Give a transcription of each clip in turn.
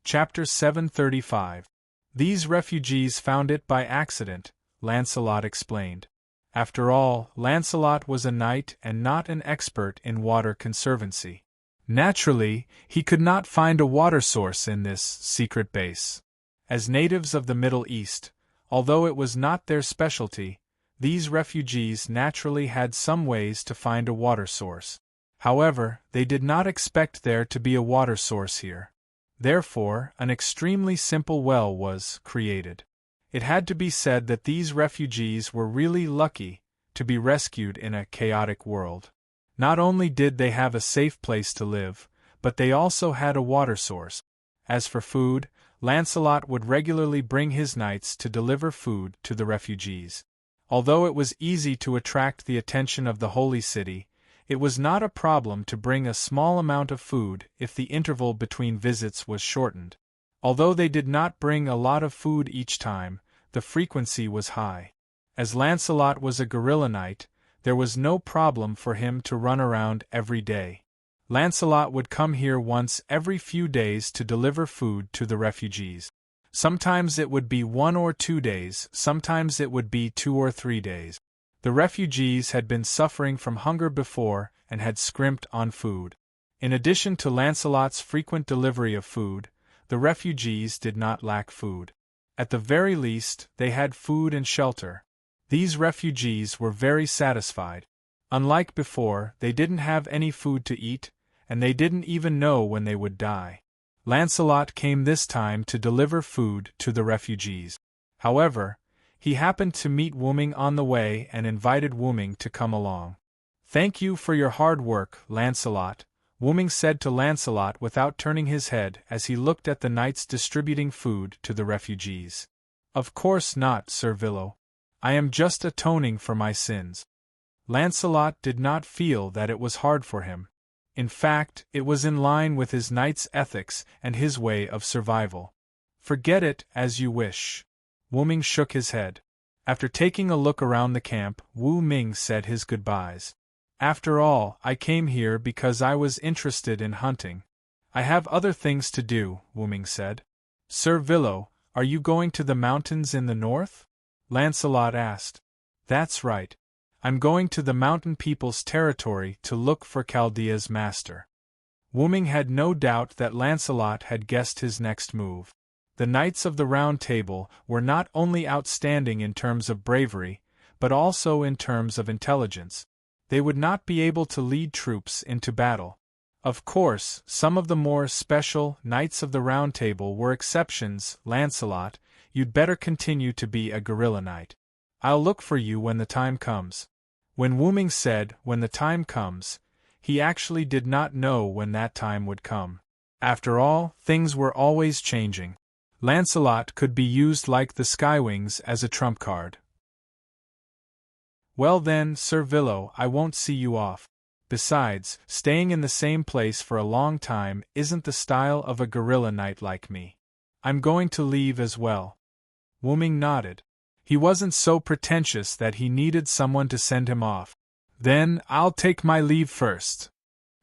Chapter 735. These refugees found it by accident, Lancelot explained. After all, Lancelot was a knight and not an expert in water conservancy. Naturally, he could not find a water source in this secret base. As natives of the Middle East, although it was not their specialty, these refugees naturally had some ways to find a water source. However, they did not expect there to be a water source here. Therefore, an extremely simple well was created. It had to be said that these refugees were really lucky to be rescued in a chaotic world. Not only did they have a safe place to live, but they also had a water source. As for food, Lancelot would regularly bring his knights to deliver food to the refugees. Although it was easy to attract the attention of the holy city, it was not a problem to bring a small amount of food if the interval between visits was shortened. Although they did not bring a lot of food each time, the frequency was high. As Lancelot was a guerrilla knight, there was no problem for him to run around every day. Lancelot would come here once every few days to deliver food to the refugees. Sometimes it would be 1 or 2 days, sometimes it would be 2 or 3 days. The refugees had been suffering from hunger before and had scrimped on food. In addition to Lancelot's frequent delivery of food, the refugees did not lack food. At the very least, they had food and shelter. These refugees were very satisfied. Unlike before, they didn't have any food to eat, and they didn't even know when they would die. Lancelot came this time to deliver food to the refugees. However, he happened to meet Wooming on the way and invited Wooming to come along. "Thank you for your hard work, Lancelot," Wooming said to Lancelot without turning his head as he looked at the knights distributing food to the refugees. "Of course not, Sir Villo. I am just atoning for my sins." Lancelot did not feel that it was hard for him. In fact, it was in line with his knight's ethics and his way of survival. "Forget it, as you wish." Wooming shook his head. After taking a look around the camp, Wu Ming said his goodbyes. "After all, I came here because I was interested in hunting. I have other things to do," Wooming said. "Sir Villo, are you going to the mountains in the north?" Lancelot asked. "That's right. I'm going to the mountain people's territory to look for Chaldea's master." Wooming had no doubt that Lancelot had guessed his next move. The Knights of the Round Table were not only outstanding in terms of bravery, but also in terms of intelligence. They would not be able to lead troops into battle. Of course, some of the more special Knights of the Round Table were exceptions. "Lancelot, you'd better continue to be a guerrilla knight. I'll look for you when the time comes." When Wooming said, "when the time comes," he actually did not know when that time would come. After all, things were always changing. Lancelot could be used like the Skywings as a trump card. "Well then, Sir Villo, I won't see you off. Besides, staying in the same place for a long time isn't the style of a guerrilla knight like me. I'm going to leave as well." Wooming nodded. He wasn't so pretentious that he needed someone to send him off. "Then, I'll take my leave first,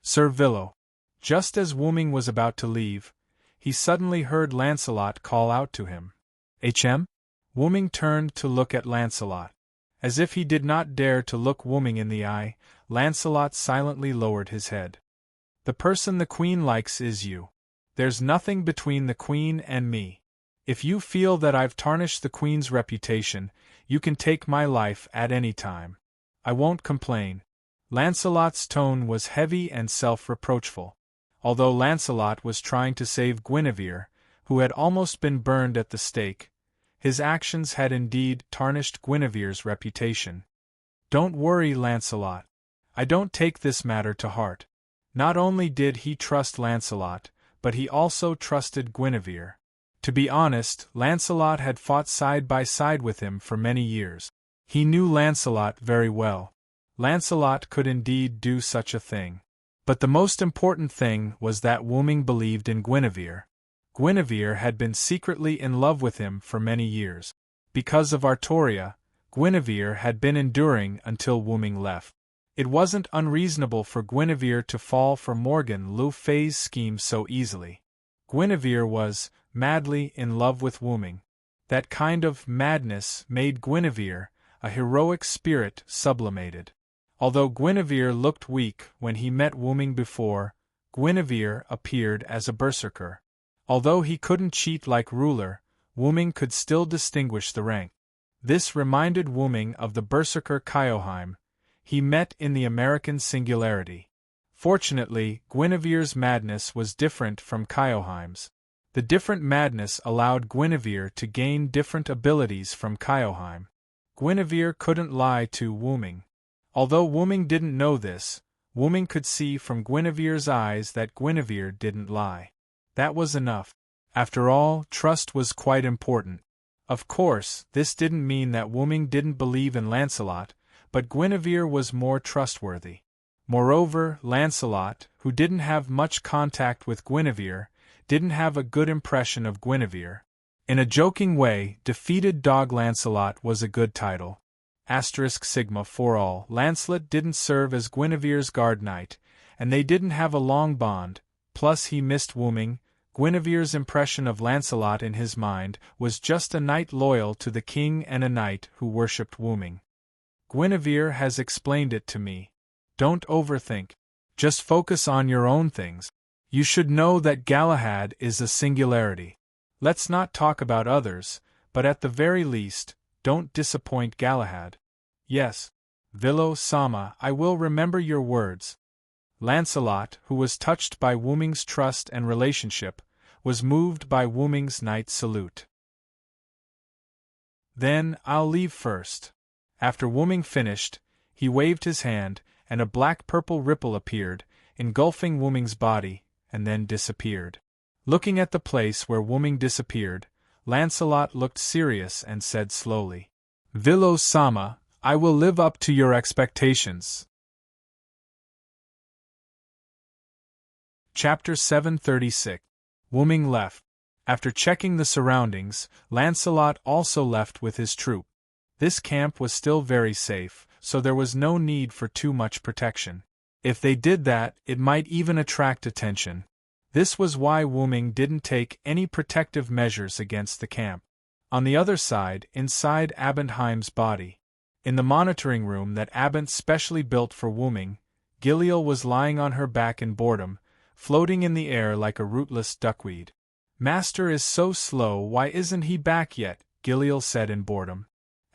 Sir Villo." Just as Wooming was about to leave, he suddenly heard Lancelot call out to him. "HM?" Wooming turned to look at Lancelot. As if he did not dare to look Wooming in the eye, Lancelot silently lowered his head. "The person the Queen likes is you. There's nothing between the Queen and me. If you feel that I've tarnished the Queen's reputation, you can take my life at any time. I won't complain." Lancelot's tone was heavy and self-reproachful. Although Lancelot was trying to save Guinevere, who had almost been burned at the stake, his actions had indeed tarnished Guinevere's reputation. "Don't worry, Lancelot. I don't take this matter to heart." Not only did he trust Lancelot, but he also trusted Guinevere. To be honest, Lancelot had fought side by side with him for many years. He knew Lancelot very well. Lancelot could indeed do such a thing. But the most important thing was that Wooming believed in Guinevere. Guinevere had been secretly in love with him for many years. Because of Artoria, Guinevere had been enduring until Wooming left. It wasn't unreasonable for Guinevere to fall for Morgan Le Fay's scheme so easily. Guinevere was madly in love with Wooming. That kind of madness made Guinevere a heroic spirit sublimated. Although Guinevere looked weak when he met Wooming before, Guinevere appeared as a berserker. Although he couldn't cheat like ruler, Wooming could still distinguish the rank. This reminded Wooming of the berserker Kyoheim he met in the American Singularity. Fortunately, Guinevere's madness was different from Kyoheim's. The different madness allowed Guinevere to gain different abilities from Kyoheim. Guinevere couldn't lie to Wooming. Although Wooming didn't know this, Wooming could see from Guinevere's eyes that Guinevere didn't lie. That was enough. After all, trust was quite important. Of course, this didn't mean that Wooming didn't believe in Lancelot, but Guinevere was more trustworthy. Moreover, Lancelot, who didn't have much contact with Guinevere, didn't have a good impression of Guinevere. In a joking way, Defeated Dog Lancelot was a good title. Sigma for all. Lancelot didn't serve as Guinevere's guard knight, and they didn't have a long bond, plus he missed Wooming. Guinevere's impression of Lancelot in his mind was just a knight loyal to the king and a knight who worshipped Wooming. Guinevere has explained it to me. Don't overthink. Just focus on your own things. You should know that Galahad is a singularity. Let's not talk about others, but at the very least, don't disappoint Galahad. Yes, Vilo Sama, I will remember your words. Lancelot, who was touched by Wooming's trust and relationship, was moved by Wooming's knight's salute. Then, I'll leave first. After Wooming finished, he waved his hand, and a black-purple ripple appeared, engulfing Wooming's body, and then disappeared. Looking at the place where Wooming disappeared, Lancelot looked serious and said slowly, Vilo Sama, I will live up to your expectations. Chapter 736. Wooming left. After checking the surroundings, Lancelot also left with his troop. This camp was still very safe, so there was no need for too much protection. If they did that, it might even attract attention. This was why Wooming didn't take any protective measures against the camp. On the other side, inside Abendheim's body, in the monitoring room that Abend specially built for Wooming, Giliel was lying on her back in boredom, floating in the air like a rootless duckweed. Master is so slow, why isn't he back yet? Giliel said in boredom.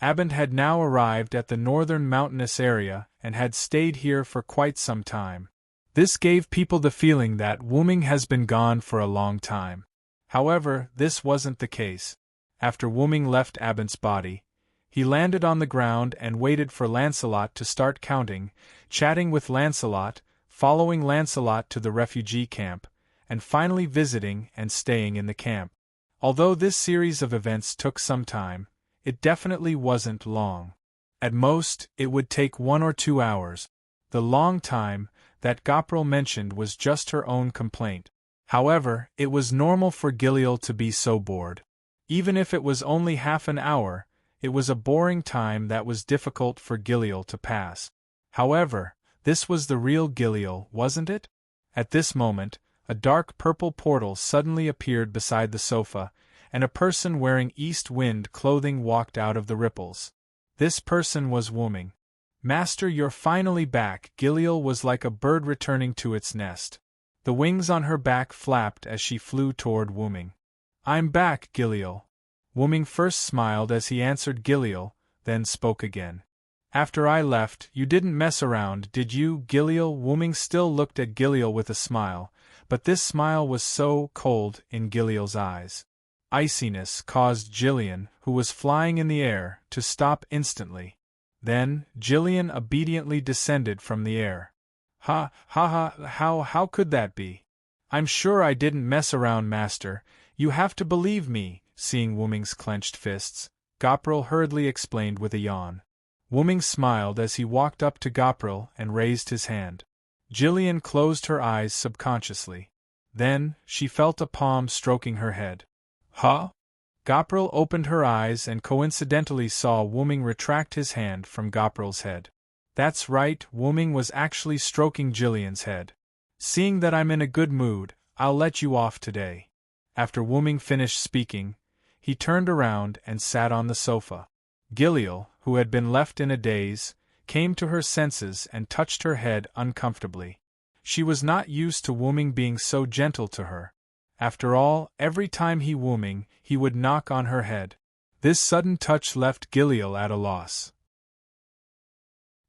Abend had now arrived at the northern mountainous area and had stayed here for quite some time. This gave people the feeling that Wooming has been gone for a long time. However, this wasn't the case. After Wooming left Abend's body, he landed on the ground and waited for Lancelot to start counting, chatting with Lancelot, following Lancelot to the refugee camp, and finally visiting and staying in the camp. Although this series of events took some time, it definitely wasn't long. At most, it would take 1 or 2 hours. The long time that Gopral mentioned was just her own complaint. However, it was normal for Giliel to be so bored. Even if it was only half an hour, it was a boring time that was difficult for Giliel to pass. However, this was the real Giliel, wasn't it? At this moment, a dark purple portal suddenly appeared beside the sofa, and a person wearing east wind clothing walked out of the ripples. This person was Wooming. Master, you're finally back. Giliel was like a bird returning to its nest. The wings on her back flapped as she flew toward Wooming. I'm back, Giliel. Wooming first smiled as he answered Giliel, then spoke again. After I left, you didn't mess around, did you, Giliel? Wooming still looked at Giliel with a smile, but this smile was so cold in Giliel's eyes. Iciness caused Jillian, who was flying in the air, to stop instantly. Then, Jillian obediently descended from the air. Ha, ha, ha, how could that be? I'm sure I didn't mess around, Master. You have to believe me. Seeing Wooming's clenched fists, Gopral hurriedly explained with a yawn. Wooming smiled as he walked up to Gopral and raised his hand. Jillian closed her eyes subconsciously. Then, she felt a palm stroking her head. Huh? Gopral opened her eyes and coincidentally saw Wooming retract his hand from Gopral's head. That's right, Wooming was actually stroking Jillian's head. Seeing that I'm in a good mood, I'll let you off today. After Wuming finished speaking, he turned around and sat on the sofa. Giliel, who had been left in a daze, came to her senses and touched her head uncomfortably. She was not used to Wuming being so gentle to her. After all, every time he Wuming, he would knock on her head. This sudden touch left Giliel at a loss.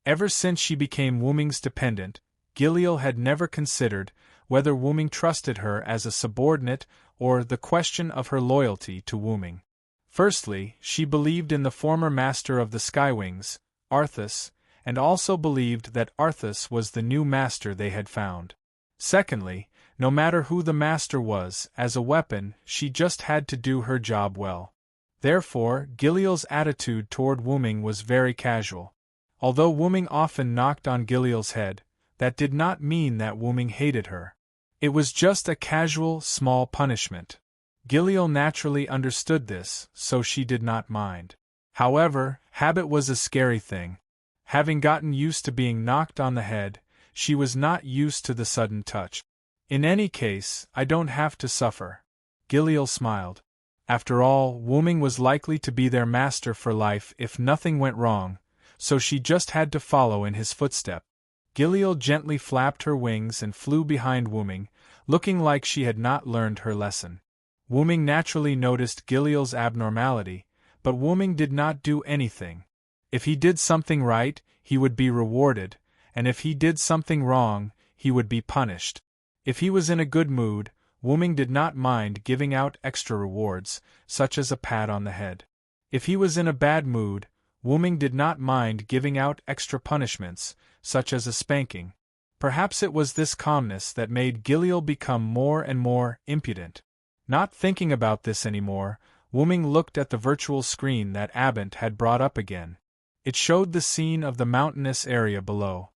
Ever since she became Wuming's dependent, Giliel had never considered whether Wuming trusted her as a subordinate or the question of her loyalty to Wuming. Firstly, she believed in the former master of the Skywings, Arthas, and also believed that Arthas was the new master they had found. Secondly, no matter who the master was, as a weapon, she just had to do her job well. Therefore, Giliel's attitude toward Wuming was very casual. Although Wuming often knocked on Giliel's head, that did not mean that Wuming hated her. It was just a casual, small punishment. Giliel naturally understood this, so she did not mind. However, habit was a scary thing. Having gotten used to being knocked on the head, she was not used to the sudden touch. In any case, I don't have to suffer. Giliel smiled. After all, Wuming was likely to be their master for life if nothing went wrong, so she just had to follow in his footsteps. Giliel gently flapped her wings and flew behind Wuming, looking like she had not learned her lesson. Wuming naturally noticed Giliel's abnormality, but Wuming did not do anything. If he did something right, he would be rewarded, and if he did something wrong, he would be punished. If he was in a good mood, Wuming did not mind giving out extra rewards, such as a pat on the head. If he was in a bad mood, Wuming did not mind giving out extra punishments, such as a spanking. Perhaps it was this calmness that made Giliel become more and more impudent. Not thinking about this anymore, Wuming looked at the virtual screen that Abent had brought up again. It showed the scene of the mountainous area below.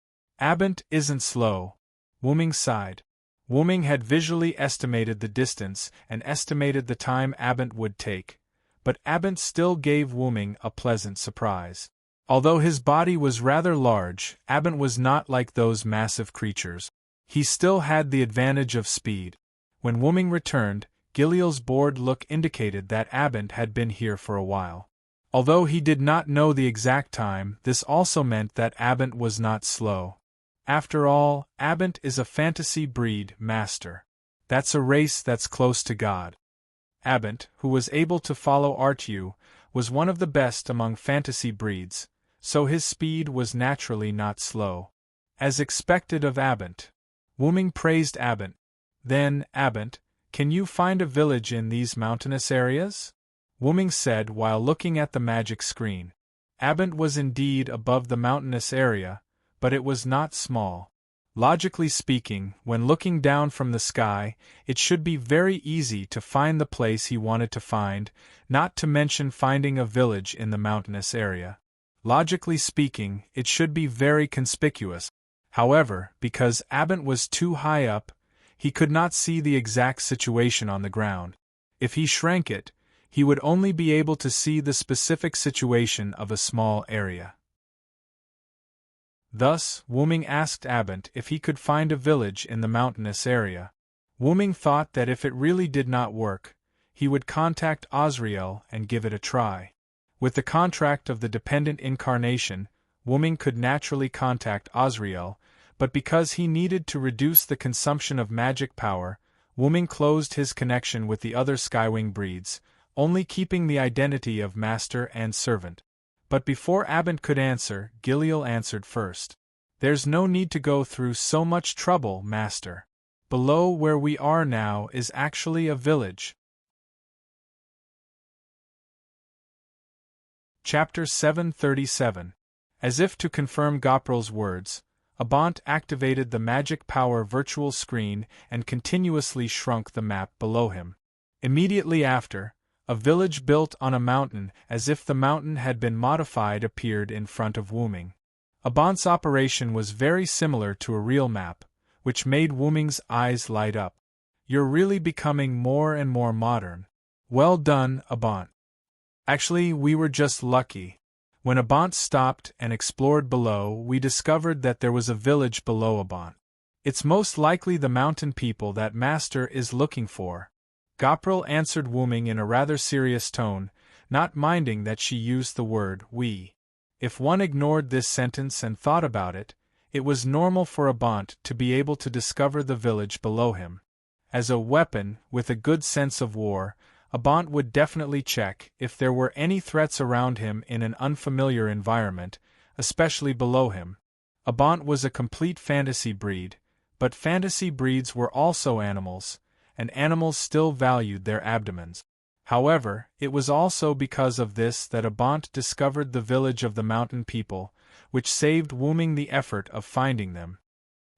Abent isn't slow. Wuming sighed. Wuming had visually estimated the distance and estimated the time Abent would take, but Abent still gave Wuming a pleasant surprise. Although his body was rather large, Abent was not like those massive creatures. He still had the advantage of speed. When Wuming returned, Giliel's bored look indicated that Abent had been here for a while. Although he did not know the exact time, this also meant that Abent was not slow. After all, Abent is a fantasy breed master. That's a race that's close to God. Abent, who was able to follow Artu, was one of the best among fantasy breeds, so his speed was naturally not slow. As expected of Abent. Wuming praised Abent. Then, Abent, can you find a village in these mountainous areas? Wuming said while looking at the magic screen. Abent was indeed above the mountainous area, but it was not small. Logically speaking, when looking down from the sky, it should be very easy to find the place he wanted to find, not to mention finding a village in the mountainous area. Logically speaking, it should be very conspicuous. However, because Abent was too high up, he could not see the exact situation on the ground. If he shrank it, he would only be able to see the specific situation of a small area. Thus, Wuming asked Abent if he could find a village in the mountainous area. Wuming thought that if it really did not work, he would contact Azrael and give it a try. With the contract of the dependent incarnation, Wuming could naturally contact Azrael, but because he needed to reduce the consumption of magic power, Wuming closed his connection with the other Skywing breeds, only keeping the identity of master and servant. But before Abent could answer, Giliel answered first. There's no need to go through so much trouble, master. Below where we are now is actually a village. Chapter 737. As if to confirm Gopril's words, Abent activated the magic power virtual screen and continuously shrunk the map below him. Immediately after, a village built on a mountain as if the mountain had been modified appeared in front of Wuming. Abent's operation was very similar to a real map, which made Wuming's eyes light up. You're really becoming more and more modern. Well done, Abent. Actually, we were just lucky. When Abent stopped and explored below, we discovered that there was a village below Abent. It's most likely the mountain people that Master is looking for. Gopral answered Wooming in a rather serious tone, not minding that she used the word we. If one ignored this sentence and thought about it, it was normal for a Bant to be able to discover the village below him. As a weapon, with a good sense of war, a Bant would definitely check if there were any threats around him in an unfamiliar environment, especially below him. A Bant was a complete fantasy breed, but fantasy breeds were also animals, and animals still valued their abdomens. However, it was also because of this that a Bant discovered the village of the mountain people, which saved Wooming the effort of finding them.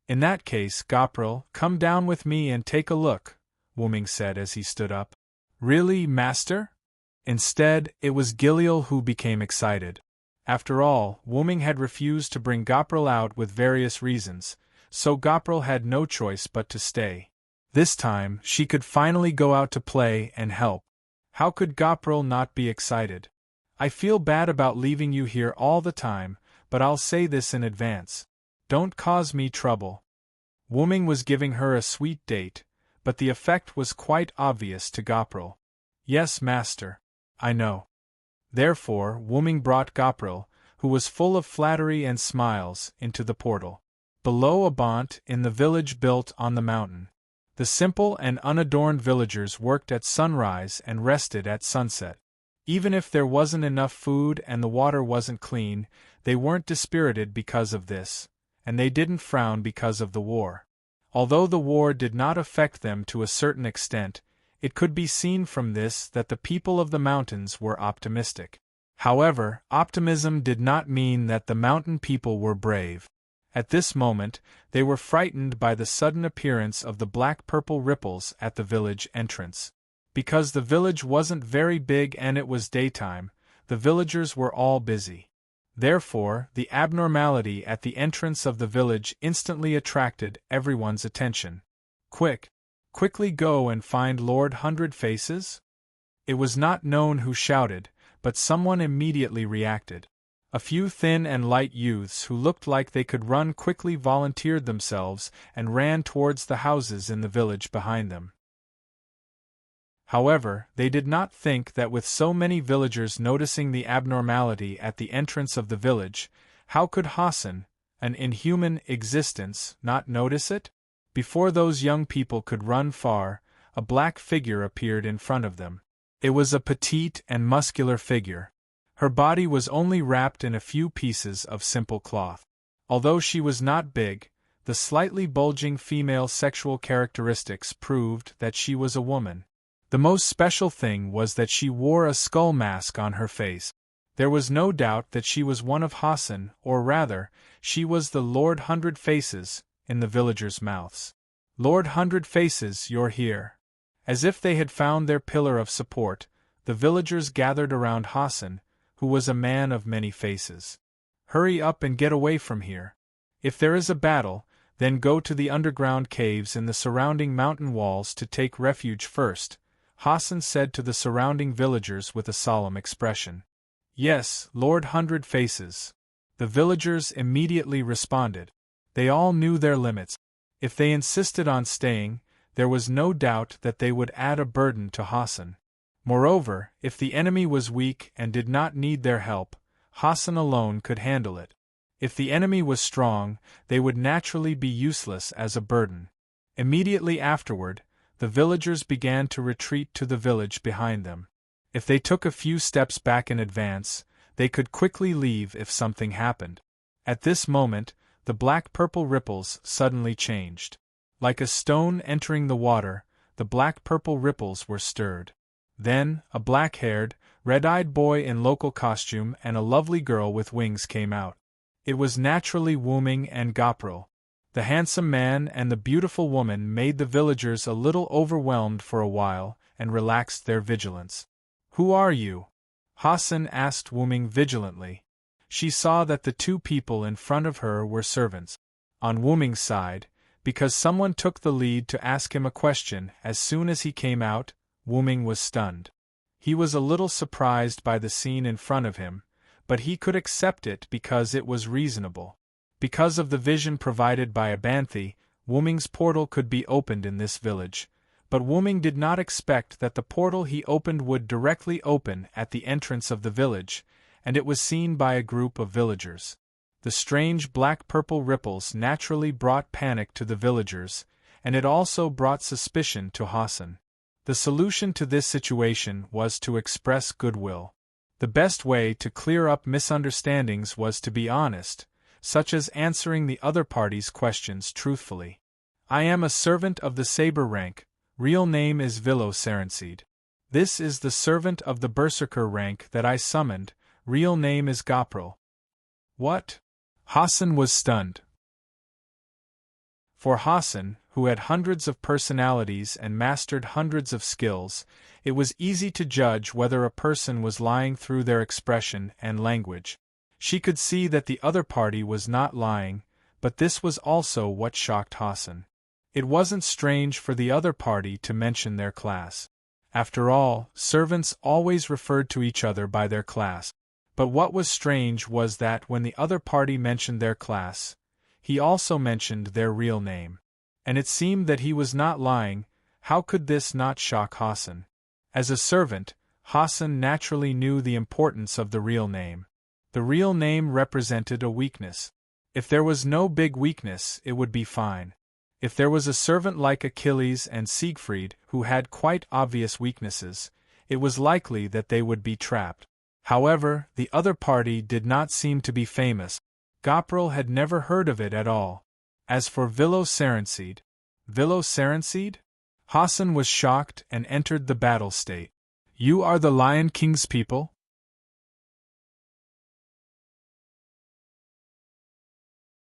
In that case, Gopral, come down with me and take a look, Wooming said as he stood up. Really, master? Instead, it was Giliel who became excited. After all, Wooming had refused to bring Gopral out with various reasons, so Gopral had no choice but to stay. This time, she could finally go out to play and help. How could Gopral not be excited? I feel bad about leaving you here all the time, but I'll say this in advance. Don't cause me trouble. Wooming was giving her a sweet date, but the effect was quite obvious to Gopral. Yes, master. I know. Therefore, Wooming brought Gopral, who was full of flattery and smiles, into the portal. Below a Bant, in the village built on the mountain. The simple and unadorned villagers worked at sunrise and rested at sunset. Even if there wasn't enough food and the water wasn't clean, they weren't dispirited because of this, and they didn't frown because of the war. Although the war did not affect them to a certain extent, it could be seen from this that the people of the mountains were optimistic. However, optimism did not mean that the mountain people were brave. At this moment, they were frightened by the sudden appearance of the black-purple ripples at the village entrance. Because the village wasn't very big and it was daytime, the villagers were all busy. Therefore, the abnormality at the entrance of the village instantly attracted everyone's attention. Quickly go and find Lord Hundred Faces? It was not known who shouted, but someone immediately reacted. A few thin and light youths who looked like they could run quickly volunteered themselves and ran towards the houses in the village behind them. However, they did not think that with so many villagers noticing the abnormality at the entrance of the village, how could Hassan, an inhuman existence, not notice it? Before those young people could run far, a black figure appeared in front of them. It was a petite and muscular figure. Her body was only wrapped in a few pieces of simple cloth. Although she was not big, the slightly bulging female sexual characteristics proved that she was a woman. The most special thing was that she wore a skull mask on her face. There was no doubt that she was one of Hassan, or rather, she was the Lord Hundred Faces, in the villagers' mouths. Lord Hundred Faces, you're here. As if they had found their pillar of support, the villagers gathered around Hassan, who was a man of many faces. Hurry up and get away from here. If there is a battle, then go to the underground caves in the surrounding mountain walls to take refuge first, Hassan said to the surrounding villagers with a solemn expression. Yes, Lord Hundred Faces. The villagers immediately responded. They all knew their limits. If they insisted on staying, there was no doubt that they would add a burden to Hassan. Moreover, if the enemy was weak and did not need their help, Hassan alone could handle it. If the enemy was strong, they would naturally be useless as a burden. Immediately afterward, the villagers began to retreat to the village behind them. If they took a few steps back in advance, they could quickly leave if something happened. At this moment, the black-purple ripples suddenly changed. Like a stone entering the water, the black-purple ripples were stirred. Then, a black-haired, red-eyed boy in local costume and a lovely girl with wings came out. It was naturally Wooming and Gopral. The handsome man and the beautiful woman made the villagers a little overwhelmed for a while and relaxed their vigilance. Who are you? Hassan asked Wooming vigilantly. She saw that the two people in front of her were servants. On Wooming's side, because someone took the lead to ask him a question as soon as he came out, Wooming was stunned. He was a little surprised by the scene in front of him, but he could accept it because it was reasonable. Because of the vision provided by Abanthi, Wooming's portal could be opened in this village, but Wuming did not expect that the portal he opened would directly open at the entrance of the village, and it was seen by a group of villagers. The strange black-purple ripples naturally brought panic to the villagers, and it also brought suspicion to Hassan. The solution to this situation was to express goodwill. The best way to clear up misunderstandings was to be honest, such as answering the other party's questions truthfully. I am a servant of the saber rank, real name is Vilo Serenseed. This is the servant of the berserker rank that I summoned, real name is Gopril. What? Hassan was stunned. For Hassan, who had hundreds of personalities and mastered hundreds of skills, it was easy to judge whether a person was lying through their expression and language. She could see that the other party was not lying, but this was also what shocked Hassan. It wasn't strange for the other party to mention their class. After all, servants always referred to each other by their class. But what was strange was that when the other party mentioned their class, he also mentioned their real name. And it seemed that he was not lying. How could this not shock Hassan? As a servant, Hassan naturally knew the importance of the real name. The real name represented a weakness. If there was no big weakness, it would be fine. If there was a servant like Achilles and Siegfried who had quite obvious weaknesses, it was likely that they would be trapped. However, the other party did not seem to be famous. Gopril had never heard of it at all. As for Vilo Serenseed, Hassan was shocked and entered the battle state. You are the Lion King's people?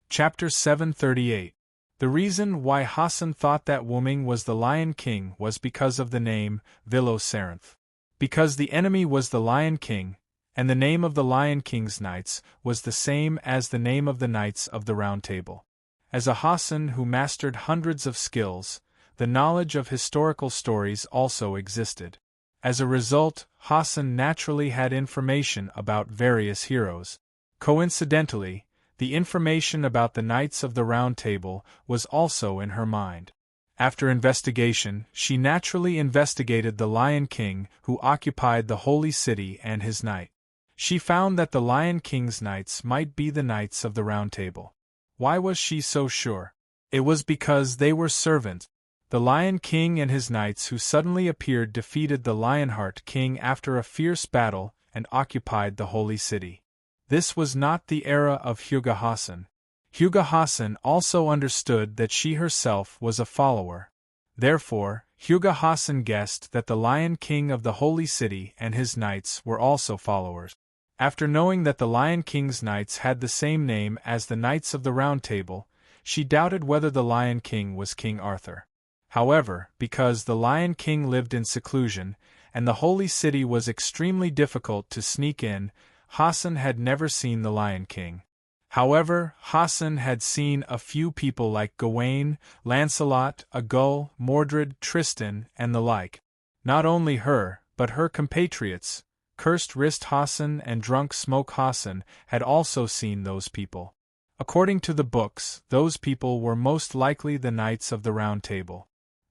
Chapter 738. The reason why Hassan thought that Wuming was the Lion King was because of the name, Vilo Serenth. Because the enemy was the Lion King, and the name of the Lion King's knights was the same as the name of the Knights of the Round Table. As a Hassan who mastered hundreds of skills, the knowledge of historical stories also existed. As a result, Hassan naturally had information about various heroes. Coincidentally, the information about the Knights of the Round Table was also in her mind. After investigation, she naturally investigated the Lion King who occupied the Holy City and his knight. She found that the Lion King's knights might be the Knights of the Round Table. Why was she so sure? It was because they were servants. The Lion King and his knights who suddenly appeared defeated the Lionheart King after a fierce battle and occupied the Holy City. This was not the era of Huga Hassan. Huga Hassan also understood that she herself was a follower. Therefore, Huga Hassan guessed that the Lion King of the Holy City and his knights were also followers. After knowing that the Lion King's knights had the same name as the Knights of the Round Table, she doubted whether the Lion King was King Arthur. However, because the Lion King lived in seclusion, and the Holy City was extremely difficult to sneak in, Hassan had never seen the Lion King. However, Hassan had seen a few people like Gawain, Lancelot, Agul, Mordred, Tristan, and the like. Not only her, but her compatriots, Cursed Wrist Hassan and Drunk Smoke Hassan, had also seen those people. According to the books, those people were most likely the Knights of the Round Table.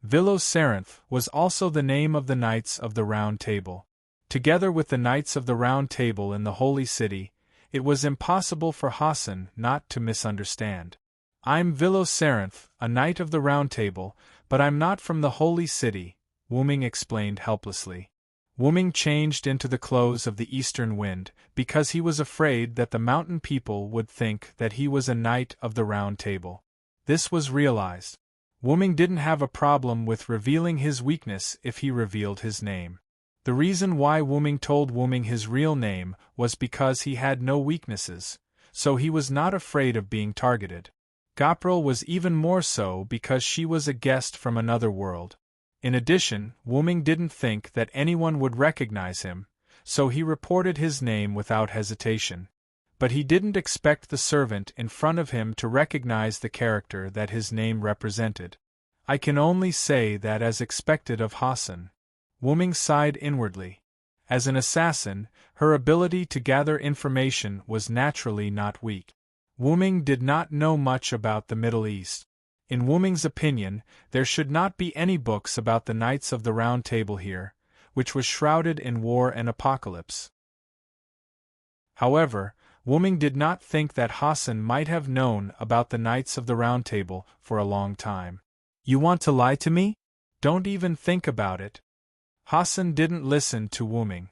Vilo Serenth was also the name of the Knights of the Round Table. Together with the Knights of the Round Table in the Holy City, it was impossible for Hassan not to misunderstand. I'm Vilo Serenth, a Knight of the Round Table, but I'm not from the Holy City, Wuming explained helplessly. Wuming changed into the clothes of the Eastern Wind, because he was afraid that the mountain people would think that he was a Knight of the Round Table. This was realized. Wuming didn't have a problem with revealing his weakness if he revealed his name. The reason why Wuming told Wuming his real name was because he had no weaknesses, so he was not afraid of being targeted. Gopril was even more so because she was a guest from another world. In addition, Wuming didn't think that anyone would recognize him, so he reported his name without hesitation. But he didn't expect the servant in front of him to recognize the character that his name represented. I can only say that as expected of Hassan. Wuming sighed inwardly. As an assassin, her ability to gather information was naturally not weak. Wuming did not know much about the Middle East. In Wuming's opinion, there should not be any books about the Knights of the Round Table here, which was shrouded in war and apocalypse. However, Wuming did not think that Hassan might have known about the Knights of the Round Table for a long time. "You want to lie to me? Don't even think about it." Hassan didn't listen to Wuming.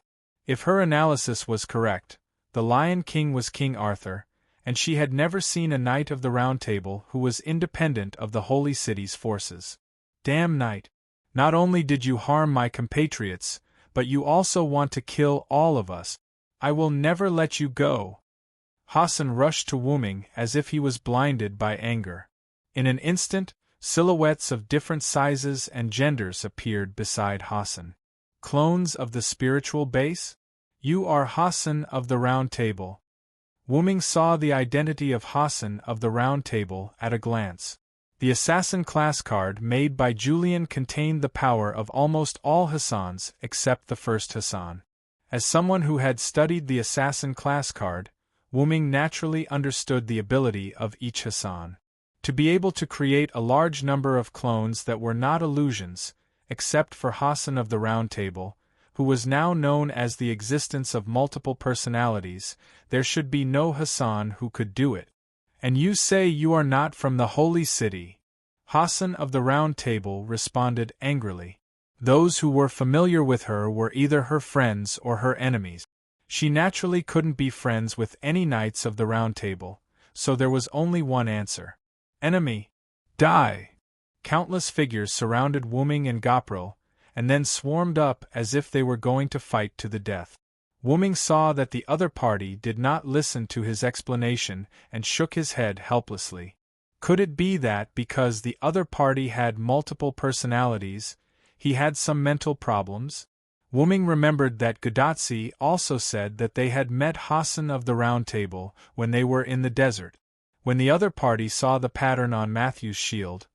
If her analysis was correct, the Lion King was King Arthur, and she had never seen a Knight of the Round Table who was independent of the Holy City's forces. "Damn Knight! Not only did you harm my compatriots, but you also want to kill all of us. I will never let you go." Hassan rushed to Wuming as if he was blinded by anger. In an instant, silhouettes of different sizes and genders appeared beside Hassan. "Clones of the spiritual base? You are Hassan of the Round Table." Wuming saw the identity of Hassan of the Round Table at a glance. The assassin class card made by Julian contained the power of almost all Hassans except the first Hassan. As someone who had studied the assassin class card, Wuming naturally understood the ability of each Hassan. To be able to create a large number of clones that were not illusions, except for Hassan of the Round Table, who was now known as the existence of multiple personalities, there should be no Hassan who could do it. "And you say you are not from the Holy City?" Hassan of the Round Table responded angrily. Those who were familiar with her were either her friends or her enemies. She naturally couldn't be friends with any Knights of the Round Table, so there was only one answer. "Enemy! Die!" Countless figures surrounded Wuming and Gopril, and then swarmed up as if they were going to fight to the death. Wuming saw that the other party did not listen to his explanation and shook his head helplessly. Could it be that because the other party had multiple personalities, he had some mental problems? Wuming remembered that Gadotsi also said that they had met Hassan of the Round Table when they were in the desert. When the other party saw the pattern on Matthew's shield,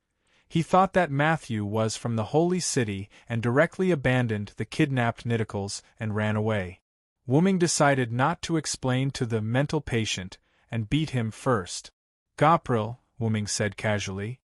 he thought that Matthew was from the Holy City and directly abandoned the kidnapped Niticles and ran away. Wuming decided not to explain to the mental patient and beat him first. "Gopril," Wuming said casually.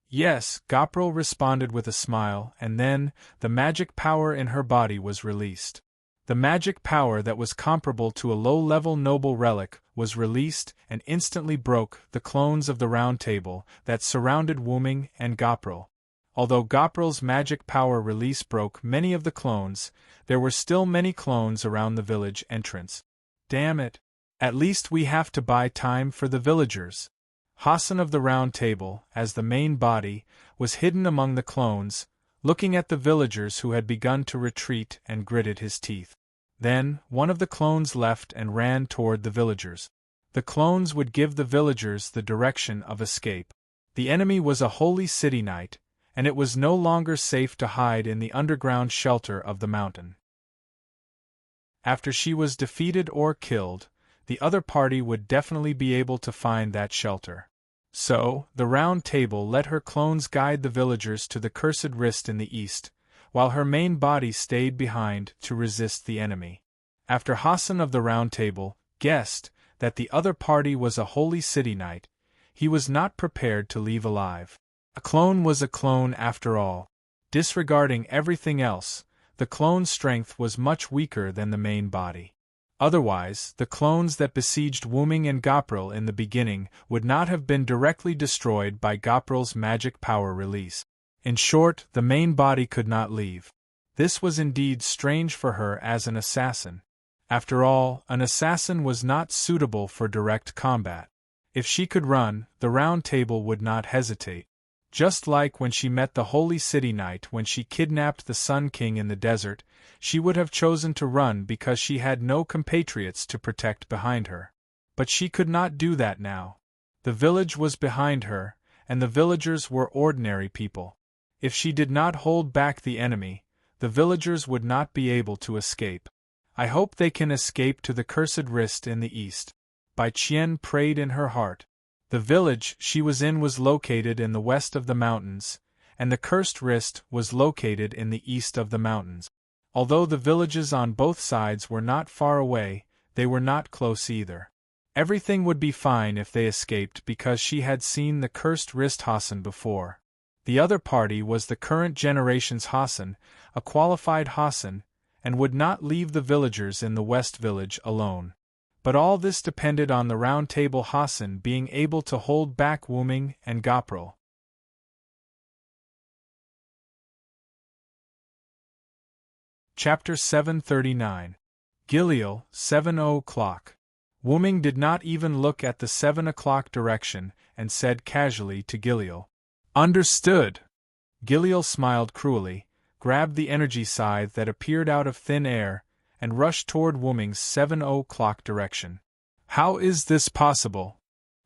"Yes," Gopril responded with a smile, and then, the magic power in her body was released. The magic power that was comparable to a low-level noble relic was released and instantly broke the clones of the Round Table that surrounded Wuming and Gopril. Although Gopril's magic power release broke many of the clones, there were still many clones around the village entrance. "Damn it! At least we have to buy time for the villagers." Hassan of the Round Table, as the main body, was hidden among the clones, looking at the villagers who had begun to retreat and gritted his teeth. Then, one of the clones left and ran toward the villagers. The clones would give the villagers the direction of escape. The enemy was a Holy City Knight, and it was no longer safe to hide in the underground shelter of the mountain. After she was defeated or killed, the other party would definitely be able to find that shelter. So, the Round Table let her clones guide the villagers to the Cursed Wrist in the east, while her main body stayed behind to resist the enemy. After Hassan of the Round Table guessed that the other party was a Holy City Knight, he was not prepared to leave alive. A clone was a clone after all. Disregarding everything else, the clone's strength was much weaker than the main body. Otherwise, the clones that besieged Wuming and Gopril in the beginning would not have been directly destroyed by Gopril's magic power release. In short, the main body could not leave. This was indeed strange for her as an assassin. After all, an assassin was not suitable for direct combat. If she could run, the Round Table would not hesitate. Just like when she met the Holy City Knight when she kidnapped the Sun King in the desert, she would have chosen to run because she had no compatriots to protect behind her. But she could not do that now. The village was behind her, and the villagers were ordinary people. If she did not hold back the enemy, the villagers would not be able to escape. "I hope they can escape to the Cursed Wrist in the east," Bai Qian prayed in her heart. The village she was in was located in the west of the mountains, and the Cursed Wrist was located in the east of the mountains. Although the villages on both sides were not far away, they were not close either. Everything would be fine if they escaped because she had seen the cursed wrist Hassan before. The other party was the current generation's Hassan, a qualified Hassan, and would not leave the villagers in the West Village alone. But all this depended on the Round Table Hassan being able to hold back Wuming and Gopral. Chapter 739. Giliel, 7 o'clock. Wuming did not even look at the 7 o'clock direction and said casually to Giliel, "Understood." Giliel smiled cruelly, grabbed the energy scythe that appeared out of thin air, and rushed toward Wuming's 7 o'clock direction. How is this possible?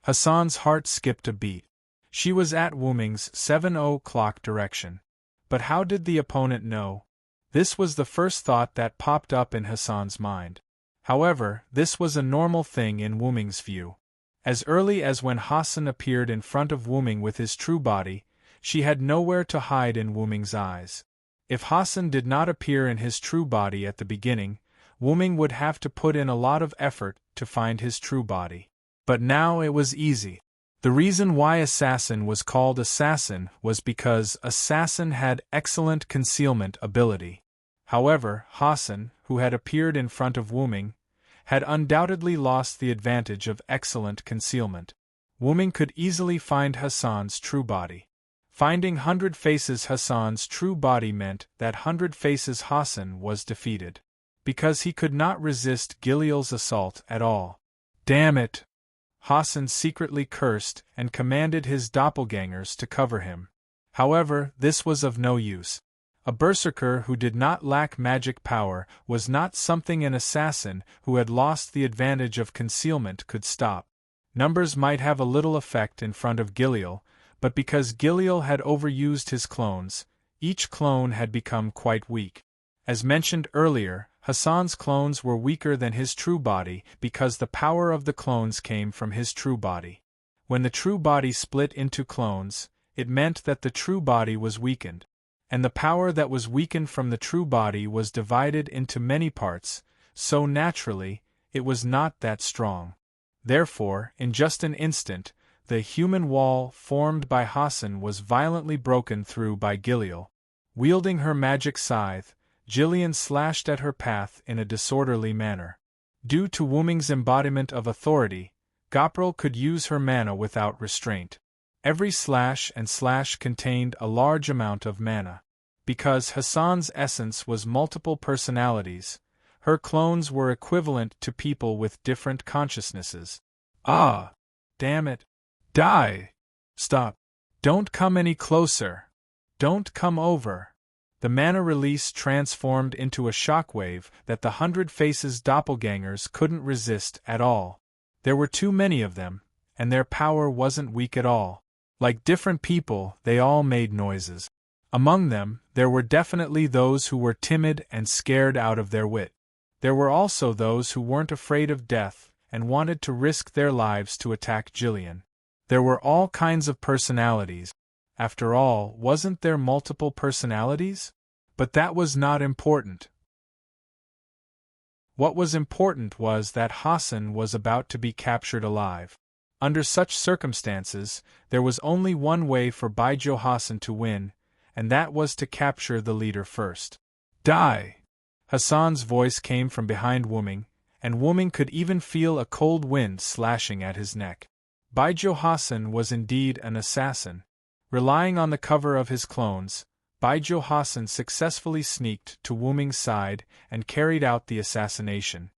Hassan's heart skipped a beat. She was at Wuming's 7 o'clock direction. But how did the opponent know? This was the first thought that popped up in Hassan's mind. However, this was a normal thing in Wuming's view. As early as when Hassan appeared in front of Wuming with his true body, she had nowhere to hide in Wuming's eyes. If Hassan did not appear in his true body at the beginning, Wuming would have to put in a lot of effort to find his true body. But now it was easy. The reason why Assassin was called Assassin was because Assassin had excellent concealment ability. However, Hassan, who had appeared in front of Wuming, had undoubtedly lost the advantage of excellent concealment. Wuming could easily find Hassan's true body. Finding 100 Faces Hassan's true body meant that 100 Faces Hassan was defeated. Because he could not resist Giliel's assault at all. Damn it! Hassan secretly cursed and commanded his doppelgangers to cover him. However, this was of no use. A berserker who did not lack magic power was not something an assassin who had lost the advantage of concealment could stop. Numbers might have a little effect in front of Giliel, but because Giliel had overused his clones, each clone had become quite weak. As mentioned earlier, Hassan's clones were weaker than his true body because the power of the clones came from his true body. When the true body split into clones, it meant that the true body was weakened. And the power that was weakened from the true body was divided into many parts, so naturally, it was not that strong. Therefore, in just an instant, the human wall formed by Hassan was violently broken through by Giliel. Wielding her magic scythe, Jillian slashed at her path in a disorderly manner. Due to Wuming's embodiment of authority, Gopral could use her mana without restraint. Every slash and slash contained a large amount of mana. Because Hassan's essence was multiple personalities, her clones were equivalent to people with different consciousnesses. Ah! Damn it! Die! Stop! Don't come any closer! Don't come over! The mana release transformed into a shockwave that the 100 Faces doppelgangers couldn't resist at all. There were too many of them, and their power wasn't weak at all. Like different people, they all made noises. Among them, there were definitely those who were timid and scared out of their wit. There were also those who weren't afraid of death and wanted to risk their lives to attack Jillian. There were all kinds of personalities. After all, wasn't there multiple personalities? But that was not important. What was important was that Hassan was about to be captured alive. Under such circumstances, there was only one way for Baijo Hassan to win, and that was to capture the leader first. Die! Hassan's voice came from behind Wuming, and Wuming could even feel a cold wind slashing at his neck. Baijo Hassan was indeed an assassin. Relying on the cover of his clones, Baijo Hassan successfully sneaked to Wuming's side and carried out the assassination.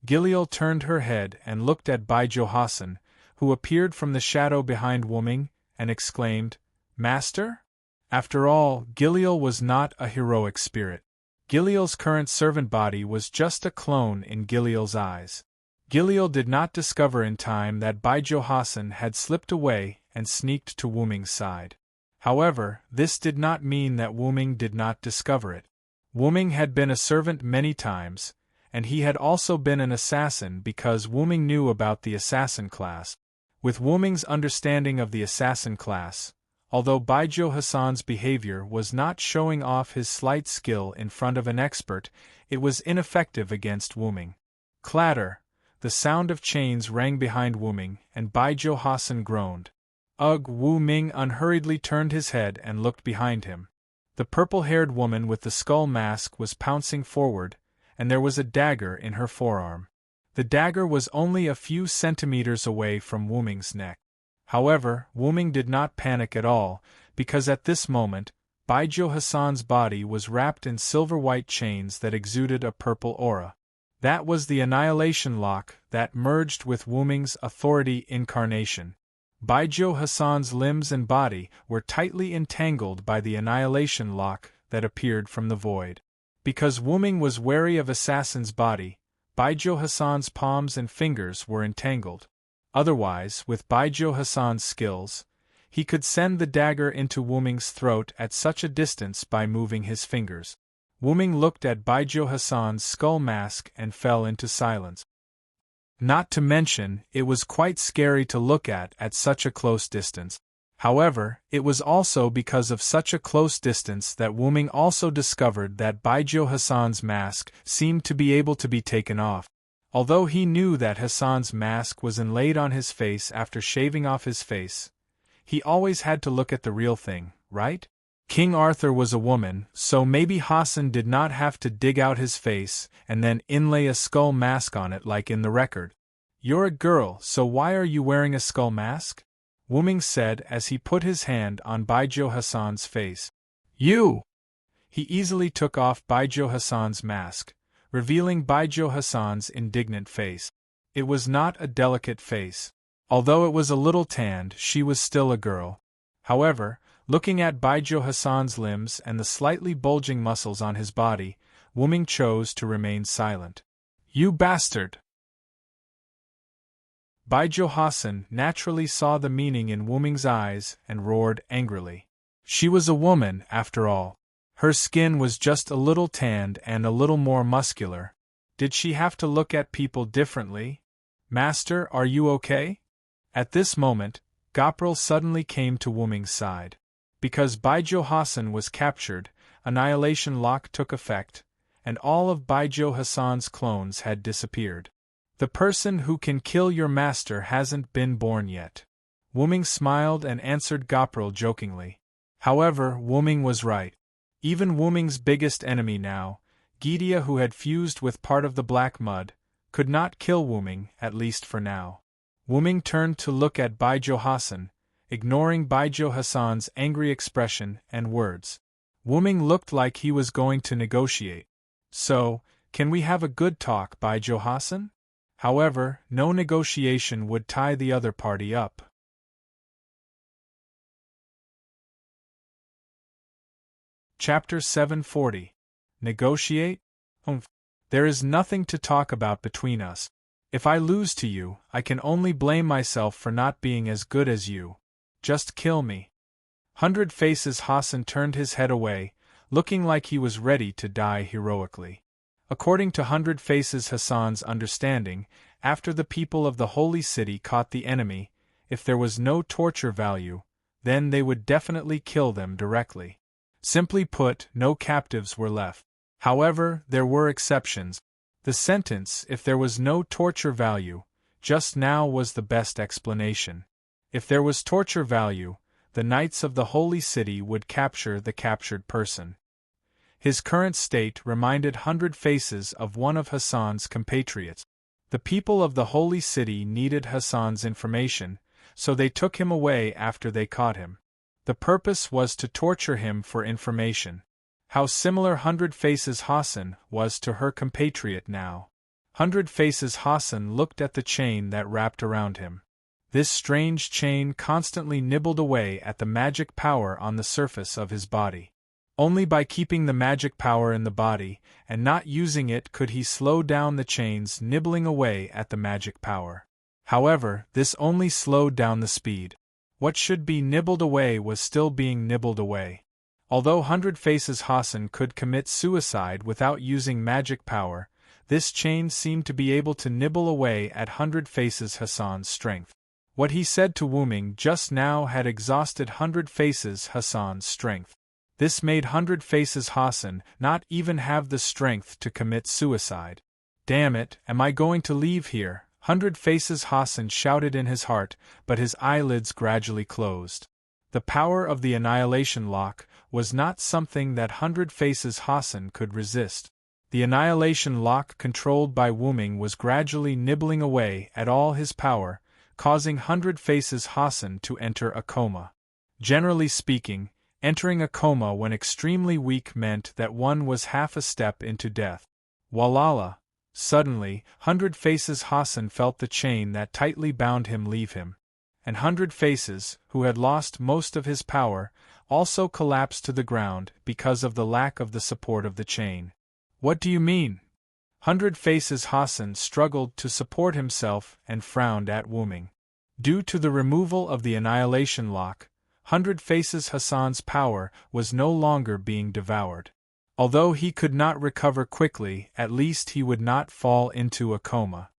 Giliel turned her head and looked at Baijo Hassan, who appeared from the shadow behind Wuming, and exclaimed, "Master?" After all, Giliel was not a heroic spirit. Giliel's current servant body was just a clone in Giliel's eyes. Giliel did not discover in time that Baijo Hassan had slipped away and sneaked to Wuming's side. However, this did not mean that Wuming did not discover it. Wuming had been a servant many times, and he had also been an assassin because Wuming knew about the assassin class. With Wuming's understanding of the assassin class, although Baijo Hassan's behavior was not showing off his slight skill in front of an expert, it was ineffective against Wuming. Clatter! the sound of chains rang behind Wu Ming, and Baijiu Hassan groaned. Ugh! Wu Ming unhurriedly turned his head and looked behind him. The purple-haired woman with the skull mask was pouncing forward, and there was a dagger in her forearm. The dagger was only a few centimeters away from Wu Ming's neck. However, Wu Ming did not panic at all, because at this moment, Baijiu Hassan's body was wrapped in silver-white chains that exuded a purple aura. That was the annihilation lock that merged with Wu Ming's authority incarnation. Baijiu Hassan's limbs and body were tightly entangled by the annihilation lock that appeared from the void. Because Wu Ming was wary of Assassin's body, Baijiu Hassan's palms and fingers were entangled. Otherwise, with Baijiu Hassan's skills, he could send the dagger into Wu Ming's throat at such a distance by moving his fingers. Wu Ming looked at Baijiu Hassan's skull mask and fell into silence. Not to mention, it was quite scary to look at such a close distance. However, it was also because of such a close distance that Wu Ming also discovered that Baijiu Hassan's mask seemed to be able to be taken off. Although he knew that Hassan's mask was inlaid on his face after shaving off his face, he always had to look at the real thing, right? King Arthur was a woman, so maybe Hassan did not have to dig out his face and then inlay a skull mask on it like in the record. You're a girl, so why are you wearing a skull mask? Wu Ming said as he put his hand on Baijiu Hassan's face. You! He easily took off Baijiu Hassan's mask, revealing Baijiu Hassan's indignant face. It was not a delicate face. Although it was a little tanned, she was still a girl. However, looking at Baijiu Hassan's limbs and the slightly bulging muscles on his body, Wu Ming chose to remain silent. You bastard! Baijiu Hassan naturally saw the meaning in Wu Ming's eyes and roared angrily. She was a woman, after all. Her skin was just a little tanned and a little more muscular. Did she have to look at people differently? Master, are you okay? At this moment, Gopral suddenly came to Wu Ming's side. Because Baijiu Hassan was captured, Annihilation Lock took effect, and all of Baijiu Hassan's clones had disappeared. The person who can kill your master hasn't been born yet. Wu Ming smiled and answered Gopral jokingly. However, Wu Ming was right. Even Wu Ming's biggest enemy now, Gidia, who had fused with part of the black mud, could not kill Wu Ming, at least for now. Wu Ming turned to look at Baijiu Hassan, ignoring Baijiu Hassan's angry expression and words. Wu Ming looked like he was going to negotiate. So, can we have a good talk, Baijiu Hassan? However, no negotiation would tie the other party up. Chapter 740. Negotiate? There is nothing to talk about between us. If I lose to you, I can only blame myself for not being as good as you. Just kill me. 100 Faces Hassan turned his head away, looking like he was ready to die heroically. According to 100 Faces Hassan's understanding, after the people of the Holy City caught the enemy, if there was no torture value, then they would definitely kill them directly. Simply put, no captives were left. However, there were exceptions. The sentence, if there was no torture value, just now was the best explanation. If there was torture value, the Knights of the Holy City would capture the captured person. His current state reminded 100 Faces of one of Hassan's compatriots. The people of the Holy City needed Hassan's information, so they took him away after they caught him. The purpose was to torture him for information. How similar 100 Faces Hassan was to her compatriot now. 100 Faces Hassan looked at the chain that wrapped around him. This strange chain constantly nibbled away at the magic power on the surface of his body. Only by keeping the magic power in the body and not using it could he slow down the chains nibbling away at the magic power. However, this only slowed down the speed. What should be nibbled away was still being nibbled away. Although 100 Faces Hassan could commit suicide without using magic power, this chain seemed to be able to nibble away at 100 Faces Hassan's strength. What he said to Wu Ming just now had exhausted 100 Faces Hassan's strength. This made 100 Faces Hassan not even have the strength to commit suicide. Damn it, am I going to leave here? 100 Faces Hassan shouted in his heart, but his eyelids gradually closed. The power of the Annihilation Lock was not something that 100 Faces Hassan could resist. The Annihilation Lock controlled by Wu Ming was gradually nibbling away at all his power, causing 100 Faces Hassan to enter a coma. Generally speaking, entering a coma when extremely weak meant that one was half a step into death. Walala! Suddenly, 100 Faces Hassan felt the chain that tightly bound him leave him. And 100 Faces, who had lost most of his power, also collapsed to the ground because of the lack of the support of the chain. What do you mean? 100 Faces Hassan struggled to support himself and frowned at Wu Ming. Due to the removal of the Annihilation Lock, 100 Faces Hassan's power was no longer being devoured. Although he could not recover quickly, at least he would not fall into a coma.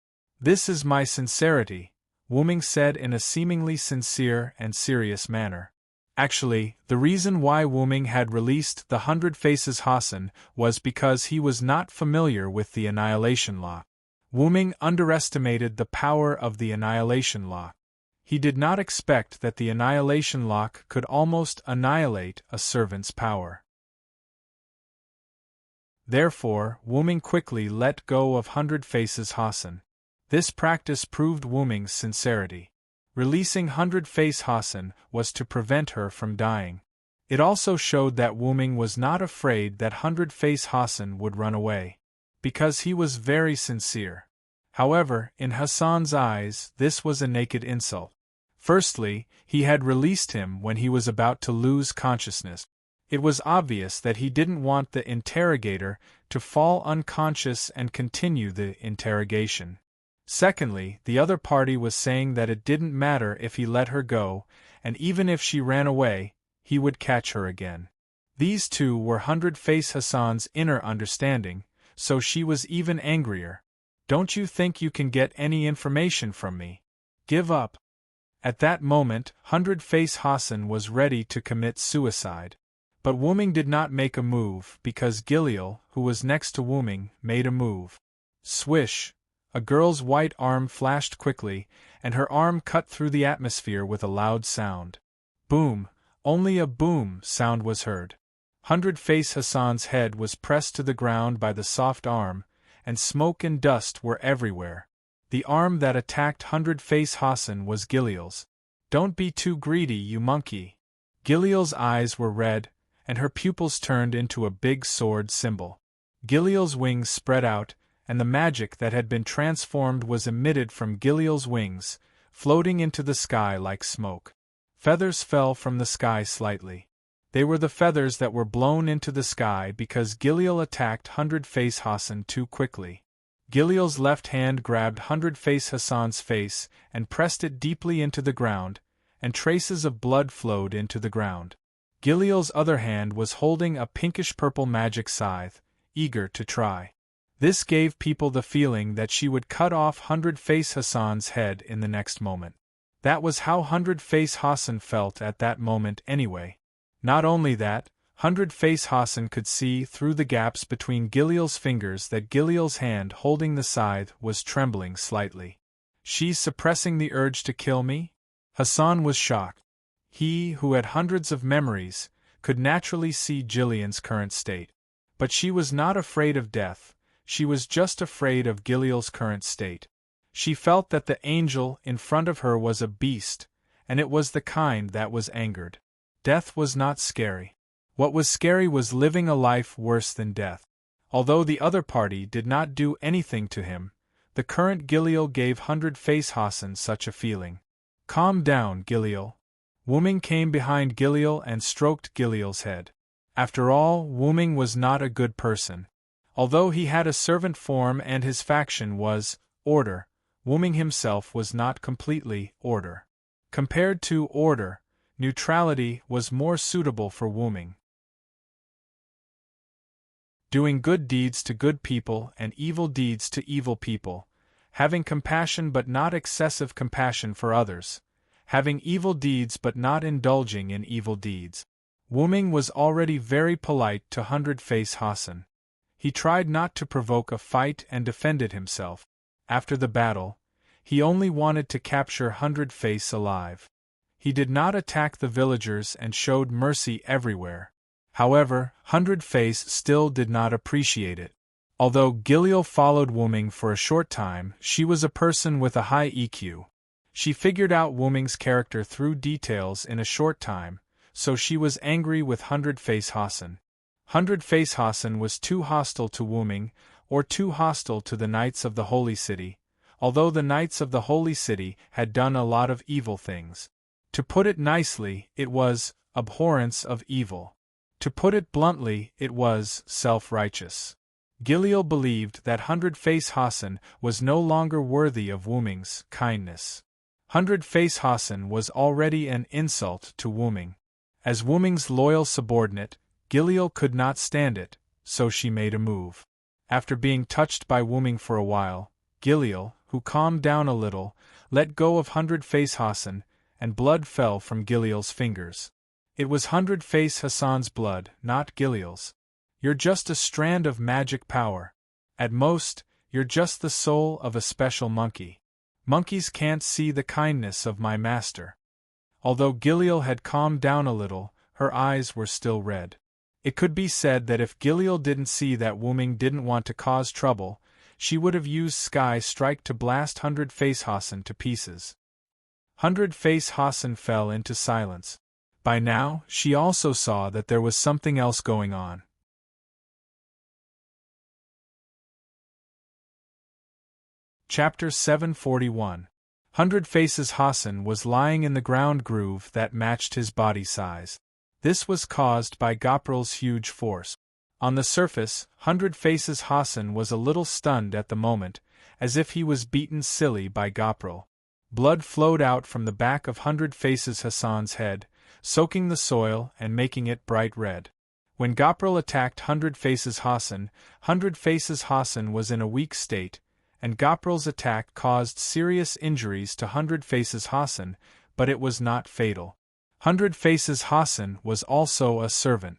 This is my sincerity, Wu Ming said in a seemingly sincere and serious manner. Actually, the reason why Wu Ming had released the 100 Faces Hassan was because he was not familiar with the Annihilation Law. Wu Ming underestimated the power of the Annihilation Law. He did not expect that the Annihilation Lock could almost annihilate a servant's power. Therefore, Wu Ming quickly let go of 100 Faces Hassan. This practice proved Wu Ming's sincerity. Releasing 100 Face Hassan was to prevent her from dying. It also showed that Wu Ming was not afraid that 100 Face Hassan would run away, because he was very sincere. However, in Hassan's eyes, this was a naked insult. Firstly, he had released him when he was about to lose consciousness. It was obvious that he didn't want the interrogator to fall unconscious and continue the interrogation. Secondly, the other party was saying that it didn't matter if he let her go, and even if she ran away, he would catch her again. These two were 100 Face Hassan's inner understanding, so she was even angrier. Don't you think you can get any information from me? Give up. At that moment, 100 Face Hassan was ready to commit suicide. But Wu Ming did not make a move because Giliel, who was next to Wu Ming, made a move. Swish! A girl's white arm flashed quickly, and her arm cut through the atmosphere with a loud sound. Boom! Only a boom sound was heard. 100 Face Hassan's head was pressed to the ground by the soft arm, and smoke and dust were everywhere. The arm that attacked 100 Face Hassan was Giliel's. Don't be too greedy, you monkey. Giliel's eyes were red, and her pupils turned into a big sword symbol. Giliel's wings spread out, and the magic that had been transformed was emitted from Giliel's wings, floating into the sky like smoke. Feathers fell from the sky slightly. They were the feathers that were blown into the sky because Giliel attacked 100 Face Hassan too quickly. Giliel's left hand grabbed 100 Face Hassan's face and pressed it deeply into the ground, and traces of blood flowed into the ground. Giliel's other hand was holding a pinkish-purple magic scythe, eager to try. This gave people the feeling that she would cut off 100 Face Hassan's head in the next moment. That was how 100 Face Hassan felt at that moment anyway. Not only that, 100 Face Hassan could see through the gaps between Giliel's fingers that Giliel's hand holding the scythe was trembling slightly. She's suppressing the urge to kill me? Hassan was shocked. He, who had hundreds of memories, could naturally see Jillian's current state. But she was not afraid of death. She was just afraid of Giliel's current state. She felt that the angel in front of her was a beast, and it was the kind that was angered. Death was not scary. What was scary was living a life worse than death. Although the other party did not do anything to him, the current Giliel gave 100 Face Hassan such a feeling. Calm down, Giliel. Wu Ming came behind Giliel and stroked Giliel's head. After all, Wu Ming was not a good person. Although he had a servant form and his faction was order, Wu Ming himself was not completely order. Compared to order, neutrality was more suitable for Wu Ming. Doing good deeds to good people and evil deeds to evil people, having compassion but not excessive compassion for others, having evil deeds but not indulging in evil deeds. Wu Ming was already very polite to 100 Face Hassan. He tried not to provoke a fight and defended himself. After the battle, He only wanted to capture Hundred Face alive. He did not attack the villagers and showed mercy everywhere. However, Hundred Face still did not appreciate it. Although Gilliel followed Wuming for a short time, she was a person with a high EQ. She figured out Wuming's character through details in a short time, so she was angry with Hundred Face Hassan. Hundred Face Hassan was too hostile to Wuming, or too hostile to the Knights of the Holy City, although the Knights of the Holy City had done a lot of evil things. To put it nicely, it was abhorrence of evil. To put it bluntly, it was self-righteous. Gilliel believed that Hundred Face Hassan was no longer worthy of Wuming's kindness. Hundred Face Hassan was already an insult to Wuming. As Wuming's loyal subordinate, Gilliel could not stand it, so she made a move. After being touched by Wuming for a while, Gilliel, who calmed down a little, let go of Hundred Face Hassan, and blood fell from Gilliel's fingers. It was Hundred Face Hassan's blood, not Gilliel's. You're just a strand of magic power. At most, you're just the soul of a special monkey. Monkeys can't see the kindness of my master. Although Gilliel had calmed down a little, her eyes were still red. It could be said that if Gilliel didn't see that Wuming didn't want to cause trouble, she would have used Sky Strike to blast Hundred Face Hassan to pieces. Hundred Face Hassan fell into silence. By now, she also saw that there was something else going on. Chapter 741. Hundred Faces Hassan was lying in the ground groove that matched his body size. This was caused by Gopril's huge force. On the surface, Hundred Faces Hassan was a little stunned at the moment, as if he was beaten silly by Gopril. Blood flowed out from the back of Hundred Faces Hassan's head, soaking the soil and making it bright red. When Gopril attacked Hundred Faces Hassan was in a weak state, and Gopril's attack caused serious injuries to Hundred Faces Hassan, but it was not fatal. Hundred Faces Hassan was also a servant.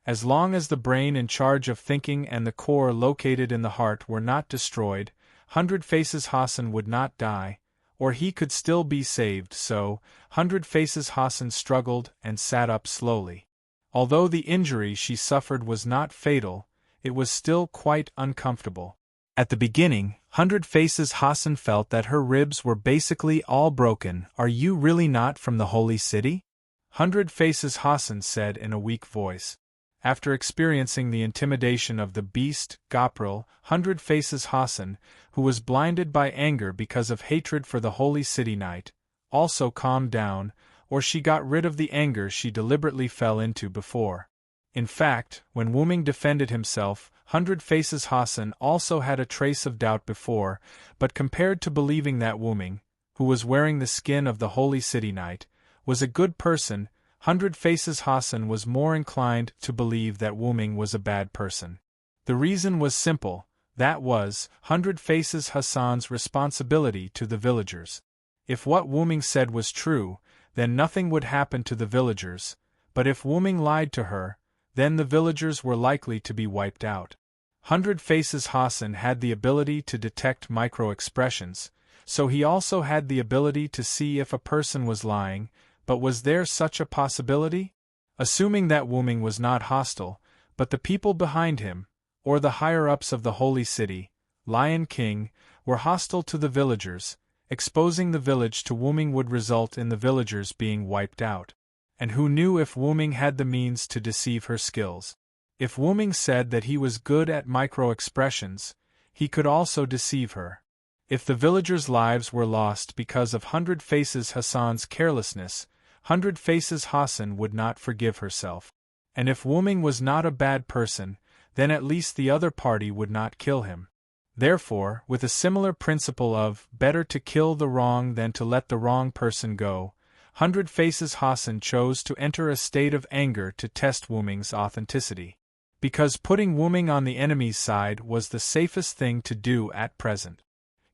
As long as the brain in charge of thinking and the core located in the heart were not destroyed, Hundred Faces Hassan would not die, or he could still be saved, so Hundred Faces Hassan struggled and sat up slowly. Although the injury she suffered was not fatal, it was still quite uncomfortable. At the beginning, Hundred Faces Hassan felt that her ribs were basically all broken. Are you really not from the Holy City? Hundred Faces Hassan said in a weak voice. After experiencing the intimidation of the beast, Gopril, Hundred Faces Hassan, who was blinded by anger because of hatred for the Holy City Knight, also calmed down, or she got rid of the anger she deliberately fell into before. In fact, when Wuming defended himself, Hundred Faces Hassan also had a trace of doubt before, but compared to believing that Wuming, who was wearing the skin of the Holy City Knight, was a good person, Hundred Faces Hassan was more inclined to believe that Wuming was a bad person. The reason was simple, that was, Hundred Faces Hassan's responsibility to the villagers. If what Wuming said was true, then nothing would happen to the villagers, but if Wuming lied to her, then the villagers were likely to be wiped out. Hundred Faces Hassan had the ability to detect micro-expressions, so he also had the ability to see if a person was lying, but was there such a possibility? Assuming that Wuming was not hostile, but the people behind him, or the higher-ups of the Holy City, Lion King, were hostile to the villagers, exposing the village to Wuming would result in the villagers being wiped out. And who knew if Wuming had the means to deceive her skills? If Wuming said that he was good at micro-expressions, he could also deceive her. If the villagers' lives were lost because of Hundred Faces Hassan's carelessness, Hundred Faces Hassan would not forgive herself. And if Wuming was not a bad person, then at least the other party would not kill him. Therefore, with a similar principle of better to kill the wrong than to let the wrong person go, Hundred Faces Hassan chose to enter a state of anger to test Wuming's authenticity. Because putting Wuming on the enemy's side was the safest thing to do at present.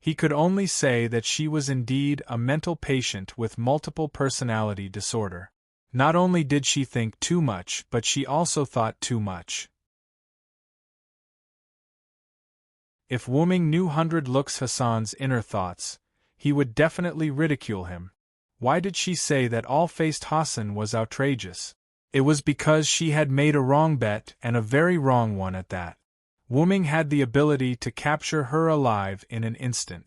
He could only say that she was indeed a mental patient with multiple personality disorder. Not only did she think too much, but she also thought too much. If Wuming knew Hundred Looks Hassan's inner thoughts, he would definitely ridicule him. Why did she say that all-faced Hassan was outrageous? It was because she had made a wrong bet, and a very wrong one at that. Wu Ming had the ability to capture her alive in an instant.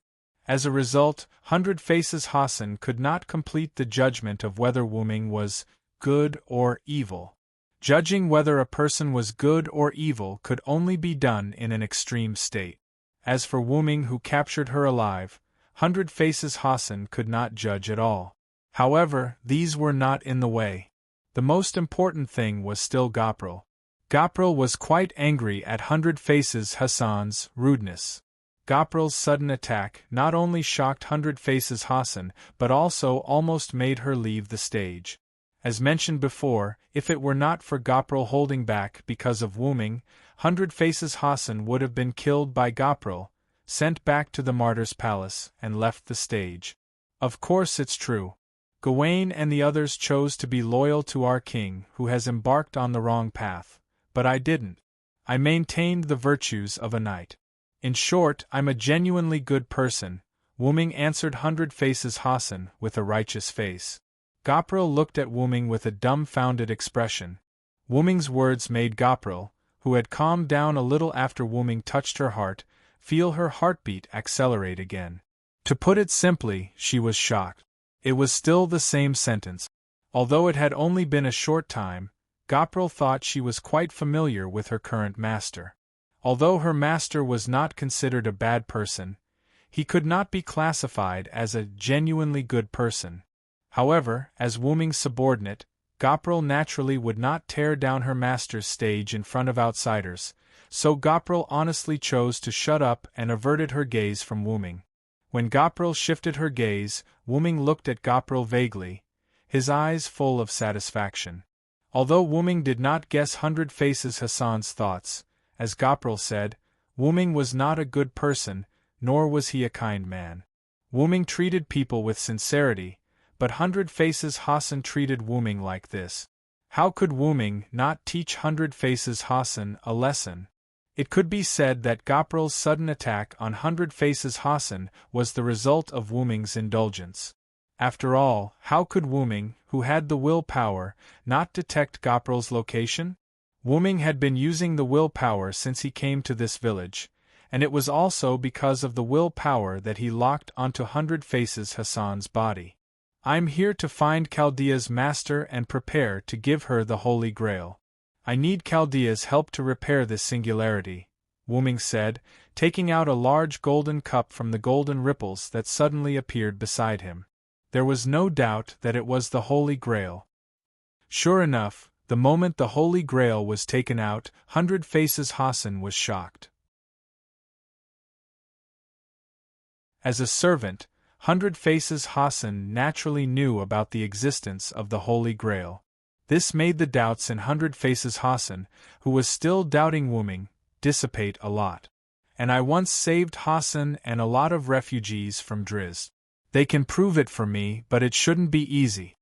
As a result, Hundred Faces Hassan could not complete the judgment of whether Wu Ming was good or evil. Judging whether a person was good or evil could only be done in an extreme state. As for Wu Ming, who captured her alive, Hundred Faces Hassan could not judge at all. However, these were not in the way. The most important thing was still Gopral. Gopral was quite angry at Hundred Faces Hassan's rudeness. Gopral's sudden attack not only shocked Hundred Faces Hassan, but also almost made her leave the stage. As mentioned before, if it were not for Gopral holding back because of Wu Ming, Hundred Faces Hassan would have been killed by Gopral, sent back to the Martyr's Palace, and left the stage. Of course it's true. Gawain and the others chose to be loyal to our king, who has embarked on the wrong path, but I didn't. I maintained the virtues of a knight. In short, I'm a genuinely good person, Wu Ming answered Hundred Faces Hassan with a righteous face. Gopral looked at Wu Ming with a dumbfounded expression. Wu Ming's words made Gopral, who had calmed down a little after Wu Ming touched her heart, feel her heartbeat accelerate again. To put it simply, she was shocked. It was still the same sentence. Although it had only been a short time, Gopral thought she was quite familiar with her current master. Although her master was not considered a bad person, he could not be classified as a genuinely good person. However, as Wu Ming's subordinate, Gopral naturally would not tear down her master's stage in front of outsiders, so Gopral honestly chose to shut up and averted her gaze from Wu Ming. When Gopral shifted her gaze, Wu Ming looked at Gopral vaguely, his eyes full of satisfaction. Although Wu Ming did not guess Hundred Faces Hassan's thoughts, as Gopral said, Wu Ming was not a good person, nor was he a kind man. Wu Ming treated people with sincerity, but Hundred Faces Hassan treated Wu Ming like this. How could Wu Ming not teach Hundred Faces Hassan a lesson? It could be said that Gopral's sudden attack on Hundred Faces Hassan was the result of Wu Ming's indulgence. After all, how could Wu Ming, who had the willpower, not detect Gopral's location? Wu Ming had been using the willpower since he came to this village, and it was also because of the willpower that he locked onto Hundred Faces Hassan's body. I'm here to find Chaldea's master and prepare to give her the Holy Grail. I need Chaldea's help to repair this singularity, Wu Ming said, taking out a large golden cup from the golden ripples that suddenly appeared beside him. There was no doubt that it was the Holy Grail. Sure enough, the moment the Holy Grail was taken out, Hundred Faces Hassan was shocked. As a servant, Hundred Faces Hassan naturally knew about the existence of the Holy Grail. This made the doubts in Hundred Faces Hassan, who was still doubting Wu Ming, dissipate a lot. And I once saved Hassan and a lot of refugees from Driz. They can prove it for me, but it shouldn't be easy.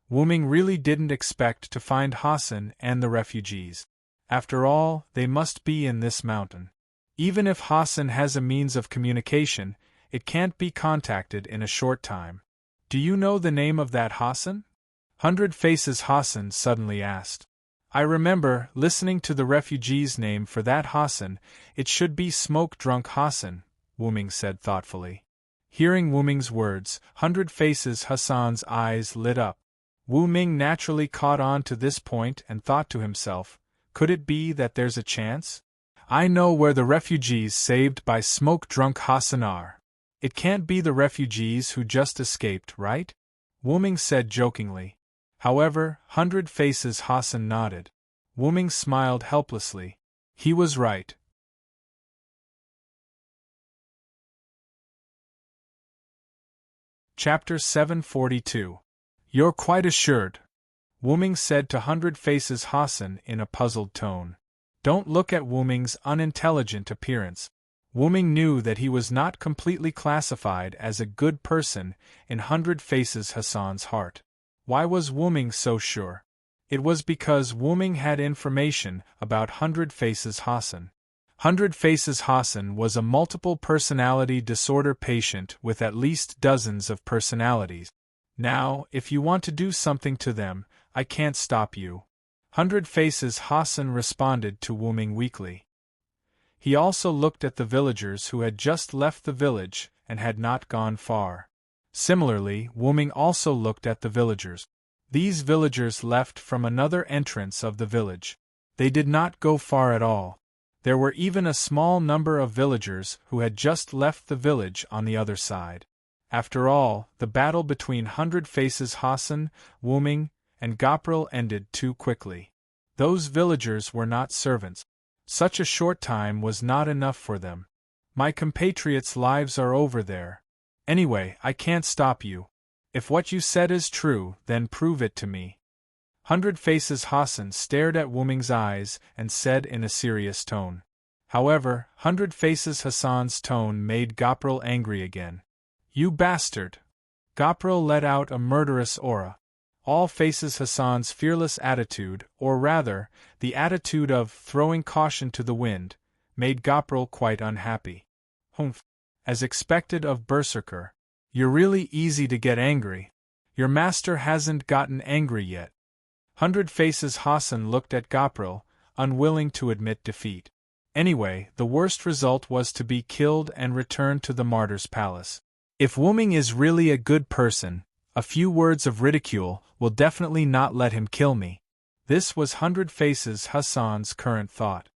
Wu Ming really didn't expect to find Hassan and the refugees. After all, they must be in this mountain. Even if Hassan has a means of communication, it can't be contacted in a short time. Do you know the name of that Hassan? Hundred Faces Hassan suddenly asked. I remember listening to the refugee's name for that Hassan. It should be Smoke-Drunk Hassan, Wu Ming said thoughtfully. Hearing Wu Ming's words, Hundred Faces Hassan's eyes lit up. Wu Ming naturally caught on to this point and thought to himself, could it be that there's a chance? I know where the refugees saved by Smoke-Drunk Hassan are. It can't be the refugees who just escaped, right? Wu Ming said jokingly. However, Hundred Faces Hassan nodded. Wu Ming smiled helplessly. He was right. Chapter 742. You're quite assured, Wu Ming said to Hundred Faces Hassan in a puzzled tone. Don't look at Wu Ming's unintelligent appearance. Wu Ming knew that he was not completely classified as a good person in Hundred Faces Hassan's heart. Why was Wu Ming so sure? It was because Wu Ming had information about Hundred Faces Hassan. Hundred Faces Hassan was a multiple personality disorder patient with at least dozens of personalities. Now, if you want to do something to them, I can't stop you. Hundred Faces Hassan responded to Wu Ming weakly. He also looked at the villagers who had just left the village and had not gone far. Similarly, Wu Ming also looked at the villagers. These villagers left from another entrance of the village. They did not go far at all. There were even a small number of villagers who had just left the village on the other side. After all, the battle between Hundred Faces Hassan, Wu Ming, and Gapril ended too quickly. Those villagers were not servants. Such a short time was not enough for them. My compatriots' lives are over there. Anyway, I can't stop you. If what you said is true, then prove it to me. Hundred Faces Hassan stared at Wu Ming's eyes and said in a serious tone. However, Hundred Faces Hassan's tone made Gapril angry again. You bastard! Gapril let out a murderous aura. All Faces Hassan's fearless attitude, or rather, the attitude of throwing caution to the wind, made Gapril quite unhappy. Humph! As expected of Berserker. You're really easy to get angry. Your master hasn't gotten angry yet. Hundred Faces Hassan looked at Gapril, unwilling to admit defeat. Anyway, the worst result was to be killed and return to the martyr's palace. If Wu Ming is really a good person, a few words of ridicule will definitely not let him kill me. This was Hundred Faces Hassan's current thought.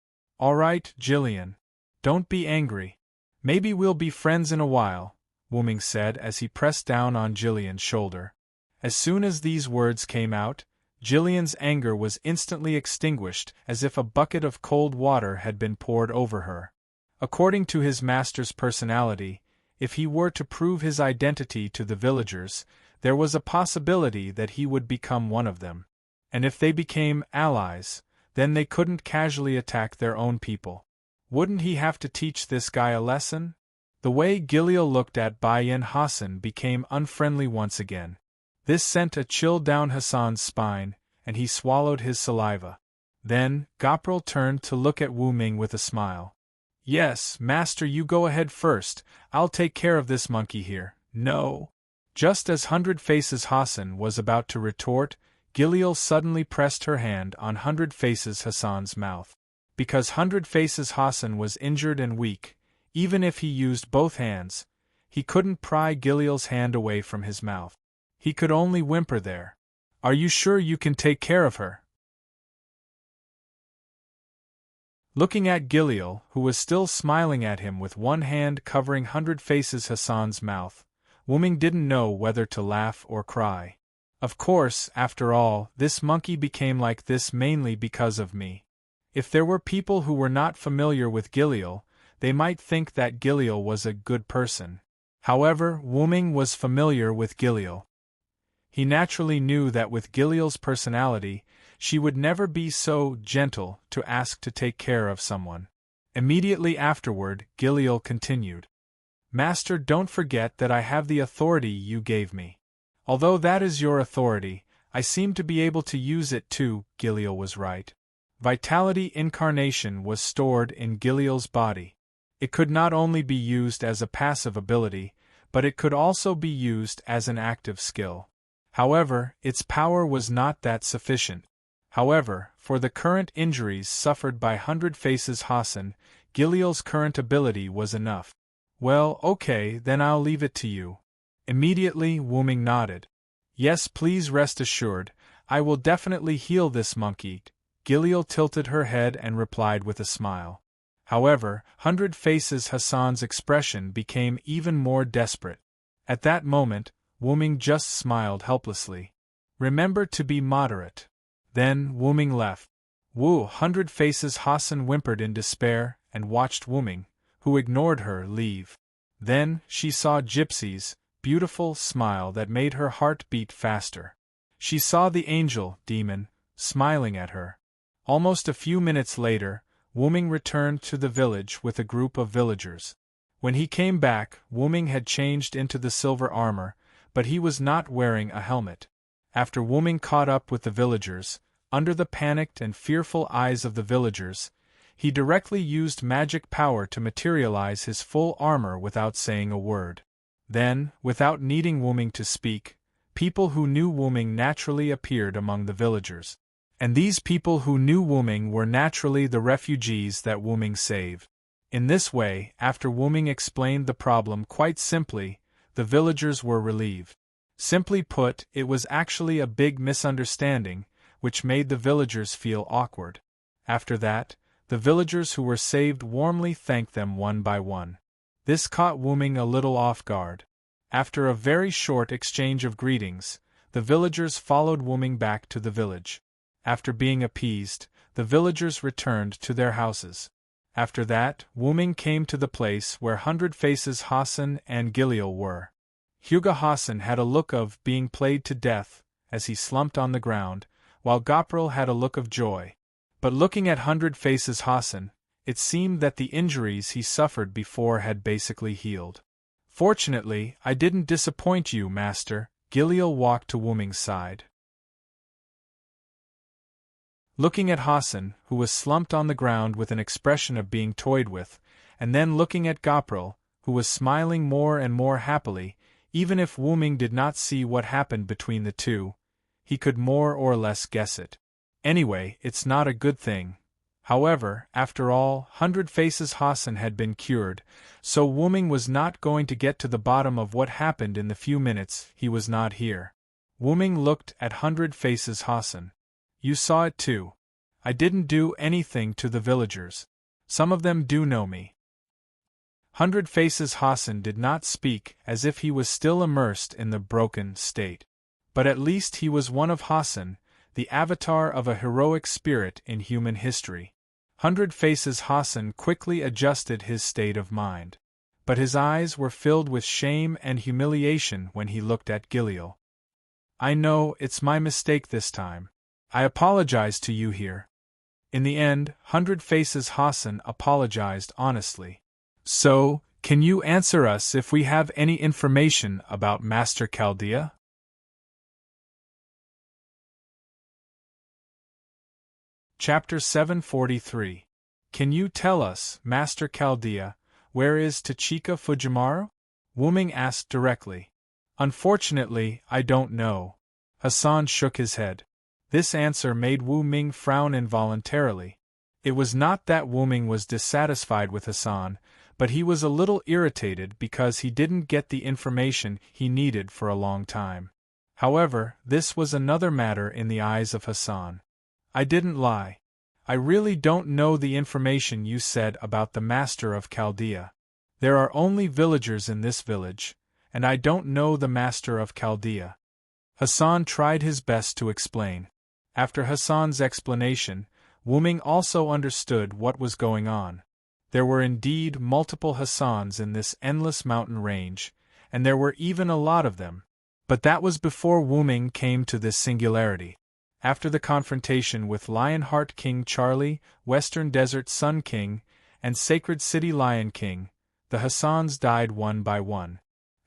All right, Jillian. Don't be angry. Maybe we'll be friends in a while, Wu Ming said as he pressed down on Jillian's shoulder. As soon as these words came out, Jillian's anger was instantly extinguished as if a bucket of cold water had been poured over her. According to his master's personality, if he were to prove his identity to the villagers, there was a possibility that he would become one of them. And if they became allies, then they couldn't casually attack their own people. Wouldn't he have to teach this guy a lesson? The way Gilil looked at Bayan Hassan became unfriendly once again. This sent a chill down Hassan's spine, and he swallowed his saliva. Then, Gapril turned to look at Wu Ming with a smile. Yes, master, you go ahead first, I'll take care of this monkey here. No. Just as Hundred Faces Hassan was about to retort, Gilil suddenly pressed her hand on Hundred Faces Hassan's mouth. Because Hundred Faces Hassan was injured and weak, even if he used both hands, he couldn't pry Gilil's hand away from his mouth. He could only whimper there. Are you sure you can take care of her? Looking at Gilil, who was still smiling at him with one hand covering Hundred Faces Hassan's mouth, Wu Ming didn't know whether to laugh or cry. Of course, after all, this monkey became like this mainly because of me. If there were people who were not familiar with Gilil, they might think that Gilil was a good person. However, Wu Ming was familiar with Gilil. He naturally knew that with Gilil's personality, she would never be so gentle to ask to take care of someone. Immediately afterward, Gilil continued. Master, don't forget that I have the authority you gave me. Although that is your authority, I seem to be able to use it too. Gilil was right. Vitality incarnation was stored in Gilil's body. It could not only be used as a passive ability, but it could also be used as an active skill. However, its power was not that sufficient. However, for the current injuries suffered by Hundred Faces Hassan, Gilil's current ability was enough. Well, okay, then I'll leave it to you. Immediately, Wu Ming nodded. Yes, please rest assured, I will definitely heal this monkey. Gilil tilted her head and replied with a smile. However, Hundred Faces Hassan's expression became even more desperate. At that moment, Wu Ming just smiled helplessly. Remember to be moderate. Then, Wu Ming left. Wu, Hundred Faces Hassan whimpered in despair and watched Wu Ming, who ignored her, leave. Then, she saw Gypsy's beautiful smile that made her heart beat faster. She saw the angel, demon, smiling at her. Almost a few minutes later, Wu Ming returned to the village with a group of villagers. When he came back, Wu Ming had changed into the silver armor, but he was not wearing a helmet. After Wu Ming caught up with the villagers, under the panicked and fearful eyes of the villagers, He directly used magic power to materialize his full armor without saying a word. Then, without needing Wu Ming to speak, people who knew Wu Ming naturally appeared among the villagers. And these people who knew Wu Ming were naturally the refugees that Wu Ming saved. In this way, after Wu Ming explained the problem quite simply, the villagers were relieved. Simply put, it was actually a big misunderstanding, which made the villagers feel awkward. After that, the villagers who were saved warmly thanked them one by one. This caught Wu Ming a little off guard. After a very short exchange of greetings, the villagers followed Wu Ming back to the village. After being appeased, the villagers returned to their houses. After that, Wu Ming came to the place where Hundred Faces Hassan and Giliel were. Huga Hassan had a look of being played to death, as he slumped on the ground, while Gopral had a look of joy. But looking at Hundred Faces Hassan, it seemed that the injuries he suffered before had basically healed. Fortunately, I didn't disappoint you, Master. Giliel walked to Wu Ming's side. Looking at Hassan, who was slumped on the ground with an expression of being toyed with, and then looking at Gopral, who was smiling more and more happily, even if Wu Ming did not see what happened between the two, he could more or less guess it. Anyway, it's not a good thing. However, after all, Hundred Faces Hassan had been cured, so Wu Ming was not going to get to the bottom of what happened in the few minutes he was not here. Wu Ming looked at Hundred Faces Hassan. You saw it too. I didn't do anything to the villagers. Some of them do know me. Hundred Faces Hassan did not speak as if he was still immersed in the broken state. But at least he was one of Hassan, the avatar of a heroic spirit in human history. Hundred Faces Hassan quickly adjusted his state of mind. But his eyes were filled with shame and humiliation when he looked at Giliel. I know it's my mistake this time. I apologize to you here. In the end, Hundred Faces Hassan apologized honestly. So, can you answer us if we have any information about Master Chaldea? Chapter 743. Can you tell us, Master Chaldea, where is Tachika Fujimaru? Wu Ming asked directly. Unfortunately, I don't know. Hassan shook his head. This answer made Wu Ming frown involuntarily. It was not that Wu Ming was dissatisfied with Hassan, but he was a little irritated because he didn't get the information he needed for a long time. However, this was another matter in the eyes of Hassan. I didn't lie. I really don't know the information you said about the Master of Chaldea. There are only villagers in this village, and I don't know the Master of Chaldea. Hassan tried his best to explain. After Hassan's explanation, Wu Ming also understood what was going on. There were indeed multiple Hassans in this endless mountain range, and there were even a lot of them. But that was before Wu Ming came to this singularity. After the confrontation with Lionheart King Charlie, Western Desert Sun King, and Sacred City Lion King, the Hassans died one by one.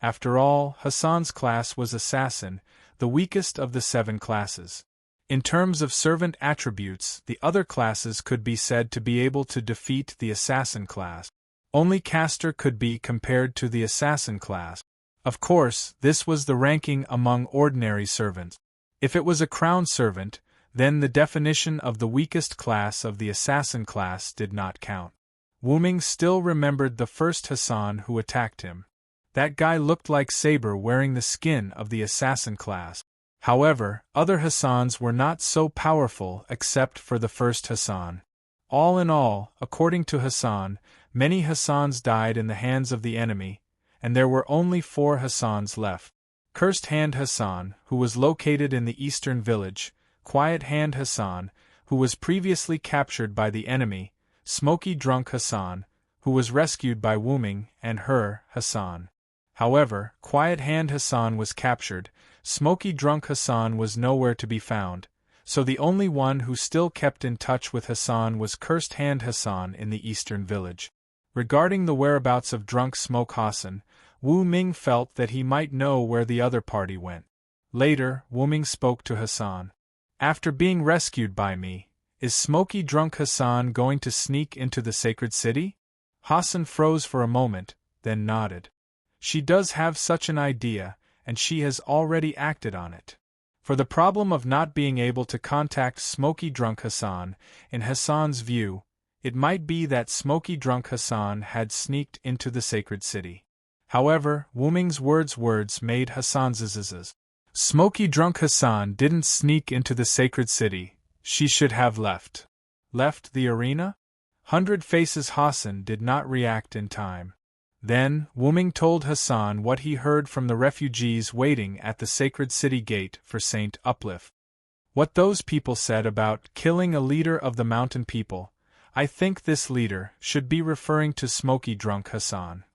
After all, Hassan's class was Assassin, the weakest of the 7 classes. In terms of servant attributes, the other classes could be said to be able to defeat the Assassin class. Only Caster could be compared to the Assassin class. Of course, this was the ranking among ordinary servants. If it was a crown servant, then the definition of the weakest class of the Assassin class did not count. Wu Ming still remembered the first Hassan who attacked him. That guy looked like Saber wearing the skin of the Assassin class. However, other Hassans were not so powerful except for the first Hassan. All in all, according to Hassan, many Hassans died in the hands of the enemy, and there were only 4 Hassans left. Cursed Hand Hassan, who was located in the eastern village, Quiet Hand Hassan, who was previously captured by the enemy, Smoky Drunk Hassan, who was rescued by Wu Ming, and Her Hassan. However, Quiet Hand Hassan was captured, Smoky Drunk Hassan was nowhere to be found, so the only one who still kept in touch with Hassan was Cursed Hand Hassan in the eastern village. Regarding the whereabouts of Drunk Smoke Hassan, Wu Ming felt that he might know where the other party went. Later, Wu Ming spoke to Hassan. After being rescued by me, Is smoky drunk Hassan going to sneak into the sacred city? Hassan froze for a moment, then nodded. She does have such an idea, and she has already acted on it. For the problem of not being able to contact smoky drunk Hassan, in Hassan's view, it might be that smoky drunk Hassan had sneaked into the sacred city. However, Wu Ming's words made Hassan's zzz. Smoky drunk Hassan didn't sneak into the sacred city, she should have left. Left the arena? 100 Faces Hassan did not react in time. Then, Wu Ming told Hassan what he heard from the refugees waiting at the sacred city gate for Saint Uplift. What those people said about killing a leader of the mountain people. I think this leader should be referring to smoky drunk Hassan.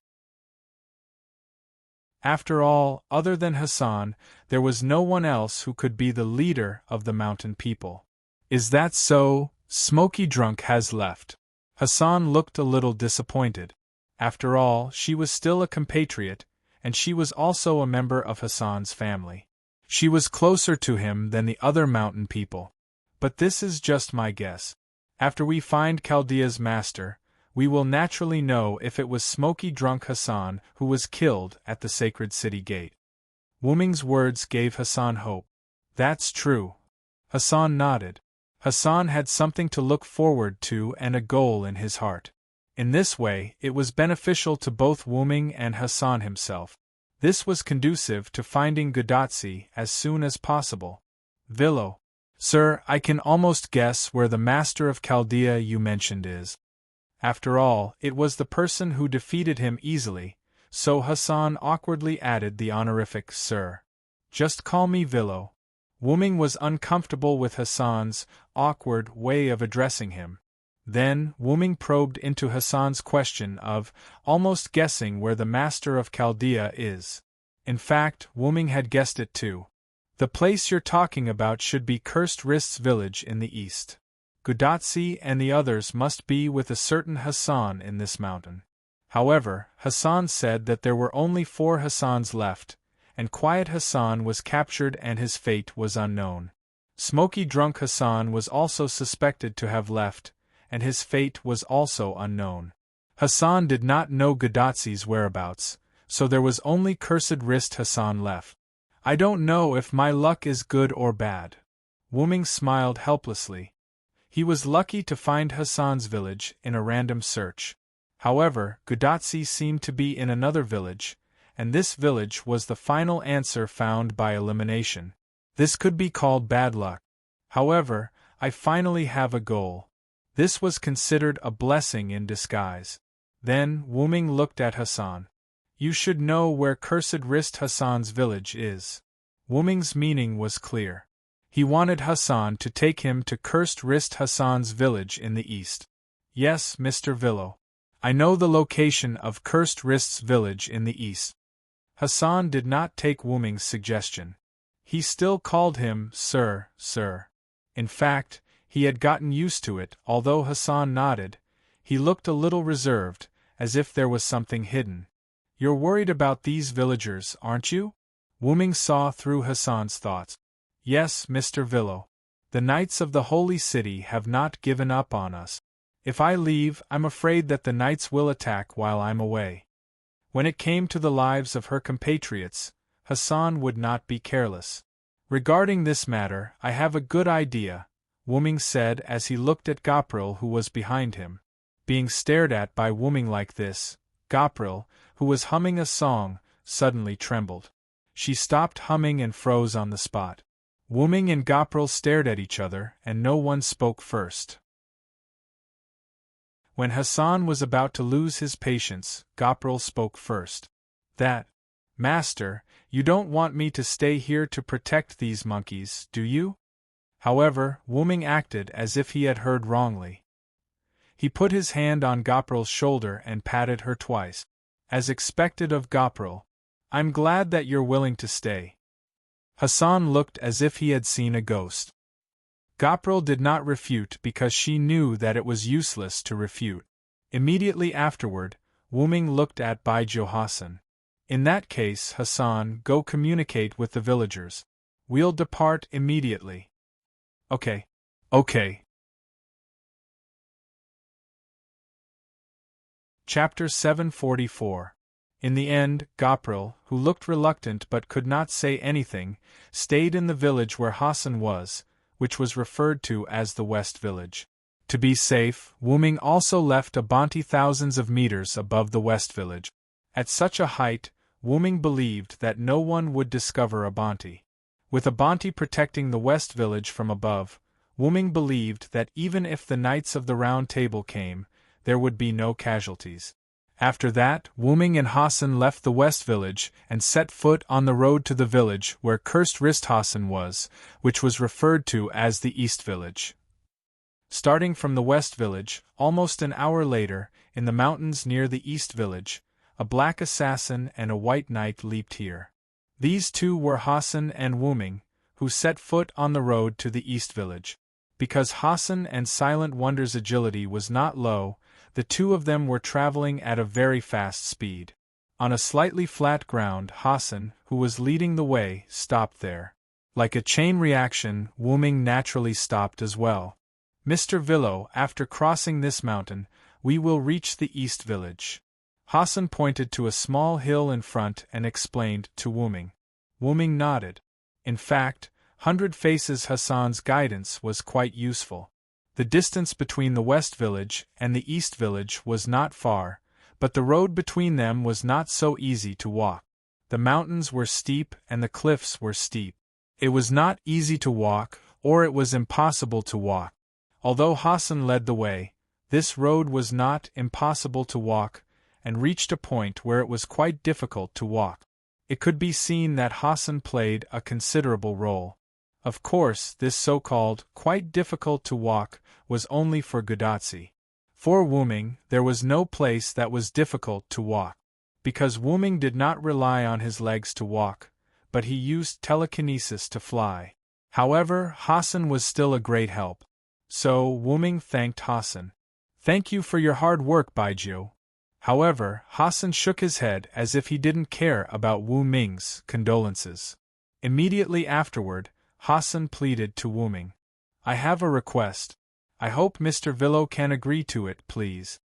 After all, other than Hassan, there was no one else who could be the leader of the mountain people. Is that so? Smoky drunk has left. Hassan looked a little disappointed. After all, she was still a compatriot, and she was also a member of Hassan's family. She was closer to him than the other mountain people. But this is just my guess. After we find Chaldea's master, we will naturally know if it was smoky drunk Hassan who was killed at the sacred city gate. Wu Ming's words gave Hassan hope. That's true. Hassan nodded. Hassan had something to look forward to and a goal in his heart. In this way, it was beneficial to both Wu Ming and Hassan himself. This was conducive to finding Gudatsi as soon as possible. Villo. Sir, I can almost guess where the master of Chaldea you mentioned is. After all, it was the person who defeated him easily, so Hassan awkwardly added the honorific Sir. Just call me Villo. Wu Ming was uncomfortable with Hassan's awkward way of addressing him. Then, Wu Ming probed into Hassan's question of almost guessing where the master of Chaldea is. In fact, Wu Ming had guessed it too. The place you're talking about should be Cursed Wrists village in the east. Gudatsi and the others must be with a certain Hassan in this mountain. However, Hassan said that there were only 4 Hassans left, and Quiet Hassan was captured and his fate was unknown. Smoky Drunk Hassan was also suspected to have left, and his fate was also unknown. Hassan did not know Gudatsi's whereabouts, so there was only Cursed Wrist Hassan left. I don't know if my luck is good or bad. Wu Ming smiled helplessly. He was lucky to find Hassan's village in a random search. However, Gudatsi seemed to be in another village, and this village was the final answer found by elimination. This could be called bad luck. However, I finally have a goal. This was considered a blessing in disguise. Then, Wu Ming looked at Hassan. You should know where Cursed Wrist Hassan's village is. Wu Ming's meaning was clear. He wanted Hassan to take him to Cursed Wrist Hassan's village in the east. Yes, Mr. Villo. I know the location of Cursed Wrist's village in the east. Hassan did not take Wu Ming's suggestion. He still called him Sir, Sir. In fact, he had gotten used to it. Although Hassan nodded, he looked a little reserved, as if there was something hidden. You're worried about these villagers, aren't you? Wu Ming saw through Hassan's thoughts. Yes, Mr. Villo. The Knights of the Holy City have not given up on us. If I leave, I'm afraid that the Knights will attack while I'm away. When it came to the lives of her compatriots, Hassan would not be careless. Regarding this matter, I have a good idea, Wu Ming said as he looked at Gopril who was behind him. Being stared at by Wu Ming like this, Gopril, who was humming a song, suddenly trembled. She stopped humming and froze on the spot. Wu Ming and Gopril stared at each other, and no one spoke first. When Hassan was about to lose his patience, Gopril spoke first. Master, you don't want me to stay here to protect these monkeys, do you? However, Wu Ming acted as if he had heard wrongly. He put his hand on Gopril's shoulder and patted her twice. As expected of Gopril, I'm glad that you're willing to stay. Hassan looked as if he had seen a ghost. Gopril did not refute because she knew that it was useless to refute. Immediately afterward, Wu Ming looked at Baijiu Hassan. In that case, Hassan, go communicate with the villagers. We'll depart immediately. Okay. Chapter 744. In the end, Gopral, who looked reluctant but could not say anything, stayed in the village where Hassan was, which was referred to as the West Village. To be safe, Wuming also left a bounty thousands of meters above the West Village. At such a height, Wuming believed that no one would discover a bounty. With a bounty protecting the West Village from above, Wuming believed that even if the Knights of the Round Table came, there would be no casualties. After that, Wuming and Hassan left the West Village and set foot on the road to the village where Cursed Wrist Hassan was, which was referred to as the East Village. Starting from the West Village, almost an hour later, in the mountains near the East Village, a black assassin and a white knight leaped here. These two were Hassan and Wuming, who set foot on the road to the East Village. Because Hassan and Silent Wonder's agility was not low, the two of them were traveling at a very fast speed. On a slightly flat ground, Hassan, who was leading the way, stopped there. Like a chain reaction, Wuming naturally stopped as well. Mr. Villo, after crossing this mountain, we will reach the East Village. Hassan pointed to a small hill in front and explained to Wuming. Wuming nodded. In fact, 100 Faces Hassan's guidance was quite useful. The distance between the West Village and the East Village was not far, but the road between them was not so easy to walk. The mountains were steep and the cliffs were steep. It was not easy to walk, or it was impossible to walk. Although Hassan led the way, this road was not impossible to walk, and reached a point where it was quite difficult to walk. It could be seen that Hassan played a considerable role. Of course, this so-called quite difficult to walk was only for Gudatsi. For Wuming, there was no place that was difficult to walk. Because Wuming did not rely on his legs to walk, but he used telekinesis to fly. However, Hassan was still a great help. So, Wuming thanked Hassan. "Thank you for your hard work, Baijiu." However, Hassan shook his head as if he didn't care about Wuming's condolences. Immediately afterward, Hassan pleaded to Wuming. "I have a request. I hope Mr. Villo can agree to it, please."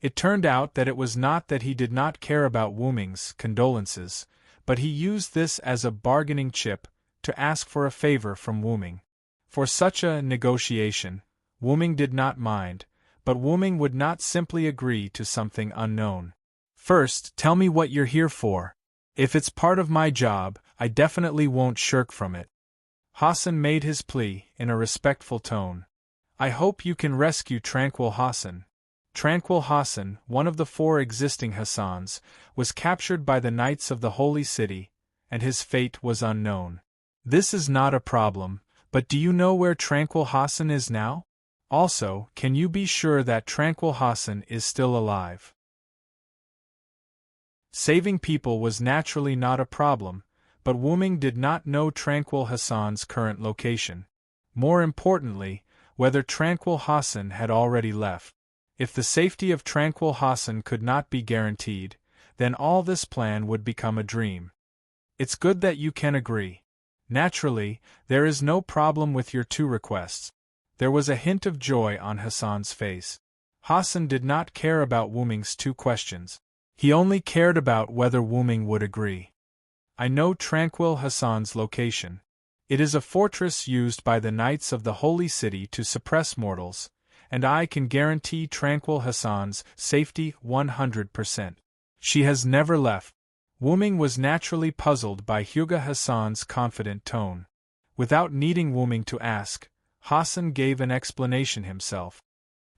It turned out that it was not that he did not care about Wuming's condolences, but he used this as a bargaining chip to ask for a favor from Wuming. For such a negotiation, Wuming did not mind, but Wuming would not simply agree to something unknown. "First, tell me what you're here for. If it's part of my job, I definitely won't shirk from it." Hassan made his plea in a respectful tone. "I hope you can rescue Tranquil Hassan." Tranquil Hassan, one of the 4 existing Hassans, was captured by the Knights of the Holy City, and his fate was unknown. This is not a problem, but do you know where Tranquil Hassan is now? Also, can you be sure that Tranquil Hassan is still alive? Saving people was naturally not a problem, but Wuming did not know Tranquil Hassan's current location. More importantly, whether Tranquil Hassan had already left. If the safety of Tranquil Hassan could not be guaranteed, then all this plan would become a dream. "It's good that you can agree. Naturally, there is no problem with your 2 requests." There was a hint of joy on Hassan's face. Hassan did not care about Wuming's 2 questions. He only cared about whether Wuming would agree. "I know Tranquil Hassan's location. It is a fortress used by the Knights of the Holy City to suppress mortals, and I can guarantee Tranquil Hassan's safety 100%. She has never left." Wuming was naturally puzzled by Hyuga Hassan's confident tone. Without needing Wuming to ask, Hassan gave an explanation himself.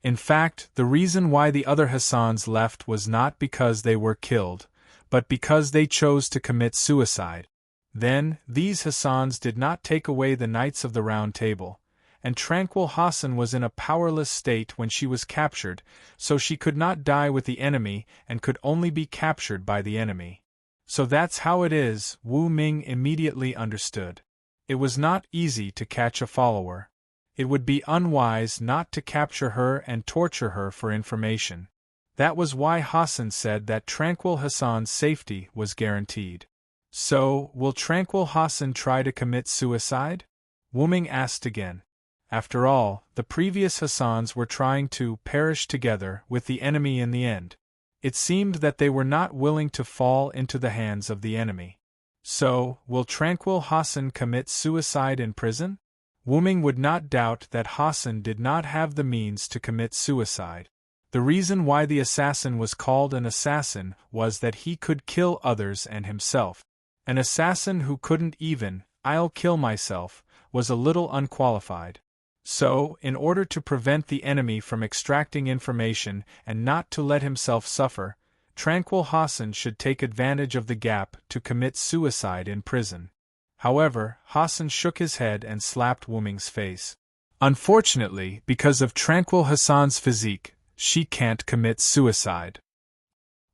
In fact, the reason why the other Hassans left was not because they were killed, but because they chose to commit suicide. Then, these Hassans did not take away the Knights of the Round Table, and Tranquil Hassan was in a powerless state when she was captured, so she could not die with the enemy and could only be captured by the enemy. "So that's how it is," Wu Ming immediately understood. It was not easy to catch a follower. It would be unwise not to capture her and torture her for information. That was why Hassan said that Tranquil Hassan's safety was guaranteed. "So, will Tranquil Hassan try to commit suicide?" Wuming asked again. After all, the previous Hassans were trying to perish together with the enemy in the end. It seemed that they were not willing to fall into the hands of the enemy. So, will tranquil Hassan commit suicide in prison? Wu Ming would not doubt that Hassan did not have the means to commit suicide. The reason why the assassin was called an assassin was that he could kill others and himself. An assassin who couldn't even, "I'll kill myself," was a little unqualified. So, in order to prevent the enemy from extracting information and not to let himself suffer, Tranquil Hassan should take advantage of the gap to commit suicide in prison. However, Hassan shook his head and slapped Wu Ming's face. Unfortunately, because of Tranquil Hassan's physique, she can't commit suicide.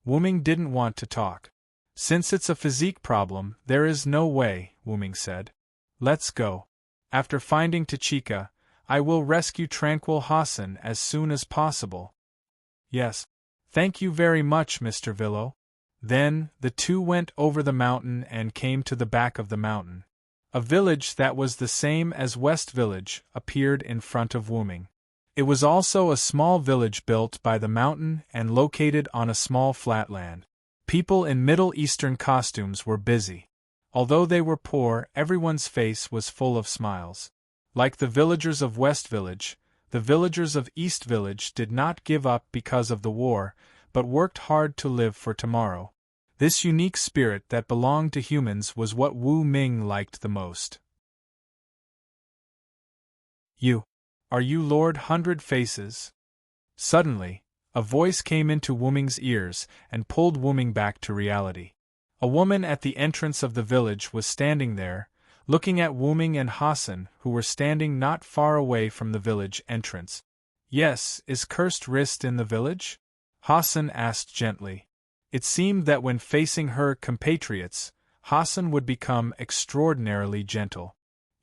Wu Ming didn't want to talk. Since it's a physique problem, there is no way, Wu Ming said. Let's go. After finding Tachika, I will rescue Tranquil Hassan as soon as possible. Yes. Thank you very much, Mr. Villo. Then, the two went over the mountain and came to the back of the mountain. A village that was the same as West Village appeared in front of Wu Ming. It was also a small village built by the mountain and located on a small flatland. People in Middle Eastern costumes were busy. Although they were poor, everyone's face was full of smiles. Like the villagers of West Village, the villagers of East Village did not give up because of the war, but worked hard to live for tomorrow. This unique spirit that belonged to humans was what Wu Ming liked the most. Are you Lord Hundred Faces? Suddenly, a voice came into Wu Ming's ears and pulled Wu Ming back to reality. A woman at the entrance of the village was standing there, looking at Wu Ming and Hassan, who were standing not far away from the village entrance. Yes, is Cursed Wrist in the village? Hassan asked gently. It seemed that when facing her compatriots, Hassan would become extraordinarily gentle.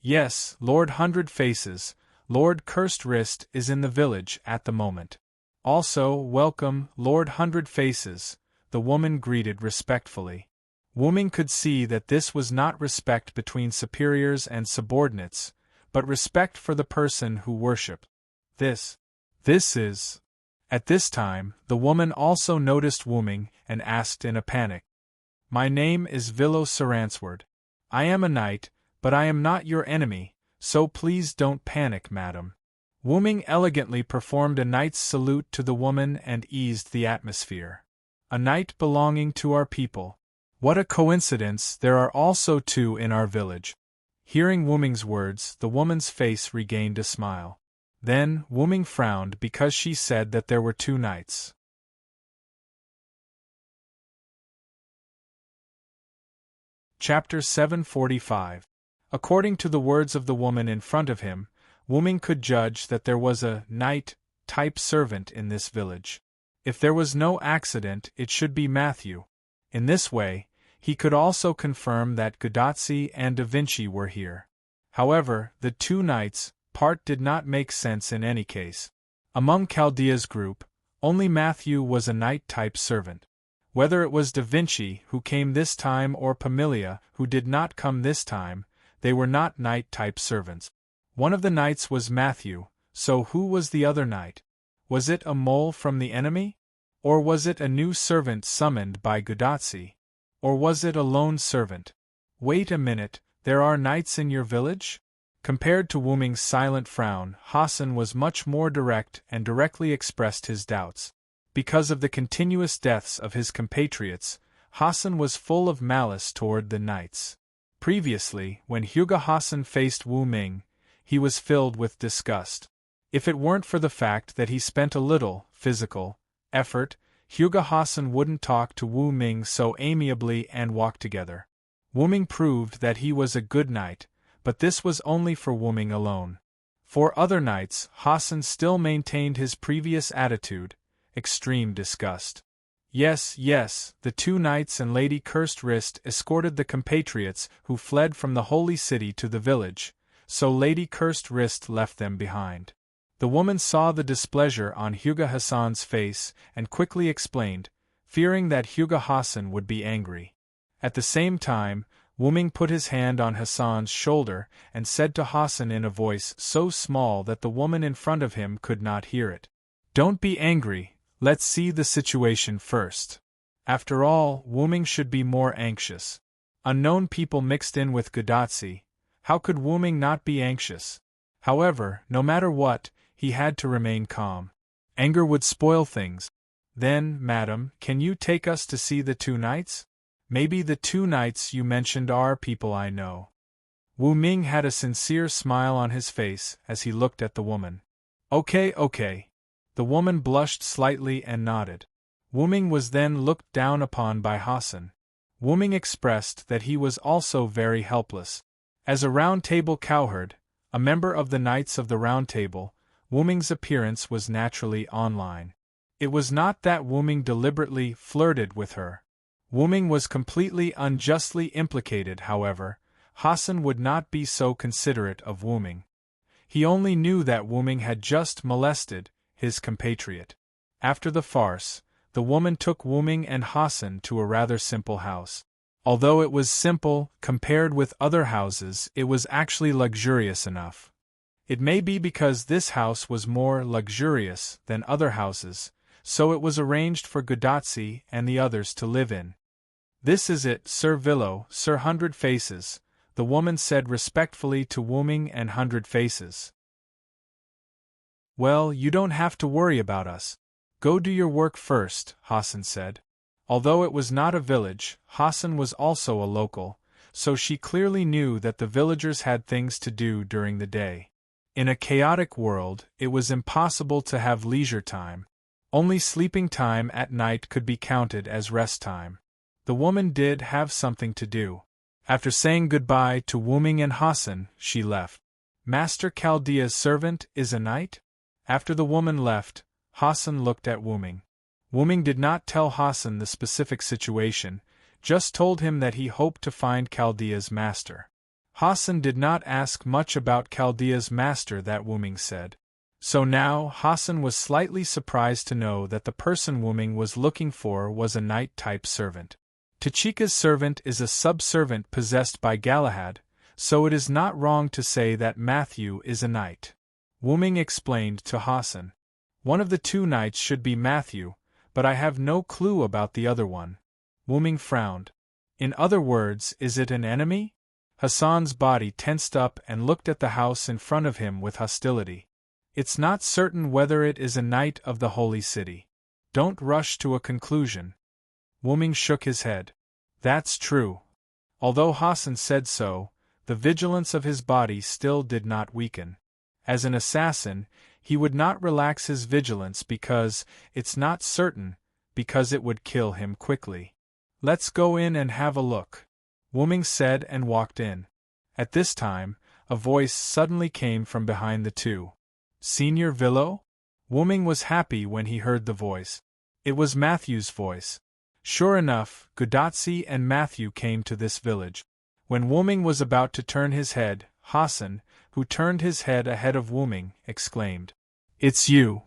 Yes, Lord Hundred Faces, Lord Cursed Wrist is in the village at the moment. Also, welcome, Lord Hundred Faces, the woman greeted respectfully. Wu Ming could see that this was not respect between superiors and subordinates, but respect for the person who worshipped. This is... At this time, the woman also noticed Wu Ming and asked in a panic. My name is Villo Saransword. I am a knight, but I am not your enemy, so please don't panic, madam. Wu Ming elegantly performed a knight's salute to the woman and eased the atmosphere. A knight belonging to our people. What a coincidence, there are also two in our village. Hearing Wu Ming's words, the woman's face regained a smile. Then, Wu Ming frowned because she said that there were two knights. Chapter 745. According to the words of the woman in front of him, Wu Ming could judge that there was a knight-type servant in this village. If there was no accident, it should be Matthew. In this way, he could also confirm that Gudatsi and Da Vinci were here. However, the two knights' part did not make sense in any case. Among Chaldea's group, only Matthew was a knight-type servant. Whether it was Da Vinci who came this time or Pamilia who did not come this time, they were not knight-type servants. One of the knights was Matthew, so who was the other knight? Was it a mole from the enemy? Or was it a new servant summoned by Gudatsi? Or was it a lone servant? Wait a minute, there are knights in your village? Compared to Wu Ming's silent frown, Hassan was much more direct and directly expressed his doubts. Because of the continuous deaths of his compatriots, Hassan was full of malice toward the knights. Previously, when Huga Hassan faced Wu Ming, he was filled with disgust. If it weren't for the fact that he spent a little physical effort, Huga Hassan wouldn't talk to Wu Ming so amiably and walk together. Wu Ming proved that he was a good knight, but this was only for Wu Ming alone. For other knights, Hassan still maintained his previous attitude, extreme disgust. Yes, the two knights and Lady Cursed Wrist escorted the compatriots who fled from the holy city to the village, so Lady Cursed Wrist left them behind. The woman saw the displeasure on Huga Hassan's face and quickly explained, fearing that Huga Hassan would be angry. At the same time, Wu Ming put his hand on Hassan's shoulder and said to Hassan in a voice so small that the woman in front of him could not hear it. Don't be angry, Let's see the situation first. After all, Wuming should be more anxious. Unknown people mixed in with Gudatsi. How could Wuming not be anxious? However, no matter what, he had to remain calm. Anger would spoil things. Then, madam, can you take us to see the two knights? Maybe the two knights you mentioned are people I know. Wu Ming had a sincere smile on his face as he looked at the woman. Okay. The woman blushed slightly and nodded. Wu Ming was then looked down upon by Hassan. Wu Ming expressed that he was also very helpless. As a Round Table cowherd, a member of the Knights of the Round Table, Wu Ming's appearance was naturally online. It was not that Wu Ming deliberately flirted with her. Wu Ming was completely unjustly implicated, however. Hassan would not be so considerate of Wu Ming. He only knew that Wu Ming had just molested his compatriot. After the farce, the woman took Wu Ming and Hassan to a rather simple house. Although it was simple, compared with other houses, it was actually luxurious enough. It may be because this house was more luxurious than other houses, so it was arranged for Gudatsi and the others to live in. This is it, Sir Villo, Sir Hundred Faces, the woman said respectfully to Wu Ming and Hundred Faces. Well, you don't have to worry about us. Go do your work first, Hassan said. Although it was not a village, Hassan was also a local, so she clearly knew that the villagers had things to do during the day. In a chaotic world, it was impossible to have leisure time. Only sleeping time at night could be counted as rest time. The woman did have something to do. After saying goodbye to Wu Ming and Hassan, she left. Master Chaldea's servant is a knight? After the woman left, Hassan looked at Wu Ming. Wu Ming did not tell Hassan the specific situation, just told him that he hoped to find Chaldea's master. Hassan did not ask much about Chaldea's master that Wu Ming said. So now Hassan was slightly surprised to know that the person Wu Ming was looking for was a knight-type servant. Tachika's servant is a sub-servant possessed by Galahad, so it is not wrong to say that Matthew is a knight. Wu Ming explained to Hassan. One of the two knights should be Matthew, but I have no clue about the other one. Wu Ming frowned. In other words, is it an enemy? Hassan's body tensed up and looked at the house in front of him with hostility. It's not certain whether it is a knight of the holy city. Don't rush to a conclusion. Wu Ming shook his head. That's true. Although Hassan said so, the vigilance of his body still did not weaken. As an assassin, he would not relax his vigilance because it's not certain, because it would kill him quickly. Let's go in and have a look, Wu Ming said and walked in. At this time, a voice suddenly came from behind the two. Senior Villo? Wu Ming was happy when he heard the voice. It was Matthew's voice. Sure enough, Gudatsi and Matthew came to this village. When Wu Ming was about to turn his head, Hassan, who turned his head ahead of Wu Ming, exclaimed, It's you!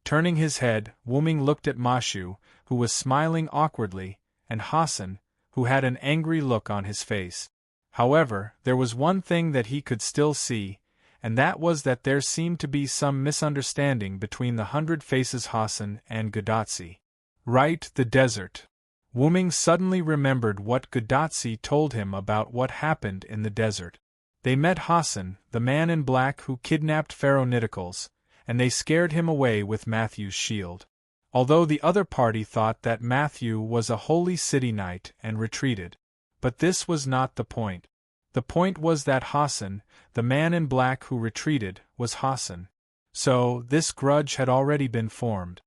Turning his head, Wu Ming looked at Mashu, who was smiling awkwardly, and Hassan, who had an angry look on his face. However, there was one thing that he could still see, and that was that there seemed to be some misunderstanding between the Hundred Faces Hassan and Gudatsi. Right, the desert. Wu Ming suddenly remembered what Gudatsi told him about what happened in the desert. They met Hassan, the man in black who kidnapped Pharaoh Niticles, and they scared him away with Matthew's shield. Although the other party thought that Matthew was a holy city knight and retreated. But this was not the point. The point was that Hassan, the man in black who retreated, was Hassan. So, this grudge had already been formed.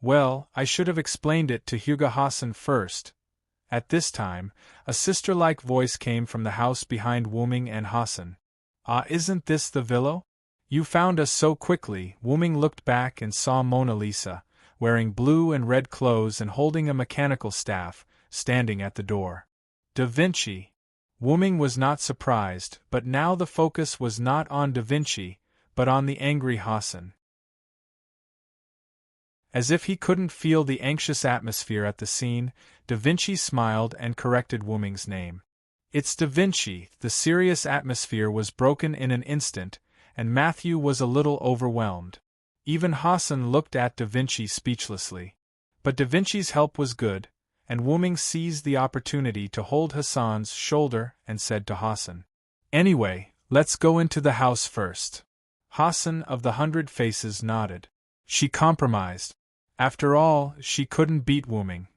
Well, I should have explained it to Hugo Hassan first. At this time, a sister-like voice came from the house behind Wu Ming and Hassan. Isn't this the Villo? You found us so quickly. Wu Ming looked back and saw Mona Lisa, wearing blue and red clothes and holding a mechanical staff, standing at the door. Da Vinci. Wu Ming was not surprised, but now the focus was not on Da Vinci, but on the angry Hassan. As if he couldn't feel the anxious atmosphere at the scene, Da Vinci smiled and corrected Wu Ming's name. It's Da Vinci. The serious atmosphere was broken in an instant, and Matthew was a little overwhelmed. Even Hassan looked at Da Vinci speechlessly. But Da Vinci's help was good, and Wu Ming seized the opportunity to hold Hassan's shoulder and said to Hassan, "Anyway, let's go into the house first." Hassan of the 100 Faces nodded. She compromised. After all, she couldn't beat Wu Ming.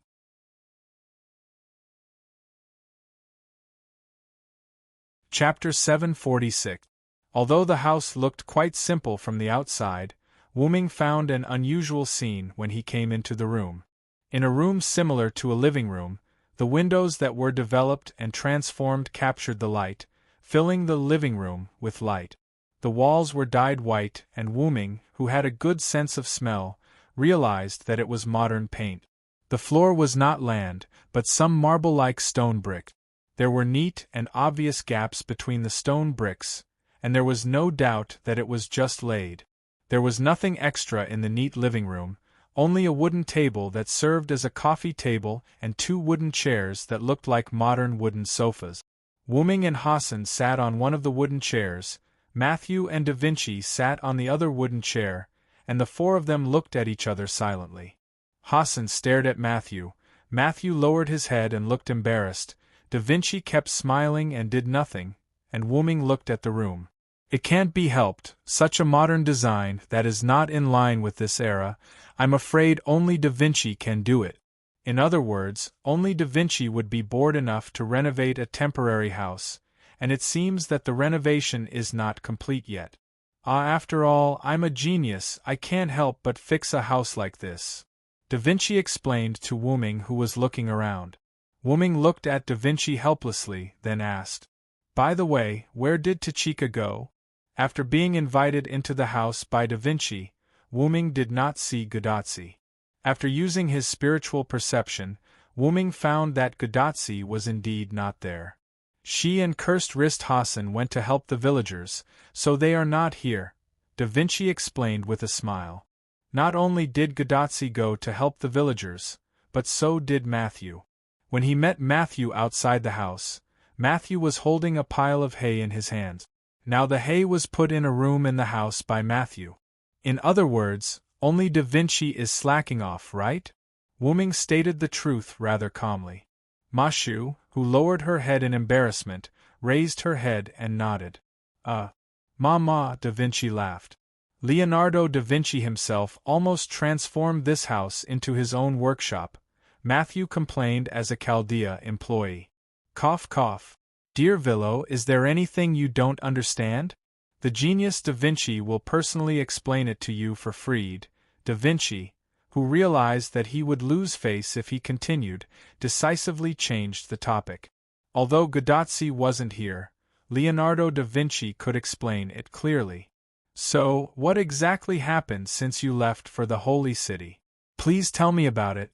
Chapter 746. Although the house looked quite simple from the outside, Wu Ming found an unusual scene when he came into the room. In a room similar to a living room, the windows that were developed and transformed captured the light, filling the living room with light. The walls were dyed white, and Wu Ming, who had a good sense of smell, realized that it was modern paint. The floor was not land, but some marble-like stone brick. There were neat and obvious gaps between the stone bricks, and there was no doubt that it was just laid. There was nothing extra in the neat living room, only a wooden table that served as a coffee table and 2 wooden chairs that looked like modern wooden sofas. Wu Ming and Hassan sat on one of the wooden chairs, Matthew and Da Vinci sat on the other wooden chair, and the 4 of them looked at each other silently. Hassan stared at Matthew. Matthew lowered his head and looked embarrassed. Da Vinci kept smiling and did nothing, and Wu Ming looked at the room. It can't be helped, such a modern design that is not in line with this era. I'm afraid only Da Vinci can do it. In other words, only Da Vinci would be bored enough to renovate a temporary house, and it seems that the renovation is not complete yet. After all, I'm a genius, I can't help but fix a house like this. Da Vinci explained to Wu Ming, who was looking around. Wu Ming looked at Da Vinci helplessly, then asked, "By the way, where did Tachika go?" After being invited into the house by Da Vinci, Wu Ming did not see Gadotsi. After using his spiritual perception, Wu Ming found that Gadotsi was indeed not there. She and Cursed Wrist Hassan went to help the villagers, so they are not here, Da Vinci explained with a smile. Not only did Gadotsi go to help the villagers, but so did Matthew. When he met Matthew outside the house, Matthew was holding a pile of hay in his hands. Now the hay was put in a room in the house by Matthew. In other words, only Da Vinci is slacking off, right? Wu Ming stated the truth rather calmly. Mashu, who lowered her head in embarrassment, raised her head and nodded. Ma, Da Vinci laughed. Leonardo da Vinci himself almost transformed this house into his own workshop, Matthew complained as a Chaldea employee. Cough cough. Dear Villo, is there anything you don't understand? The genius Da Vinci will personally explain it to you for free. Da Vinci, who realized that he would lose face if he continued, decisively changed the topic. Although Gadotsi wasn't here, Leonardo da Vinci could explain it clearly. So, what exactly happened since you left for the Holy City? Please tell me about it.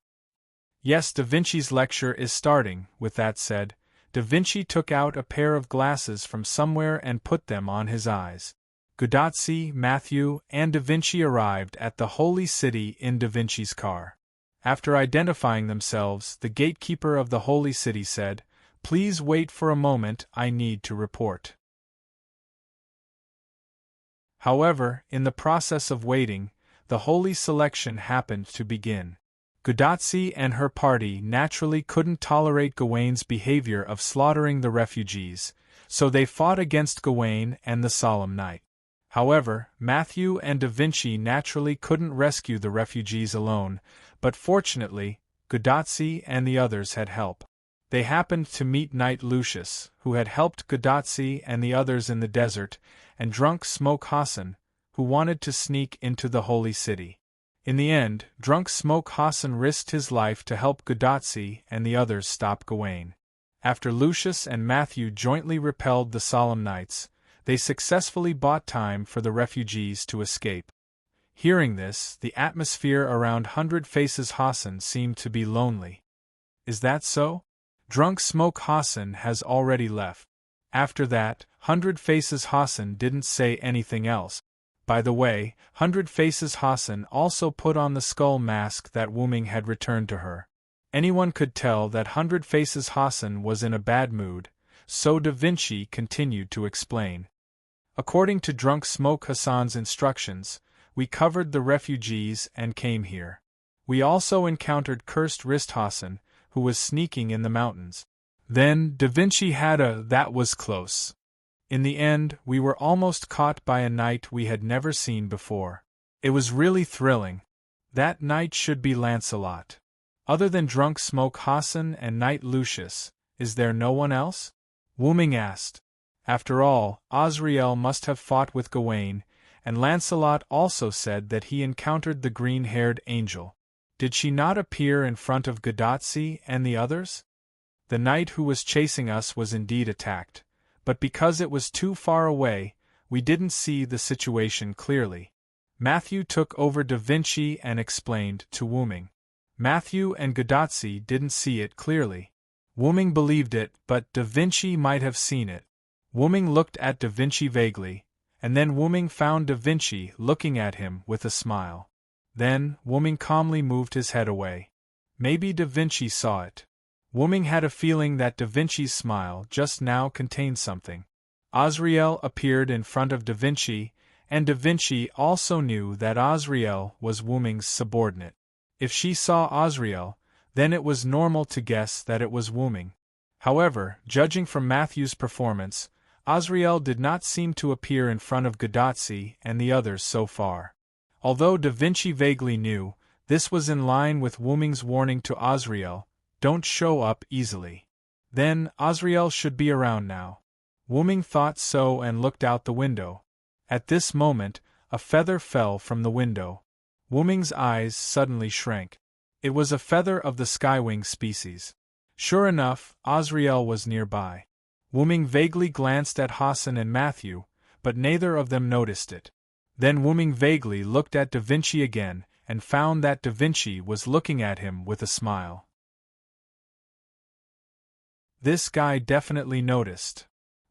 Yes, Da Vinci's lecture is starting. With that said, Da Vinci took out a pair of glasses from somewhere and put them on his eyes. Gadotsi, Matthew, and Da Vinci arrived at the Holy City in Da Vinci's car. After identifying themselves, the gatekeeper of the Holy City said, "Please wait for a moment, I need to report." However, in the process of waiting, the holy selection happened to begin. Gadotsi and her party naturally couldn't tolerate Gawain's behavior of slaughtering the refugees, so they fought against Gawain and the solemn knight. However, Matthew and Da Vinci naturally couldn't rescue the refugees alone, but fortunately, Gadotsi and the others had help. They happened to meet Knight Lucius, who had helped Gadotsi and the others in the desert, and Drunk Smoke Hassan, who wanted to sneak into the Holy City. In the end, Drunk Smoke Hassan risked his life to help Gadotsi and the others stop Gawain. After Lucius and Matthew jointly repelled the Solemn Knights, they successfully bought time for the refugees to escape. Hearing this, the atmosphere around 100 Faces Hassan seemed to be lonely. Is that so? Drunk Smoke Hassan has already left. After that, 100 Faces Hassan didn't say anything else. By the way, 100 Faces Hassan also put on the skull mask that Wu Ming had returned to her. Anyone could tell that 100 Faces Hassan was in a bad mood, so Da Vinci continued to explain. According to Drunk Smoke Hassan's instructions, we covered the refugees and came here. We also encountered cursed wrist Hassan, who was sneaking in the mountains. Then, Da Vinci that was close. In the end, we were almost caught by a knight we had never seen before. It was really thrilling. That knight should be Lancelot. Other than drunk smoke Hassan and Knight Lucius, is there no one else? Wu Ming asked. After all, Azrael must have fought with Gawain, and Lancelot also said that he encountered the green-haired angel. Did she not appear in front of Gadotsi and the others? The knight who was chasing us was indeed attacked, but because it was too far away, we didn't see the situation clearly. Matthew took over Da Vinci and explained to Wu Ming. Matthew and Gadotsi didn't see it clearly. Wu Ming believed it, but Da Vinci might have seen it. Wu Ming looked at Da Vinci vaguely, and then Wu Ming found Da Vinci looking at him with a smile. Then, Wu Ming calmly moved his head away. Maybe Da Vinci saw it. Wu Ming had a feeling that Da Vinci's smile just now contained something. Azrael appeared in front of Da Vinci, and Da Vinci also knew that Azrael was Wu Ming's subordinate. If she saw Azrael, then it was normal to guess that it was Wu Ming. However, judging from Matthew's performance, Azrael did not seem to appear in front of Gadotsi and the others so far. Although Da Vinci vaguely knew, this was in line with Wu Ming's warning to Azrael, don't show up easily. Then, Azrael should be around now. Wu Ming thought so and looked out the window. At this moment, a feather fell from the window. Wu Ming's eyes suddenly shrank. It was a feather of the skywing species. Sure enough, Azrael was nearby. Wu Ming vaguely glanced at Hassan and Matthew, but neither of them noticed it. Then Wu Ming vaguely looked at Da Vinci again and found that Da Vinci was looking at him with a smile. This guy definitely noticed.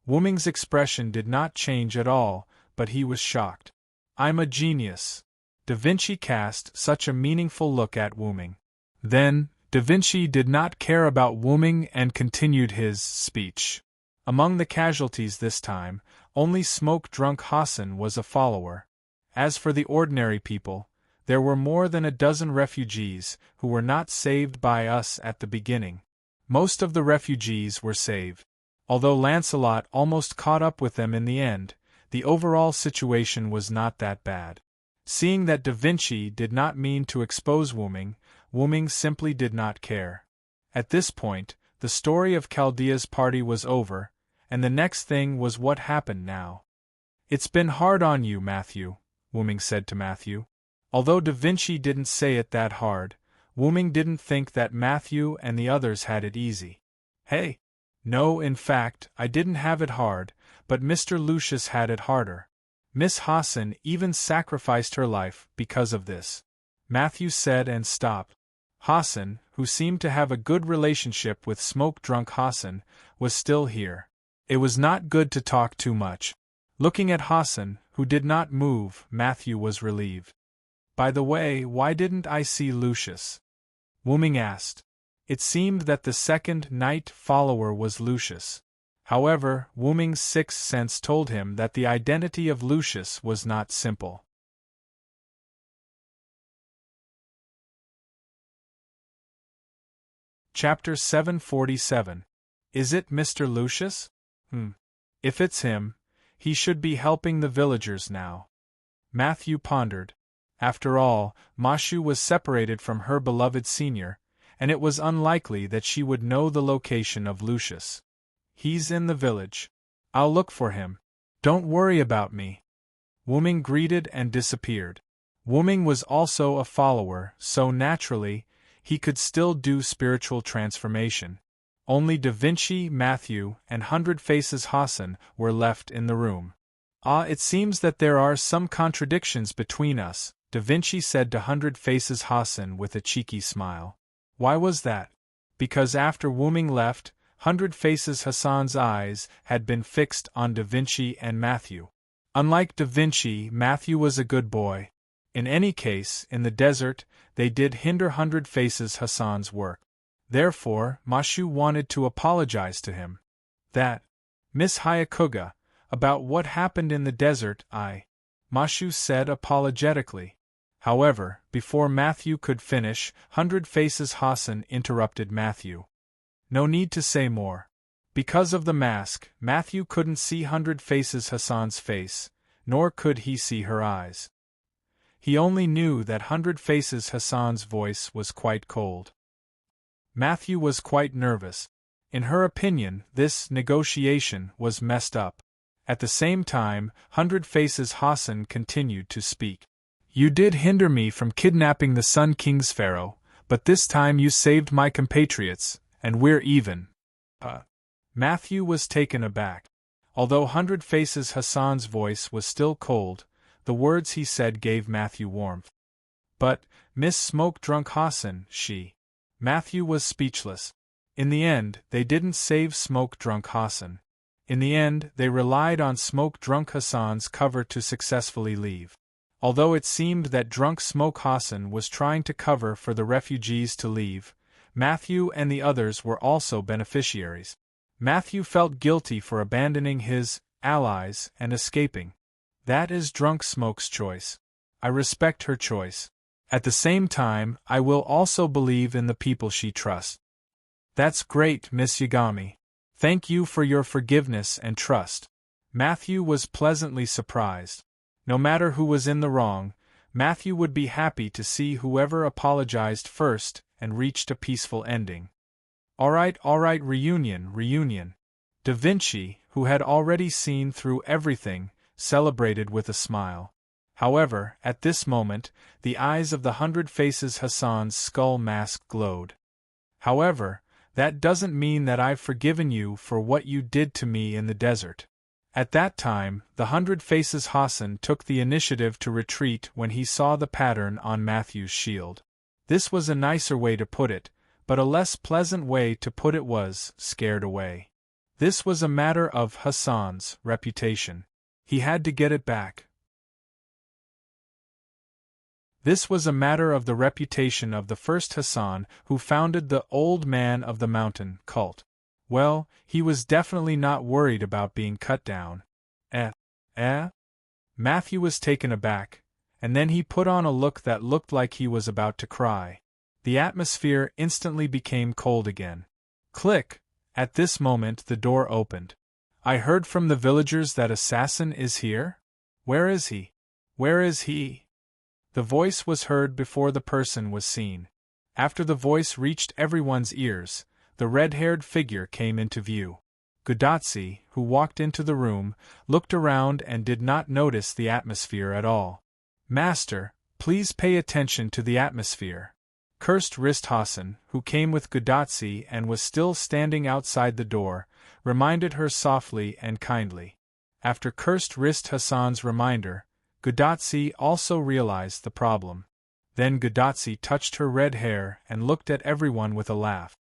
Wu Ming's expression did not change at all, but he was shocked. I'm a genius. Da Vinci cast such a meaningful look at Wu Ming. Then, Da Vinci did not care about Wu Ming and continued his speech. Among the casualties this time, only smoke-drunk Hassan was a follower. As for the ordinary people, there were more than a dozen refugees who were not saved by us at the beginning. Most of the refugees were saved. Although Lancelot almost caught up with them in the end, the overall situation was not that bad. Seeing that Da Vinci did not mean to expose Wu Ming simply did not care. At this point, the story of Chaldea's party was over, and the next thing was what happened now. It's been hard on you, Matthew, Wu Ming said to Matthew. Although Da Vinci didn't say it that hard, Wu Ming didn't think that Matthew and the others had it easy. Hey! No, in fact, I didn't have it hard, but Mr. Lucius had it harder. Miss Hassan even sacrificed her life because of this. Matthew said and stopped. Hassan, who seemed to have a good relationship with smoke-drunk Hassan, was still here. It was not good to talk too much. Looking at Hassan, who did not move, Matthew was relieved. By the way, why didn't I see Lucius? Wu Ming asked. It seemed that the second knight follower was Lucius. However, Wu Ming's sixth sense told him that the identity of Lucius was not simple. Chapter 747. Is it Mr. Lucius? If it's him, he should be helping the villagers now. Matthew pondered. After all, Mashu was separated from her beloved senior, and it was unlikely that she would know the location of Lucius. He's in the village. I'll look for him. Don't worry about me. Wu Ming greeted and disappeared. Wu Ming was also a follower, so naturally, he could still do spiritual transformation. Only Da Vinci, Matthew, and Hundred Faces Hassan were left in the room. It seems that there are some contradictions between us, Da Vinci said to Hundred Faces Hassan with a cheeky smile. Why was that? Because after Wu Ming left, Hundred Faces Hassan's eyes had been fixed on Da Vinci and Matthew. Unlike Da Vinci, Matthew was a good boy. In any case, in the desert, they did hinder Hundred Faces Hassan's work. Therefore, Mashu wanted to apologize to him. That, Miss Hayakuga, about what happened in the desert, Mashu said apologetically. However, before Matthew could finish, Hundred Faces Hassan interrupted Matthew. No need to say more. Because of the mask, Matthew couldn't see Hundred Faces Hassan's face, nor could he see her eyes. He only knew that Hundred Faces Hassan's voice was quite cold. Matthew was quite nervous. In her opinion, this negotiation was messed up. At the same time, Hundred Faces Hassan continued to speak. You did hinder me from kidnapping the Sun King's pharaoh, but this time you saved my compatriots, and we're even. Matthew was taken aback. Although Hundred Faces Hassan's voice was still cold, the words he said gave Matthew warmth. But, Miss Smoke Drunk Hassan, Matthew was speechless. In the end, they didn't save Smoke Drunk Hassan. In the end, they relied on Smoke Drunk Hassan's cover to successfully leave. Although it seemed that Drunk Smoke Hassan was trying to cover for the refugees to leave, Matthew and the others were also beneficiaries. Matthew felt guilty for abandoning his allies and escaping. That is Drunk Smoke's choice. I respect her choice. At the same time, I will also believe in the people she trusts. That's great, Miss Yagami. Thank you for your forgiveness and trust. Matthew was pleasantly surprised. No matter who was in the wrong, Matthew would be happy to see whoever apologized first and reached a peaceful ending. All right, reunion. Da Vinci, who had already seen through everything, celebrated with a smile. However, at this moment, the eyes of the Hundred Faces Hassan's skull mask glowed. However, that doesn't mean that I've forgiven you for what you did to me in the desert. At that time, the Hundred Faces Hassan took the initiative to retreat when he saw the pattern on Matthew's shield. This was a nicer way to put it, but a less pleasant way to put it was scared away. This was a matter of Hassan's reputation. He had to get it back. This was a matter of the reputation of the first Hassan who founded the Old Man of the Mountain cult. Well, he was definitely not worried about being cut down. Matthew was taken aback, and then he put on a look that looked like he was about to cry. The atmosphere instantly became cold again. Click! At this moment the door opened. I heard from the villagers that assassin is here? Where is he? Where is he? The voice was heard before the person was seen. After the voice reached everyone's ears, the red-haired figure came into view. Gudatsi, who walked into the room, looked around and did not notice the atmosphere at all. Master, please pay attention to the atmosphere. Cursed Wrist Hassan, who came with Gudatsi and was still standing outside the door, reminded her softly and kindly. After Cursed Wrist Hassan's reminder, Gudatsi also realized the problem. Then Gudatsi touched her red hair and looked at everyone with a laugh.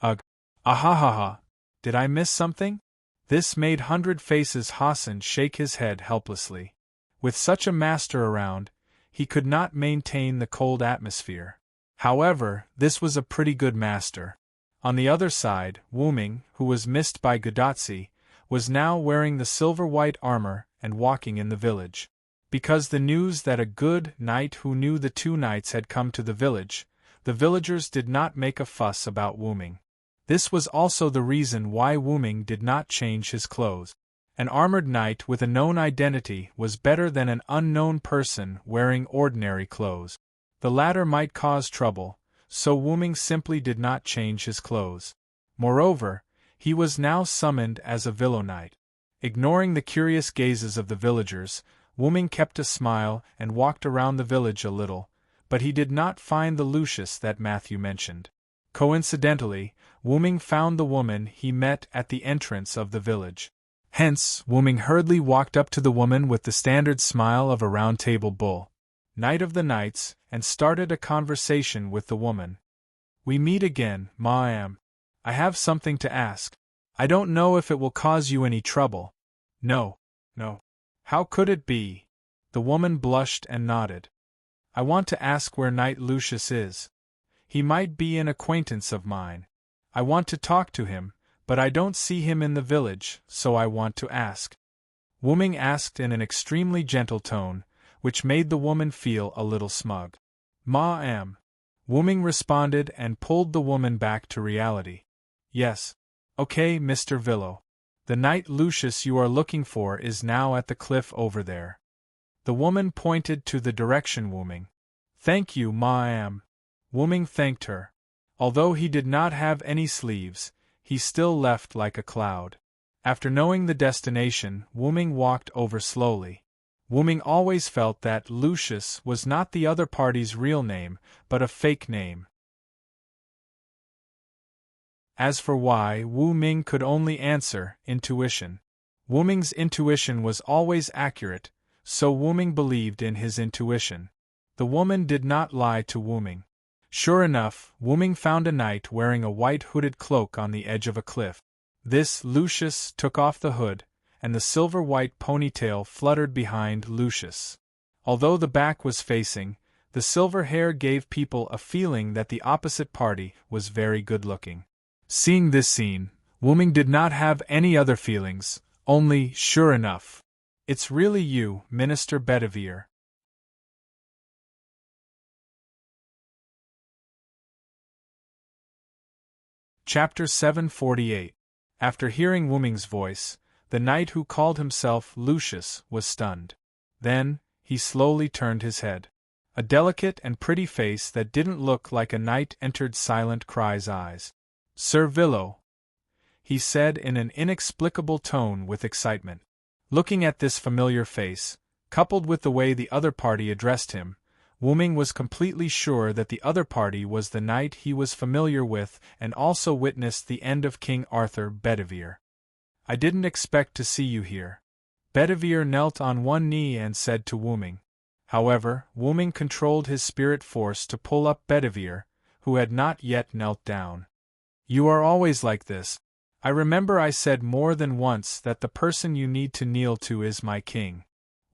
Ugh! Ahahaha! Did I miss something? This made Hundred Faces Hassan shake his head helplessly. With such a master around, he could not maintain the cold atmosphere. However, this was a pretty good master. On the other side, Wuming, who was missed by Gudatsi, was now wearing the silver-white armor and walking in the village. Because the news that a good knight who knew the two knights had come to the villagers did not make a fuss about Wuming. This was also the reason why Wuming did not change his clothes. An armored knight with a known identity was better than an unknown person wearing ordinary clothes. The latter might cause trouble, so Wuming simply did not change his clothes. Moreover, he was now summoned as a Villo Knight. Ignoring the curious gazes of the villagers, Wuming kept a smile and walked around the village a little, but he did not find the Lucius that Matthew mentioned. Coincidentally, Wuming found the woman he met at the entrance of the village. Hence, Wuming hurriedly walked up to the woman with the standard smile of a round-table bull, Knight of the Knights, and started a conversation with the woman. We meet again, ma'am. I have something to ask. I don't know if it will cause you any trouble. No. How could it be? The woman blushed and nodded. I want to ask where Knight Lucius is. He might be an acquaintance of mine. I want to talk to him, but I don't see him in the village, so I want to ask. Wu-Ming asked in an extremely gentle tone, which made the woman feel a little smug. Ma-am. Wu-Ming responded and pulled the woman back to reality. Yes. Okay, Mr. Villo. The knight Lucius you are looking for is now at the cliff over there. The woman pointed to the direction Wu-Ming. Thank you, Ma-am. Wu-Ming thanked her. Although he did not have any sleeves, he still left like a cloud. After knowing the destination, Wu-Ming walked over slowly. Wu-Ming always felt that Lucius was not the other party's real name, but a fake name. As for why, Wu-Ming could only answer, intuition. Wu-Ming's intuition was always accurate, so Wu-Ming believed in his intuition. The woman did not lie to Wu-Ming. Sure enough, Wu-Ming found a knight wearing a white hooded cloak on the edge of a cliff. This Lucius took off the hood, and the silver-white ponytail fluttered behind Lucius. Although the back was facing, the silver hair gave people a feeling that the opposite party was very good-looking. Seeing this scene, Wu-Ming did not have any other feelings, only, sure enough. It's really you, Minister Bedivere. Chapter 748. After hearing Wu-Ming's voice, the knight who called himself Lucius was stunned. Then, he slowly turned his head. A delicate and pretty face that didn't look like a knight entered Silent Cry's eyes. Sir Villo, he said in an inexplicable tone with excitement. Looking at this familiar face, coupled with the way the other party addressed him, Wu-Ming was completely sure that the other party was the knight he was familiar with and also witnessed the end of King Arthur Bedivere. I didn't expect to see you here. Bedivere knelt on one knee and said to Wu-Ming. However, Wu-Ming controlled his spirit force to pull up Bedivere, who had not yet knelt down. You are always like this. I remember I said more than once that the person you need to kneel to is my king.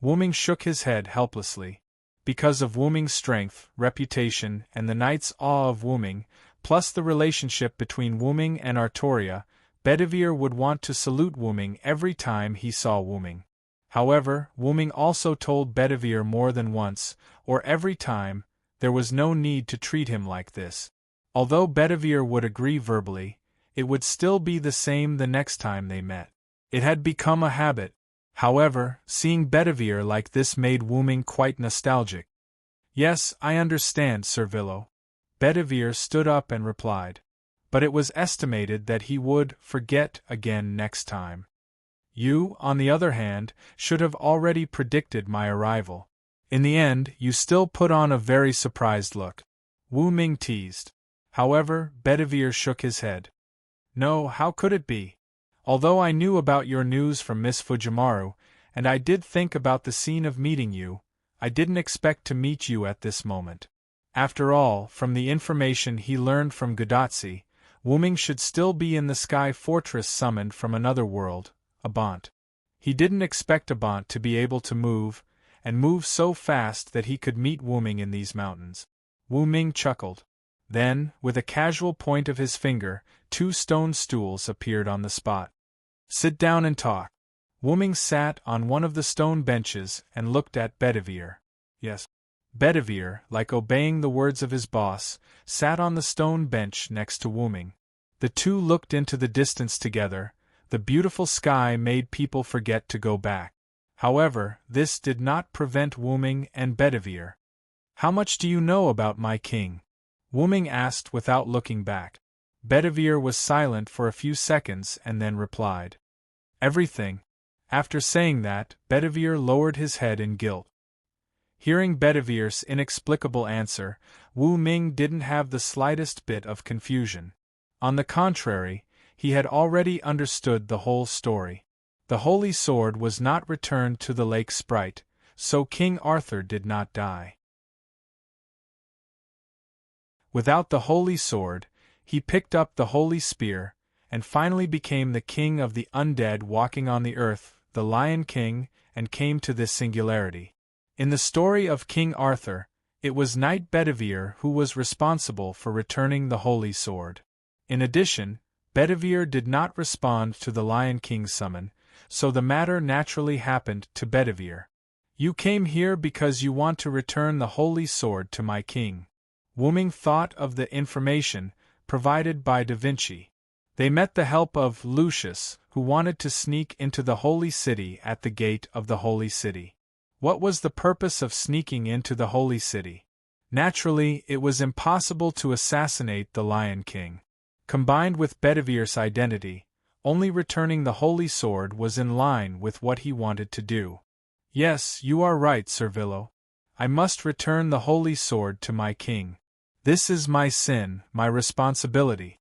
Wu-Ming shook his head helplessly. Because of Wu-Ming's strength, reputation, and the knight's awe of Wu-Ming, plus the relationship between Wu-Ming and Artoria, Bedivere would want to salute Wu-Ming every time he saw Wu-Ming. However, Wu-Ming also told Bedivere more than once, or every time, there was no need to treat him like this. Although Bedivere would agree verbally, it would still be the same the next time they met. It had become a habit. However, seeing Bedivere like this made Wu-Ming quite nostalgic. Yes, I understand, Sir Villo. Bedivere stood up and replied. But it was estimated that he would forget again next time. You, on the other hand, should have already predicted my arrival. In the end, you still put on a very surprised look. Wu-Ming teased. However, Bedivere shook his head. No, how could it be? Although I knew about your news from Miss Fujimaru, and I did think about the scene of meeting you, I didn't expect to meet you at this moment. After all, from the information he learned from Gudatsi, Wu-Ming should still be in the Sky Fortress summoned from another world, Abant. He didn't expect Abant to be able to move, and move so fast that he could meet Wu-Ming in these mountains. Wu-Ming chuckled. Then, with a casual point of his finger, 2 stone stools appeared on the spot. Sit down and talk. Wu-Ming sat on one of the stone benches and looked at Bedivere. Yes. Bedivere, like obeying the words of his boss, sat on the stone bench next to Wu-Ming. The two looked into the distance together. The beautiful sky made people forget to go back. However, this did not prevent Wu-Ming and Bedivere. How much do you know about my king? Wu-Ming asked without looking back. Bedivere was silent for a few seconds and then replied. Everything. After saying that, Bedivere lowered his head in guilt. Hearing Bedivere's inexplicable answer, Wu-Ming didn't have the slightest bit of confusion. On the contrary, he had already understood the whole story. The holy sword was not returned to the lake sprite, so King Arthur did not die. Without the holy sword, he picked up the holy spear, and finally became the king of the undead walking on the earth, the Lion King, and came to this singularity. In the story of King Arthur, it was Knight Bedivere who was responsible for returning the holy sword. In addition, Bedivere did not respond to the Lion King's summon, so the matter naturally happened to Bedivere. You came here because you want to return the holy sword to my king. Wu Ming thought of the information provided by Da Vinci. They met the help of Lucius, who wanted to sneak into the holy city at the gate of the holy city. What was the purpose of sneaking into the holy city? Naturally, it was impossible to assassinate the Lion King. Combined with Bedivere's identity, only returning the holy sword was in line with what he wanted to do. Yes, you are right, Sir Villo. I must return the holy sword to my king. This is my sin, my responsibility.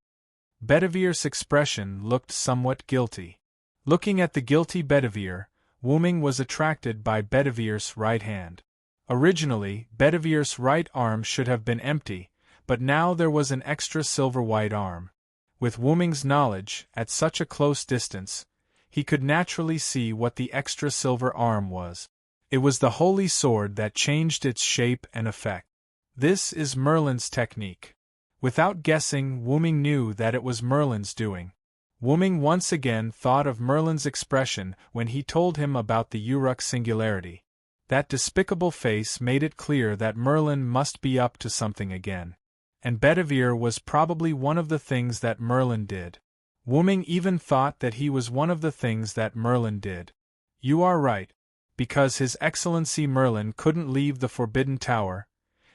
Bedivere's expression looked somewhat guilty. Looking at the guilty Bedivere, Wu Ming was attracted by Bedivere's right hand. Originally, Bedivere's right arm should have been empty, but now there was an extra silver white arm. With Wu Ming's knowledge, at such a close distance, he could naturally see what the extra silver arm was. It was the holy sword that changed its shape and effect. This is Merlin's technique. Without guessing, Wu Ming knew that it was Merlin's doing. Wu Ming once again thought of Merlin's expression when he told him about the Uruk singularity. That despicable face made it clear that Merlin must be up to something again. And Bedivere was probably one of the things that Merlin did. Wu Ming even thought that he was one of the things that Merlin did. You are right. Because His Excellency Merlin couldn't leave the Forbidden Tower,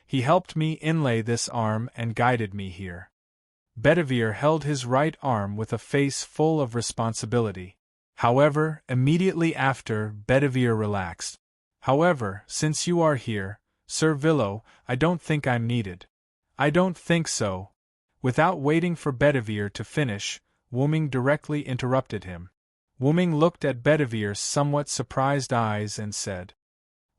he helped me inlay this arm and guided me here. Bedivere held his right arm with a face full of responsibility. However, immediately after, Bedivere relaxed. However, since you are here, Sir Villo, I don't think I'm needed. I don't think so. Without waiting for Bedivere to finish, Wu Ming directly interrupted him. Wu Ming looked at Bedivere's somewhat surprised eyes and said,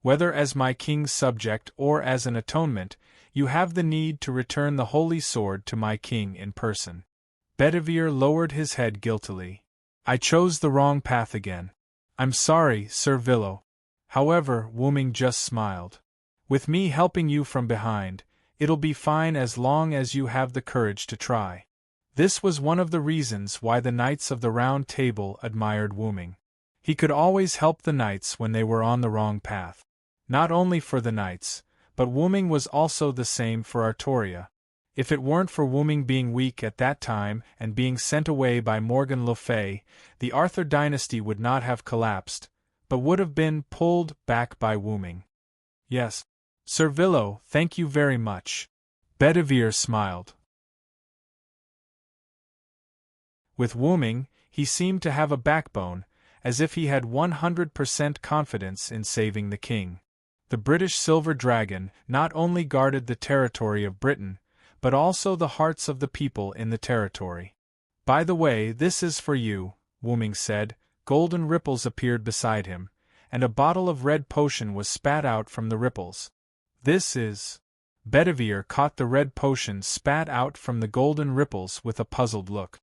"Whether as my king's subject or as an atonement, you have the need to return the holy sword to my king in person." Bedivere lowered his head guiltily. "I chose the wrong path again. I'm sorry, Sir Villo." However, Wu Ming just smiled. "With me helping you from behind, it'll be fine as long as you have the courage to try." This was one of the reasons why the Knights of the Round Table admired Wu Ming. He could always help the knights when they were on the wrong path. Not only for the knights, but Wu Ming was also the same for Artoria. If it weren't for Wu Ming being weak at that time and being sent away by Morgan Le Fay, the Arthur dynasty would not have collapsed, but would have been pulled back by Wu Ming. "Yes, Sir Villo, thank you very much." Bedivere smiled. With Wu Ming, he seemed to have a backbone, as if he had 100% confidence in saving the king. The British Silver Dragon not only guarded the territory of Britain, but also the hearts of the people in the territory. "By the way, this is for you," Wu Ming said. Golden ripples appeared beside him, and a bottle of red potion was spat out from the ripples. "This is—" Bedivere caught the red potion spat out from the golden ripples with a puzzled look.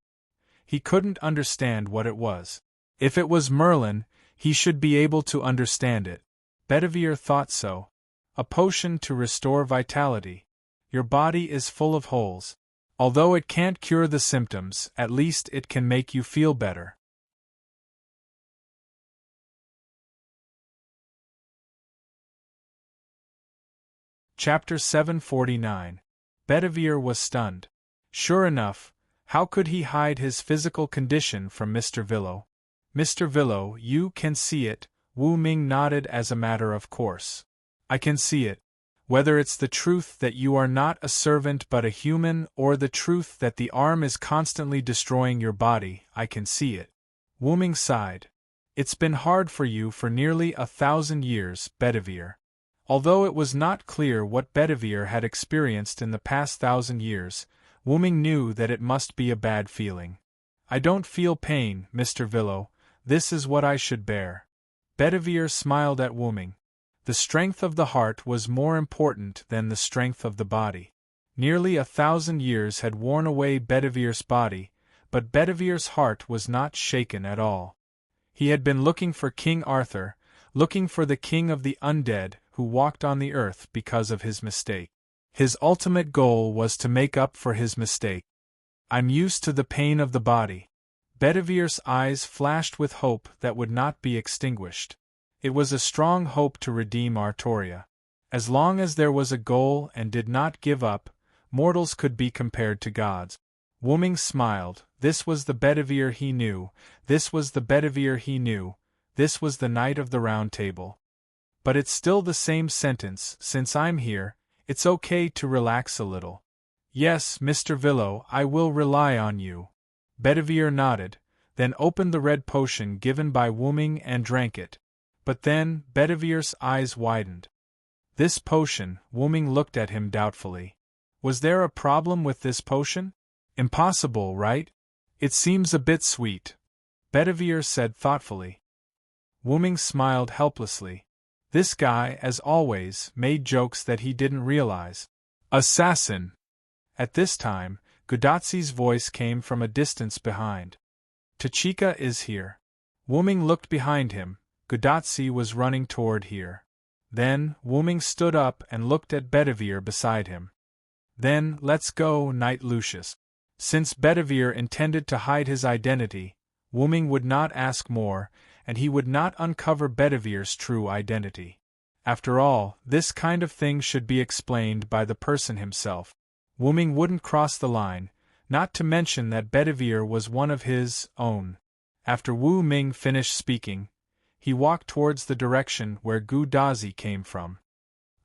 He couldn't understand what it was. If it was Merlin, he should be able to understand it. Bedivere thought so. "A potion to restore vitality. Your body is full of holes. Although it can't cure the symptoms, at least it can make you feel better." Chapter 749. Bedivere was stunned. Sure enough, how could he hide his physical condition from Mr. Villo? "Mr. Villo, you can see it," Wu Ming nodded as a matter of course. "I can see it. Whether it's the truth that you are not a servant but a human, or the truth that the arm is constantly destroying your body, I can see it." Wu Ming sighed. "It's been hard for you for nearly 1,000 years, Bedivere." Although it was not clear what Bedivere had experienced in the past 1,000 years, Wu Ming knew that it must be a bad feeling. "I don't feel pain, Mr. Villo. This is what I should bear." Bedivere smiled at Wu Ming. The strength of the heart was more important than the strength of the body. Nearly 1,000 years had worn away Bedivere's body, but Bedivere's heart was not shaken at all. He had been looking for King Arthur, looking for the king of the undead who walked on the earth because of his mistake. His ultimate goal was to make up for his mistake. "I'm used to the pain of the body." Bedivere's eyes flashed with hope that would not be extinguished. It was a strong hope to redeem Artoria. As long as there was a goal and did not give up, mortals could be compared to gods. Wooming smiled. This was the Bedivere he knew, this was the Bedivere he knew, this was the Knight of the Round Table. But it's still the same sentence, since I'm here, it's okay to relax a little. Yes, Mr. Villo, I will rely on you. Bedivere nodded, then opened the red potion given by Wooming and drank it. But then, Bedivere's eyes widened. This potion, Wooming looked at him doubtfully. Was there a problem with this potion? Impossible, right? It seems a bit sweet. Bedivere said thoughtfully. Wooming smiled helplessly. This guy, as always, made jokes that he didn't realize. Assassin! At this time, Gudatsi's voice came from a distance behind. Tachika is here. Wooming looked behind him. Gudatsi was running toward here. Then, Wooming stood up and looked at Bedivere beside him. Then, let's go, Knight Lucius. Since Bedivere intended to hide his identity, Wooming would not ask more, and he would not uncover Bedivere's true identity. After all, this kind of thing should be explained by the person himself. Wooming wouldn't cross the line, not to mention that Bedivere was one of his own. After Wu Ming finished speaking, he walked towards the direction where Gu Dazi came from.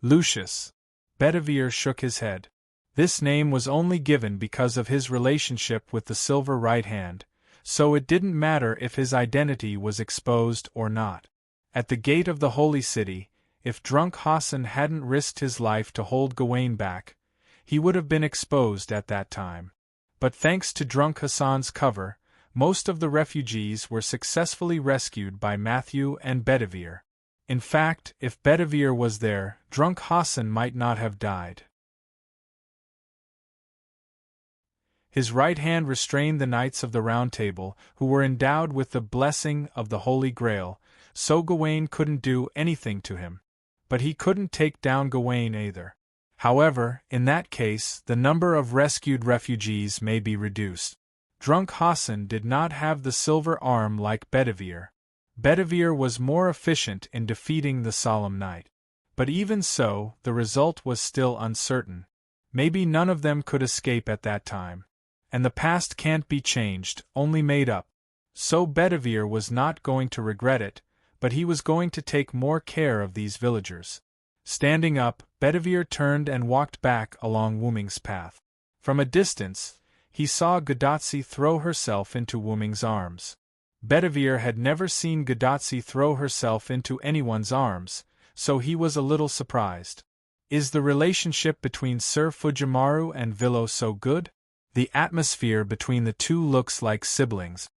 Lucius. Bedivere shook his head. This name was only given because of his relationship with the Silver Right Hand, so it didn't matter if his identity was exposed or not. At the gate of the Holy City, if Drunk Hassan hadn't risked his life to hold Gawain back, he would have been exposed at that time. But thanks to Drunk Hassan's cover, most of the refugees were successfully rescued by Matthew and Bedivere. In fact, if Bedivere was there, Drunk Hassan might not have died. His right hand restrained the Knights of the Round Table, who were endowed with the blessing of the Holy Grail, so Gawain couldn't do anything to him. But he couldn't take down Gawain either. However, in that case, the number of rescued refugees may be reduced. Drunk Hassan did not have the silver arm like Bedivere. Bedivere was more efficient in defeating the Solemn Knight. But even so, the result was still uncertain. Maybe none of them could escape at that time. And the past can't be changed, only made up. So Bedivere was not going to regret it, but he was going to take more care of these villagers. Standing up, Bedivere turned and walked back along Wooming's path. From a distance, he saw Gudatsi throw herself into Wooming's arms. Bedivere had never seen Gudatsi throw herself into anyone's arms, so he was a little surprised. Is the relationship between Sir Fujimaru and Villo so good? The atmosphere between the two looks like siblings.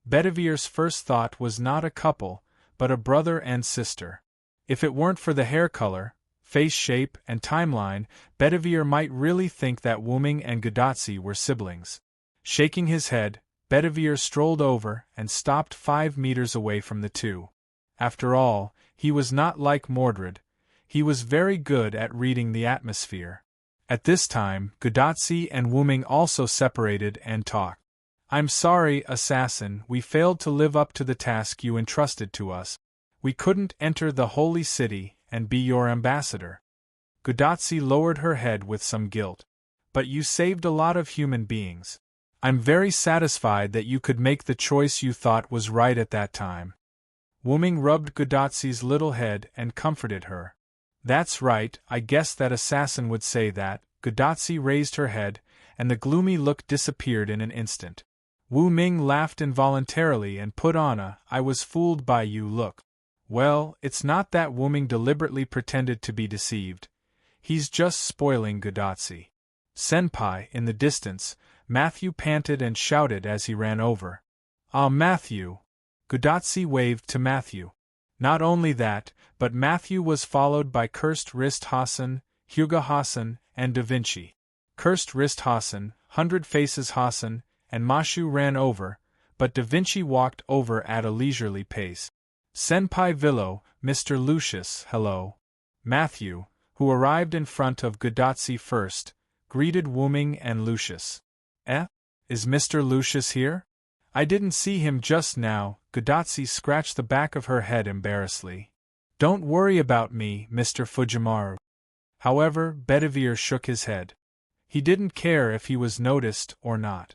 Bedivere's first thought was not a couple, but a brother and sister. If it weren't for the hair color, face shape, and timeline, Bedivere might really think that Wooming and Gudatsi were siblings. Shaking his head, Bedivere strolled over and stopped 5 meters away from the two. After all, he was not like Mordred. He was very good at reading the atmosphere. At this time, Gudatsi and Wooming also separated and talked. I'm sorry, assassin, we failed to live up to the task you entrusted to us. We couldn't enter the holy city and be your ambassador. Gudatsi lowered her head with some guilt. But you saved a lot of human beings. I'm very satisfied that you could make the choice you thought was right at that time. Wooming rubbed Gudatsi's little head and comforted her. That's right, I guess that assassin would say that. Gudatsi raised her head, and the gloomy look disappeared in an instant. Wu Ming laughed involuntarily and put on a "I was fooled by you" look. Well, it's not that Wooming deliberately pretended to be deceived. He's just spoiling Gudatsi. Senpai, in the distance, Matthew panted and shouted as he ran over. Ah, Matthew! Gudatsi waved to Matthew. Not only that, but Matthew was followed by Cursed Wrist Hassan, Hyuga Hassan, and Da Vinci. Cursed Wrist Hassan, 100 Faces Hassan, and Mashu ran over, but Da Vinci walked over at a leisurely pace. Senpai Villo, Mr. Lucius, hello. Matthew, who arrived in front of Gudatsi first, greeted Wooming and Lucius. Eh? Is Mr. Lucius here? I didn't see him just now. Godotsi scratched the back of her head embarrassedly. Don't worry about me, Mr. Fujimaru. However, Bedivere shook his head. He didn't care if he was noticed or not.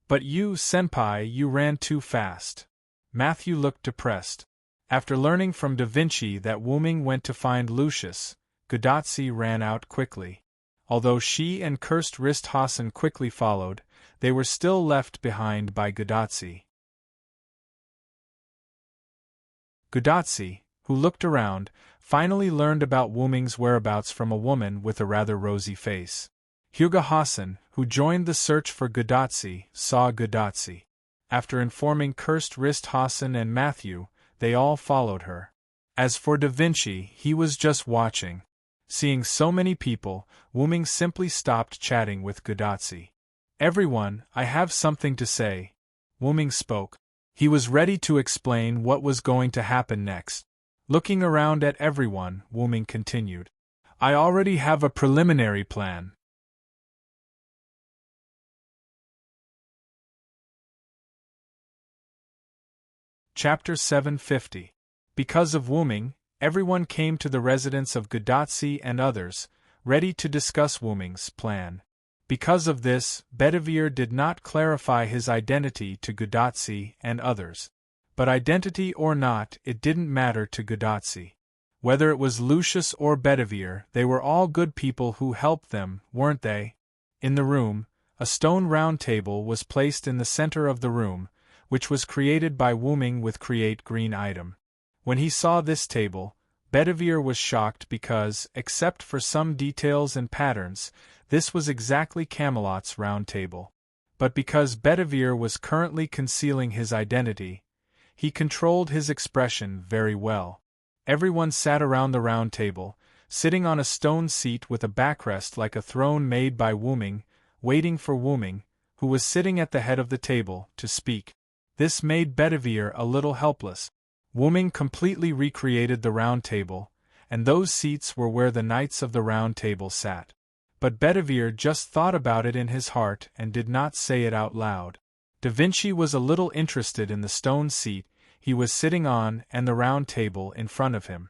But you, senpai, you ran too fast. Matthew looked depressed. After learning from Da Vinci that Wu Ming went to find Lucius, Godotsi ran out quickly. Although she and Cursed Wrist Hassan quickly followed, they were still left behind by Godotsi. Godotsi, who looked around, finally learned about Wu Ming's whereabouts from a woman with a rather rosy face. Hyuga Hassan, who joined the search for Godotsi, saw Godotsi. After informing Cursed Wrist Hassan and Matthew, they all followed her. As for Da Vinci, he was just watching. Seeing so many people, Wu Ming simply stopped chatting with Godotsi. Everyone, I have something to say. Wu Ming spoke. He was ready to explain what was going to happen next. Looking around at everyone, Wu Ming continued. I already have a preliminary plan. Chapter 750. Because of Wu Ming, everyone came to the residence of Godotsi and others, ready to discuss Wu Ming's plan. Because of this, Bedivere did not clarify his identity to Godotsi and others. But identity or not, it didn't matter to Godotsi. Whether it was Lucius or Bedivere, they were all good people who helped them, weren't they? In the room, a stone round table was placed in the center of the room, which was created by Wu Ming with Create Green item. When he saw this table, Bedivere was shocked because, except for some details and patterns, this was exactly Camelot's round table. But because Bedivere was currently concealing his identity, he controlled his expression very well. Everyone sat around the round table, sitting on a stone seat with a backrest like a throne made by Wu Ming, waiting for Wu Ming, who was sitting at the head of the table, to speak. This made Bedivere a little helpless. Wu Ming completely recreated the round table, and those seats were where the knights of the round table sat. But Bedivere just thought about it in his heart and did not say it out loud. Da Vinci was a little interested in the stone seat he was sitting on and the round table in front of him.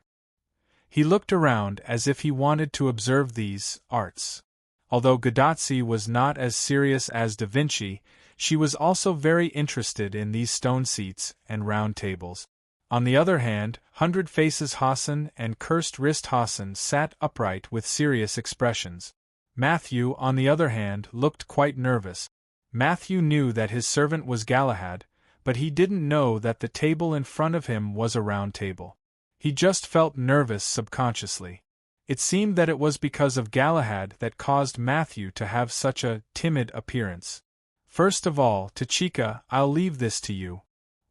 He looked around as if he wanted to observe these arts. Although Godotsi was not as serious as Da Vinci, she was also very interested in these stone seats and round tables. On the other hand, Hundred Faces Hassan and Cursed Wrist Hassan sat upright with serious expressions. Matthew, on the other hand, looked quite nervous. Matthew knew that his servant was Galahad, but he didn't know that the table in front of him was a round table. He just felt nervous subconsciously. It seemed that it was because of Galahad that caused Matthew to have such a timid appearance. First of all, Tachika, I'll leave this to you.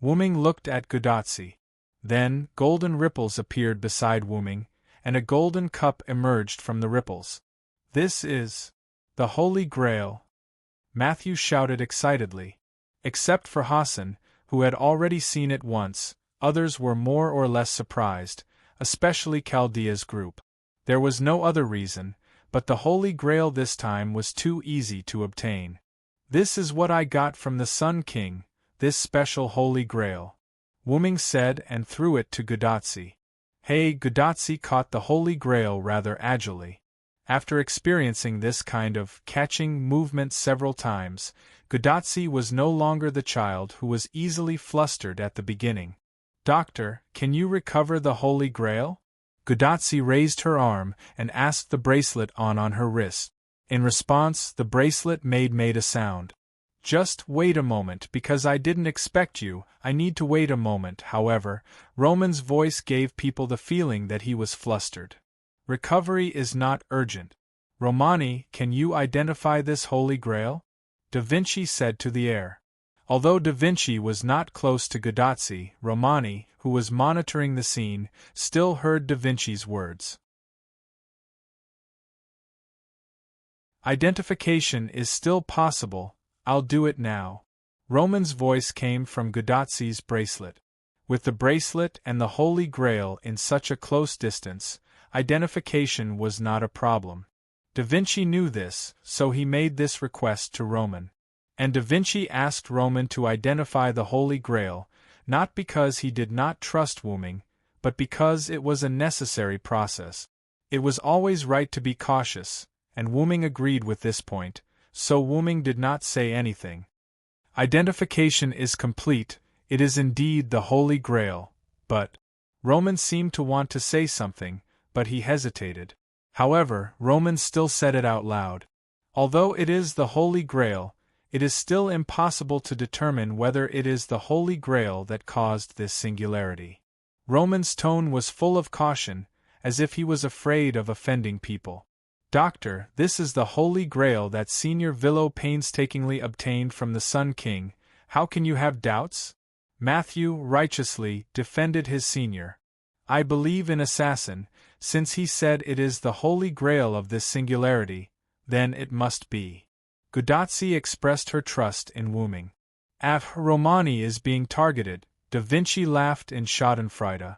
Wu Ming looked at Godotsi. Then, golden ripples appeared beside Wu Ming, and a golden cup emerged from the ripples. This is the Holy Grail, Matthew shouted excitedly. Except for Hassan, who had already seen it once, others were more or less surprised, especially Chaldea's group. There was no other reason, but the Holy Grail this time was too easy to obtain. This is what I got from the Sun King, this special Holy Grail, Wu Ming said and threw it to Godotsi. Hey, Godotsi caught the Holy Grail rather agilely. After experiencing this kind of catching movement several times, Godotsi was no longer the child who was easily flustered at the beginning. Doctor, can you recover the Holy Grail? Godotsi raised her arm and asked the bracelet on her wrist. In response, the bracelet made a sound. Just wait a moment because I didn't expect you, I need to wait a moment. However, Roman's voice gave people the feeling that he was flustered. Recovery is not urgent. Romani, can you identify this Holy Grail? Da Vinci said to the air. Although Da Vinci was not close to Godotsi, Romani, who was monitoring the scene, still heard Da Vinci's words. Identification is still possible, I'll do it now. Roman's voice came from Godotsi's bracelet. With the bracelet and the Holy Grail in such a close distance, identification was not a problem. Da Vinci knew this, so he made this request to Roman. And Da Vinci asked Roman to identify the Holy Grail, not because he did not trust Wuming, but because it was a necessary process. It was always right to be cautious, and Wuming agreed with this point, so Wuming did not say anything. Identification is complete, it is indeed the Holy Grail, but… Roman seemed to want to say something, but he hesitated. However, Roman still said it out loud. Although it is the Holy Grail, it is still impossible to determine whether it is the Holy Grail that caused this singularity. Roman's tone was full of caution, as if he was afraid of offending people. Doctor, this is the Holy Grail that Signor Villo painstakingly obtained from the Sun King, how can you have doubts? Matthew righteously defended his senior. I believe in assassin, since he said it is the Holy Grail of this singularity, then it must be. Guidazzi expressed her trust in Wuming. Romani is being targeted, Da Vinci laughed in schadenfreude.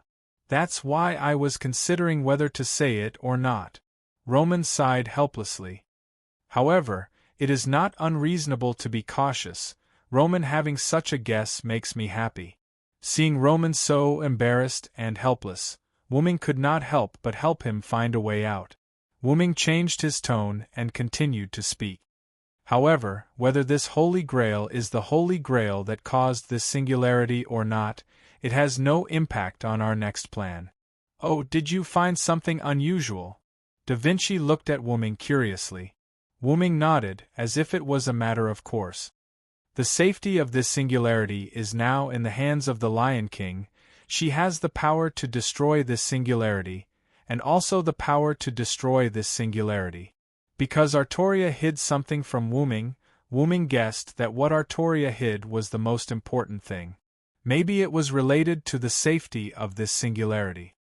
That's why I was considering whether to say it or not. Roman sighed helplessly. However, it is not unreasonable to be cautious. Roman having such a guess makes me happy. Seeing Roman so embarrassed and helpless, Wuming could not help but help him find a way out. Wuming changed his tone and continued to speak. However, whether this Holy Grail is the Holy Grail that caused this singularity or not, it has no impact on our next plan. Oh, did you find something unusual? Da Vinci looked at Wuming curiously. Wuming nodded, as if it was a matter of course. The safety of this singularity is now in the hands of the Lion King. She has the power to destroy this singularity, and also the power to destroy this singularity. Because Artoria hid something from Wuming, Wuming guessed that what Artoria hid was the most important thing. Maybe it was related to the safety of this singularity.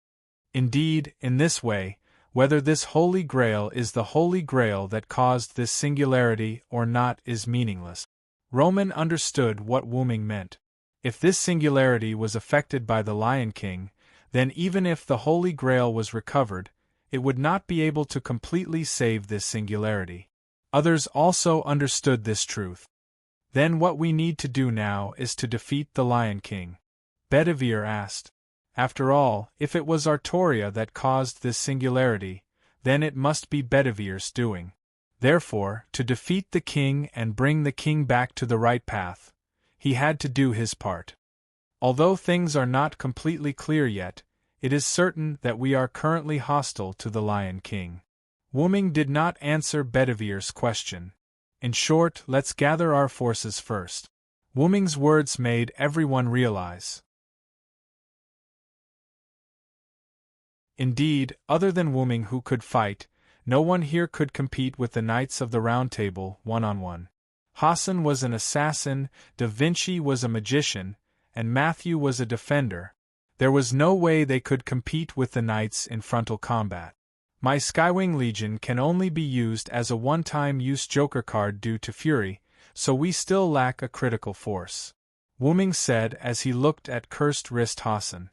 Indeed, in this way, whether this Holy Grail is the Holy Grail that caused this singularity or not is meaningless. Roman understood what Wuming meant. If this singularity was affected by the Lion King, then even if the Holy Grail was recovered, it would not be able to completely save this singularity. Others also understood this truth. Then what we need to do now is to defeat the Lion King. Bedivere asked. After all, if it was Artoria that caused this singularity, then it must be Bedivere's doing. Therefore, to defeat the king and bring the king back to the right path, he had to do his part. Although things are not completely clear yet, it is certain that we are currently hostile to the Lion King. Wuming did not answer Bedivere's question. In short, let's gather our forces first. Wuming's words made everyone realize. Indeed, other than Wuming who could fight, no one here could compete with the Knights of the Round Table one-on-one. Hassan was an assassin, Da Vinci was a magician, and Matthew was a defender. There was no way they could compete with the Knights in frontal combat. My Skywing Legion can only be used as a one-time use Joker card due to Fury, so we still lack a critical force. Wuming said as he looked at Cursed Wrist Hassan.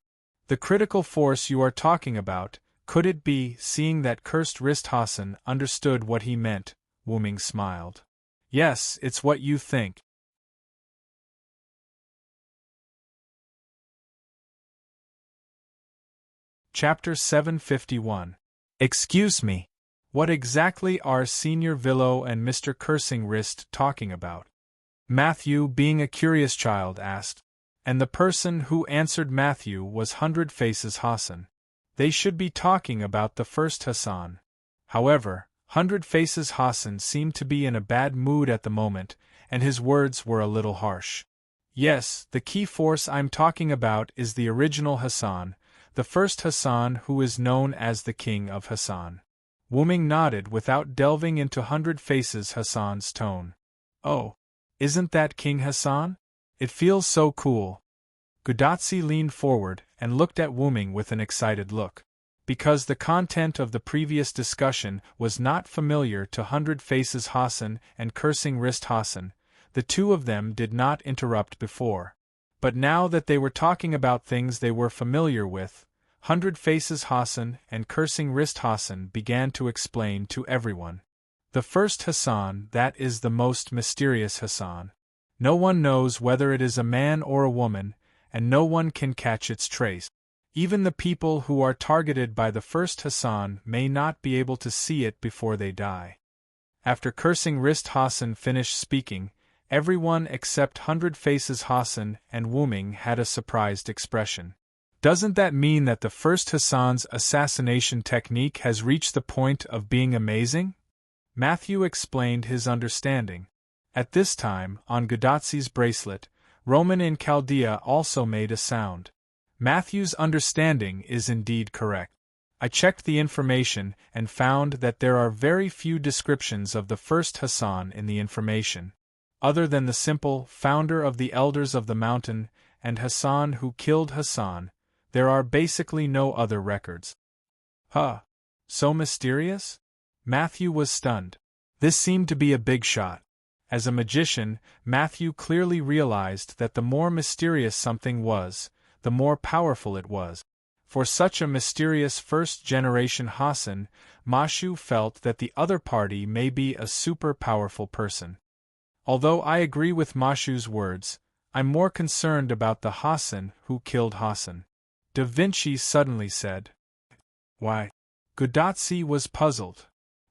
The critical force you are talking about, could it be, seeing that Cursed Wrist Hassan understood what he meant, Wuming smiled. Yes, it's what you think. Chapter 751. Excuse me. What exactly are Senior Villo and Mr. Cursing Wrist talking about? Matthew, being a curious child, asked. And the person who answered Matthew was Hundred Faces Hassan. They should be talking about the first Hassan. However, Hundred Faces Hassan seemed to be in a bad mood at the moment, and his words were a little harsh. Yes, the key force I'm talking about is the original Hassan, the first Hassan who is known as the King of Hassan. Wuming nodded without delving into Hundred Faces Hassan's tone. Oh, isn't that King Hassan? It feels so cool. Guidazzi leaned forward and looked at Wuming with an excited look. Because the content of the previous discussion was not familiar to Hundred Faces Hassan and Cursing Wrist Hassan, the two of them did not interrupt before. But now that they were talking about things they were familiar with, Hundred Faces Hassan and Cursing Wrist Hassan began to explain to everyone. The first Hassan, that is the most mysterious Hassan. No one knows whether it is a man or a woman, and no one can catch its trace. Even the people who are targeted by the first Hassan may not be able to see it before they die. After cursing Rist Hassan finished speaking, everyone except Hundred Faces Hassan and Wuming had a surprised expression. Doesn't that mean that the first Hassan's assassination technique has reached the point of being amazing? Matthew explained his understanding. At this time, on Gudatzi's bracelet, Roman in Chaldea also made a sound. Matthew's understanding is indeed correct. I checked the information and found that there are very few descriptions of the first Hassan in the information. Other than the simple founder of the Elders of the Mountain and Hassan who killed Hassan, there are basically no other records. Huh? So mysterious? Matthew was stunned. This seemed to be a big shot. As a magician, Matthew clearly realized that the more mysterious something was, the more powerful it was. For such a mysterious first-generation Hassan, Mashu felt that the other party may be a super-powerful person. Although I agree with Mashu's words, I'm more concerned about the Hassan who killed Hassan. Da Vinci suddenly said. Why? Gudatzi was puzzled.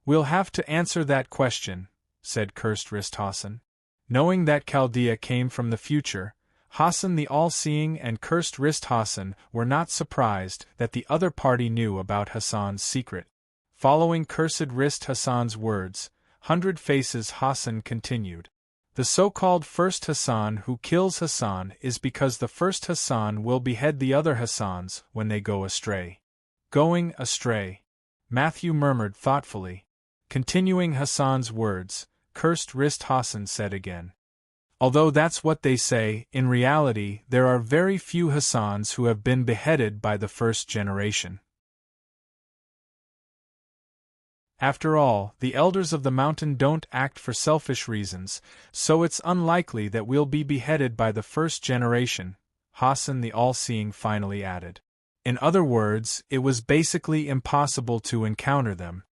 We'll have to answer that question, said Cursed Wrist Hassan. Knowing that Chaldea came from the future, Hassan the All-Seeing and Cursed Wrist Hassan were not surprised that the other party knew about Hassan's secret. Following Cursed Wrist Hassan's words, Hundred Faces Hassan continued. The so-called first Hassan who kills Hassan is because the first Hassan will behead the other Hassans when they go astray. Going astray, Matthew murmured thoughtfully. Continuing Hassan's words, Cursed Wrist Hassan said again. Although that's what they say, in reality there are very few Hassans who have been beheaded by the first generation. After all, the Elders of the Mountain don't act for selfish reasons, so it's unlikely that we'll be beheaded by the first generation, Hassan the All-Seeing finally added. In other words, it was basically impossible to encounter them.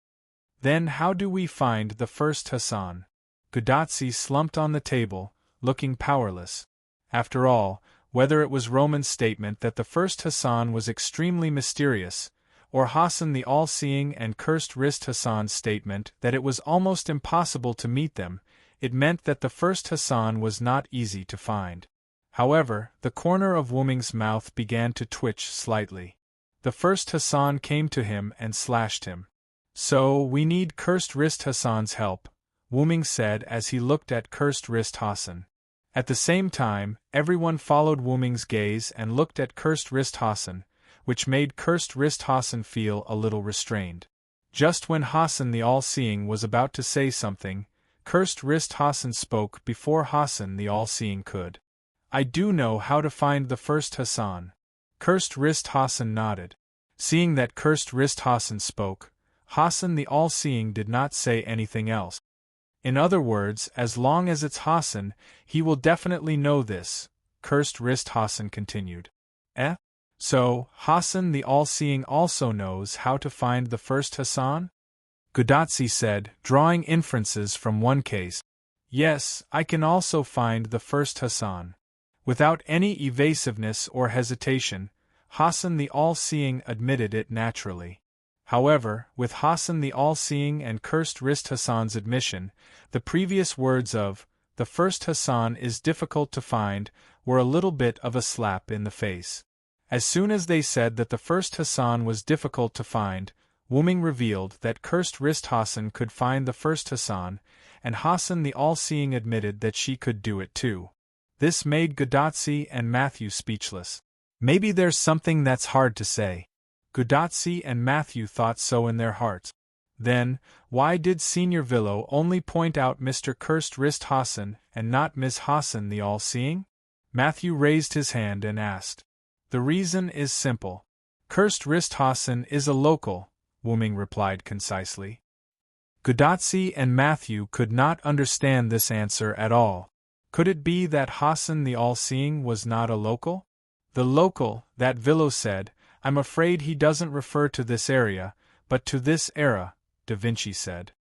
Then how do we find the first Hassan? Gudatzi slumped on the table, looking powerless. After all, whether it was Roman's statement that the first Hassan was extremely mysterious, or Hassan the All-Seeing and Cursed Wrist Hassan's statement that it was almost impossible to meet them, it meant that the first Hassan was not easy to find. However, the corner of Wuming's mouth began to twitch slightly. The first Hassan came to him and slashed him. So, we need Cursed Wrist Hassan's help, Wuming said as he looked at Cursed Wrist Hassan. At the same time, everyone followed Wuming's gaze and looked at Cursed Wrist Hassan, which made Cursed Wrist Hassan feel a little restrained. Just when Hassan the All-Seeing was about to say something, Cursed Wrist Hassan spoke before Hassan the All-Seeing could. I do know how to find the first Hassan. Cursed Wrist Hassan nodded. Seeing that Cursed Wrist Hassan spoke, Hassan the All-Seeing did not say anything else. In other words, as long as it's Hassan, he will definitely know this, Cursed Wrist Hassan continued. So, Hassan the All-Seeing also knows how to find the first Hassan? Gudatzi said, drawing inferences from one case. Yes, I can also find the first Hassan. Without any evasiveness or hesitation, Hassan the All-Seeing admitted it naturally. However, with Hassan the All-Seeing and Cursed Wrist Hassan's admission, the previous words of, the first Hassan is difficult to find, were a little bit of a slap in the face. As soon as they said that the first Hassan was difficult to find, Wuming revealed that Cursed Wrist Hassan could find the first Hassan, and Hassan the All-Seeing admitted that she could do it too. This made Gudatzi and Matthew speechless. Maybe there's something that's hard to say. Gudatzi and Matthew thought so in their hearts. Then, why did Senior Villo only point out Mr. Cursed Wrist Hassan and not Ms. Hassan the All-Seeing? Matthew raised his hand and asked. The reason is simple. Cursed Wrist Hassan is a local, Wuming replied concisely. Gudatzi and Matthew could not understand this answer at all. Could it be that Hassan the All-Seeing was not a local? The local, that Villo said, I'm afraid he doesn't refer to this area, but to this era, Da Vinci said.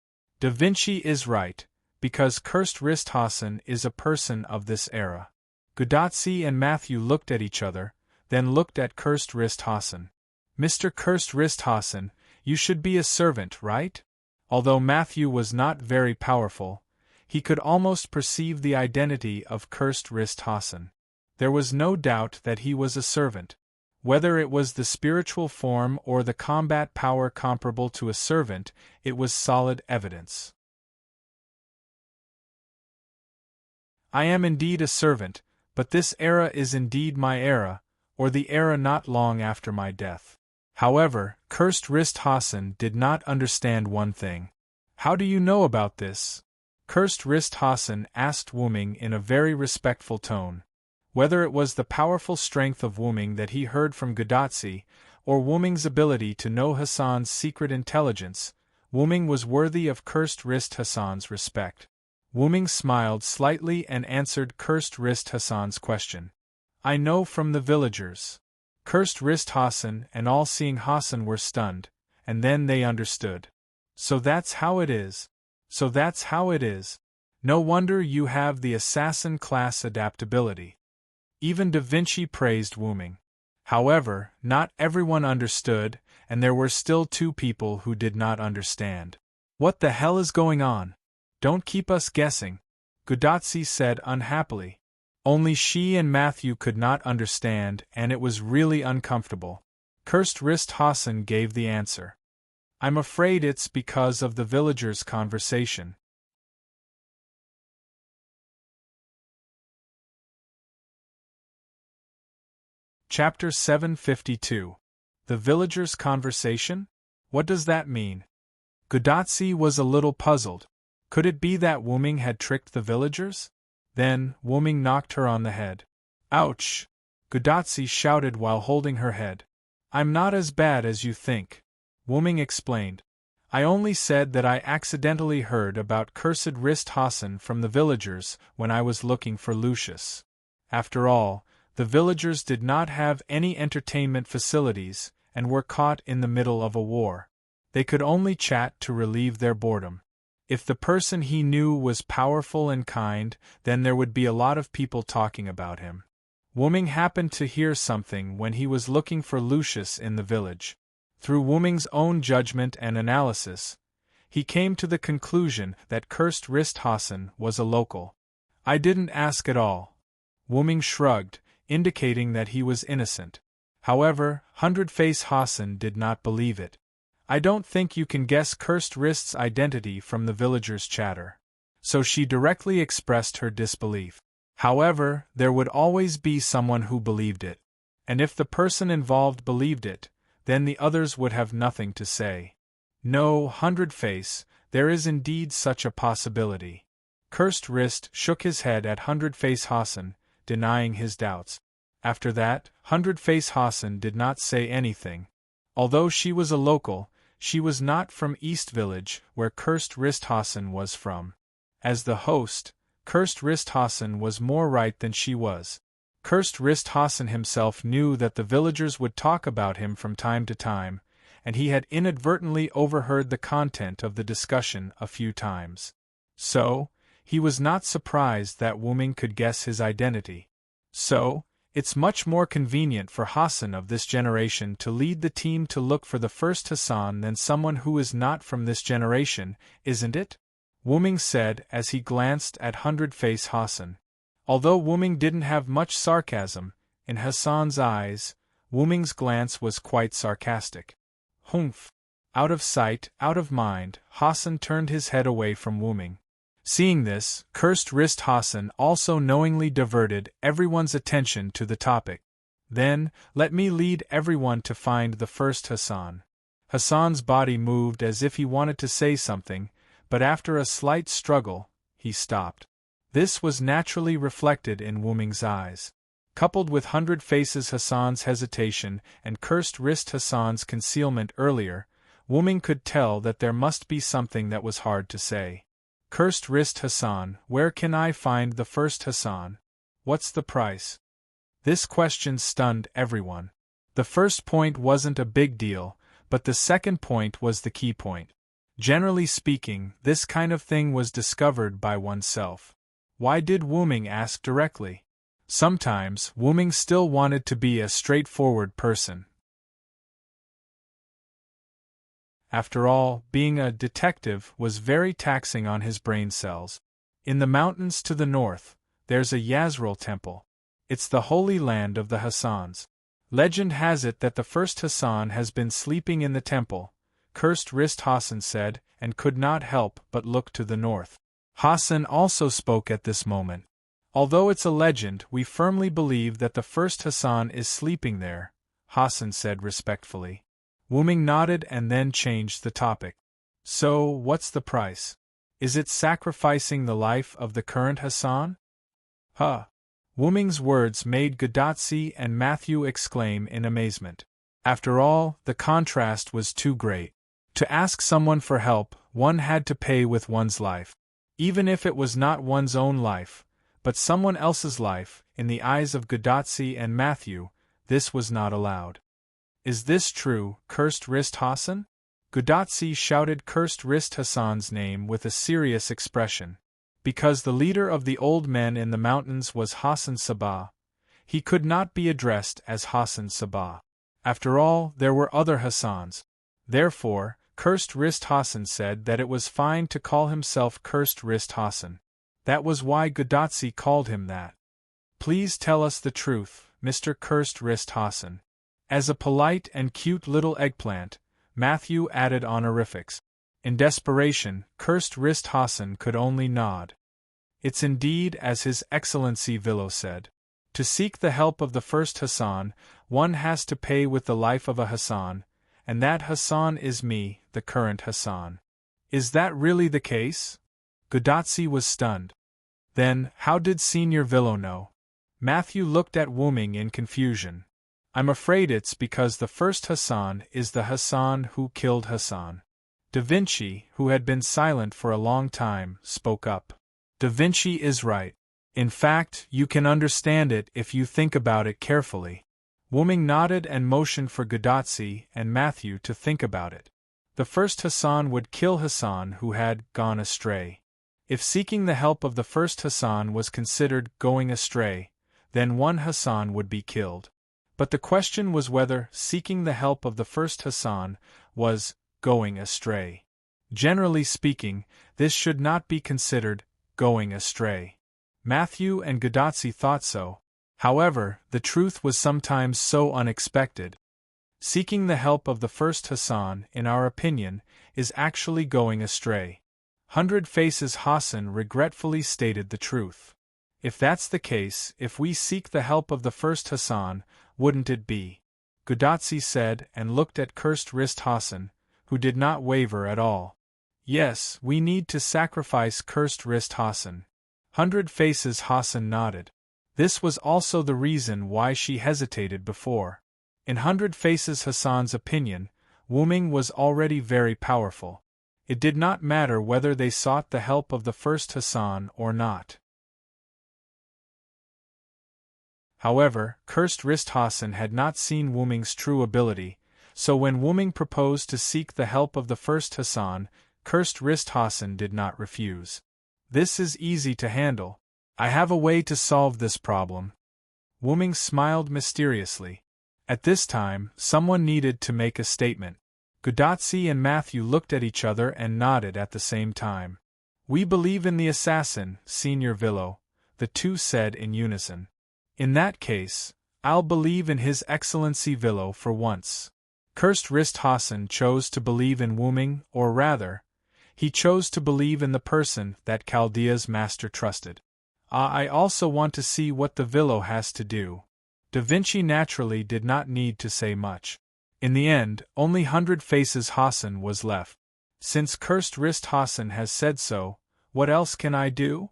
Da Vinci is right. because Cursed Wrist Hassan is a person of this era. Gudatsi and Matthew looked at each other, then looked at Cursed Wrist Hassan. Mr. Cursed Wrist Hassan, you should be a servant, right? Although Matthew was not very powerful, he could almost perceive the identity of Cursed Wrist Hassan. There was no doubt that he was a servant. Whether it was the spiritual form or the combat power comparable to a servant, it was solid evidence. I am indeed a servant, but this era is indeed my era, or the era not long after my death. However, Cursed Wrist Hassan did not understand one thing. How do you know about this? Cursed Wrist Hassan asked Wuming in a very respectful tone. Whether it was the powerful strength of Wuming that he heard from Gudatsi, or Wuming's ability to know Hassan's secret intelligence, Wuming was worthy of Cursed Wrist Hassan's respect. Wuming smiled slightly and answered Cursed Wrist Hassan's question. I know from the villagers. Cursed Wrist Hassan and All-Seeing Hassan were stunned, and then they understood. So that's how it is. So that's how it is. No wonder you have the assassin class adaptability. Even Da Vinci praised Wuming. However, not everyone understood, and there were still two people who did not understand. What the hell is going on? Don't keep us guessing, Gudatsi said unhappily. Only she and Matthew could not understand, and it was really uncomfortable. Cursed Wrist Hassan gave the answer. I'm afraid it's because of the villagers' conversation. Chapter 752. The villagers' conversation? What does that mean? Gudatsi was a little puzzled. Could it be that Wuming had tricked the villagers? Then, Wuming knocked her on the head. Ouch! Gudatsi shouted while holding her head. I'm not as bad as you think, Wuming explained. I only said that I accidentally heard about Cursed Wrist Hassan from the villagers when I was looking for Lucius. After all, the villagers did not have any entertainment facilities and were caught in the middle of a war. They could only chat to relieve their boredom. If the person he knew was powerful and kind, then there would be a lot of people talking about him. Wuming happened to hear something when he was looking for Lucius in the village. Through Wuming's own judgment and analysis, he came to the conclusion that Cursed Wrist Hassan was a local. I didn't ask at all. Wuming shrugged, indicating that he was innocent. However, Hundred-Face Hassan did not believe it. I don't think you can guess Cursed Wrist's identity from the villagers' chatter. So she directly expressed her disbelief. However, there would always be someone who believed it. And if the person involved believed it, then the others would have nothing to say. No, Hundred-Face, there is indeed such a possibility. Cursed Wrist shook his head at Hundred-Face Hassan, denying his doubts. After that, Hundred-Face Hassan did not say anything. Although she was a local, she was not from East Village, where Cursed Wrist Hassan was from. As the host, Cursed Wrist Hassan was more right than she was. Cursed Wrist Hassan himself knew that the villagers would talk about him from time to time, and he had inadvertently overheard the content of the discussion a few times. So, he was not surprised that Wuming could guess his identity. So, it's much more convenient for Hassan of this generation to lead the team to look for the first Hassan than someone who is not from this generation, isn't it? Wuming said as he glanced at Hundred-Face Hassan. Although Wuming didn't have much sarcasm, in Hassan's eyes, Wuming's glance was quite sarcastic. Humph! Out of sight, out of mind, Hassan turned his head away from Wuming. Seeing this, Cursed Wrist Hassan also knowingly diverted everyone's attention to the topic. Then, let me lead everyone to find the first Hassan. Hassan's body moved as if he wanted to say something, but after a slight struggle, he stopped. This was naturally reflected in Wuming's eyes. Coupled with Hundred-Faces Hassan's hesitation and Cursed Wrist Hassan's concealment earlier, Wuming could tell that there must be something that was hard to say. Cursed Wrist Hassan, where can I find the first Hassan? What's the price? This question stunned everyone. The first point wasn't a big deal, but the second point was the key point. Generally speaking, this kind of thing was discovered by oneself. Why did Wu Ming ask directly? Sometimes, Wu Ming still wanted to be a straightforward person. After all, being a detective was very taxing on his brain cells. In the mountains to the north, there's a Yazril temple. It's the holy land of the Hassans. Legend has it that the first Hassan has been sleeping in the temple, cursed wrist Hassan said, and could not help but look to the north. Hassan also spoke at this moment. Although it's a legend, we firmly believe that the first Hassan is sleeping there, Hassan said respectfully. Wu Ming nodded and then changed the topic. So, what's the price? Is it sacrificing the life of the current Hassan? Huh! Wu Ming's words made Gudatsi and Matthew exclaim in amazement. After all, the contrast was too great. To ask someone for help, one had to pay with one's life. Even if it was not one's own life, but someone else's life, in the eyes of Gudatsi and Matthew, this was not allowed. Is this true, Cursed Wrist Hassan? Gudatsi shouted Cursed Wrist Hassan's name with a serious expression. Because the leader of the old men in the mountains was Hassan Sabah, he could not be addressed as Hassan Sabah. After all, there were other Hassans. Therefore, Cursed Wrist Hassan said that it was fine to call himself Cursed Wrist Hassan. That was why Gudatsi called him that. Please tell us the truth, Mr. Cursed Wrist Hassan. As a polite and cute little eggplant, Matthew added honorifics. In desperation, Cursed Wrist Hassan could only nod. It's indeed as His Excellency Villo said. To seek the help of the first Hassan, one has to pay with the life of a Hassan, and that Hassan is me, the current Hassan. Is that really the case? Gudatsi was stunned. Then, how did Senior Villo know? Matthew looked at Wu Ming in confusion. I'm afraid it's because the first Hassan is the Hassan who killed Hassan. Da Vinci, who had been silent for a long time, spoke up. Da Vinci is right. In fact, you can understand it if you think about it carefully. Wu Ming nodded and motioned for Gudatsi and Matthew to think about it. The first Hassan would kill Hassan who had gone astray. If seeking the help of the first Hassan was considered going astray, then one Hassan would be killed. But the question was whether seeking the help of the first Hassan was going astray. Generally speaking, this should not be considered going astray. Matthew and Gudatsi thought so. However, the truth was sometimes so unexpected. Seeking the help of the first Hassan, in our opinion, is actually going astray. 100 Faces Hassan regretfully stated the truth. If that's the case, if we seek the help of the first Hassan, wouldn't it be? Gudatsi said and looked at Cursed Wrist Hassan, who did not waver at all. Yes, we need to sacrifice Cursed Wrist Hassan. 100 Faces Hassan nodded. This was also the reason why she hesitated before. In 100 Faces Hassan's opinion, Wu Ming was already very powerful. It did not matter whether they sought the help of the first Hassan or not. However, Cursed Wrist Hassan had not seen Wu Ming's true ability, so when Wu Ming proposed to seek the help of the first Hassan, Cursed Wrist Hassan did not refuse. This is easy to handle. I have a way to solve this problem. Wu Ming smiled mysteriously. At this time, someone needed to make a statement. Gudatsi and Matthew looked at each other and nodded at the same time. We believe in the assassin, Senior Villo, the two said in unison. In that case, I'll believe in His Excellency Villo for once. Cursed Wrist Hassan chose to believe in Wu Ming, or rather, he chose to believe in the person that Chaldea's master trusted. I also want to see what the Villo has to do. Da Vinci naturally did not need to say much. In the end, only 100 Faces Hassan was left. Since Cursed Wrist Hassan has said so, what else can I do?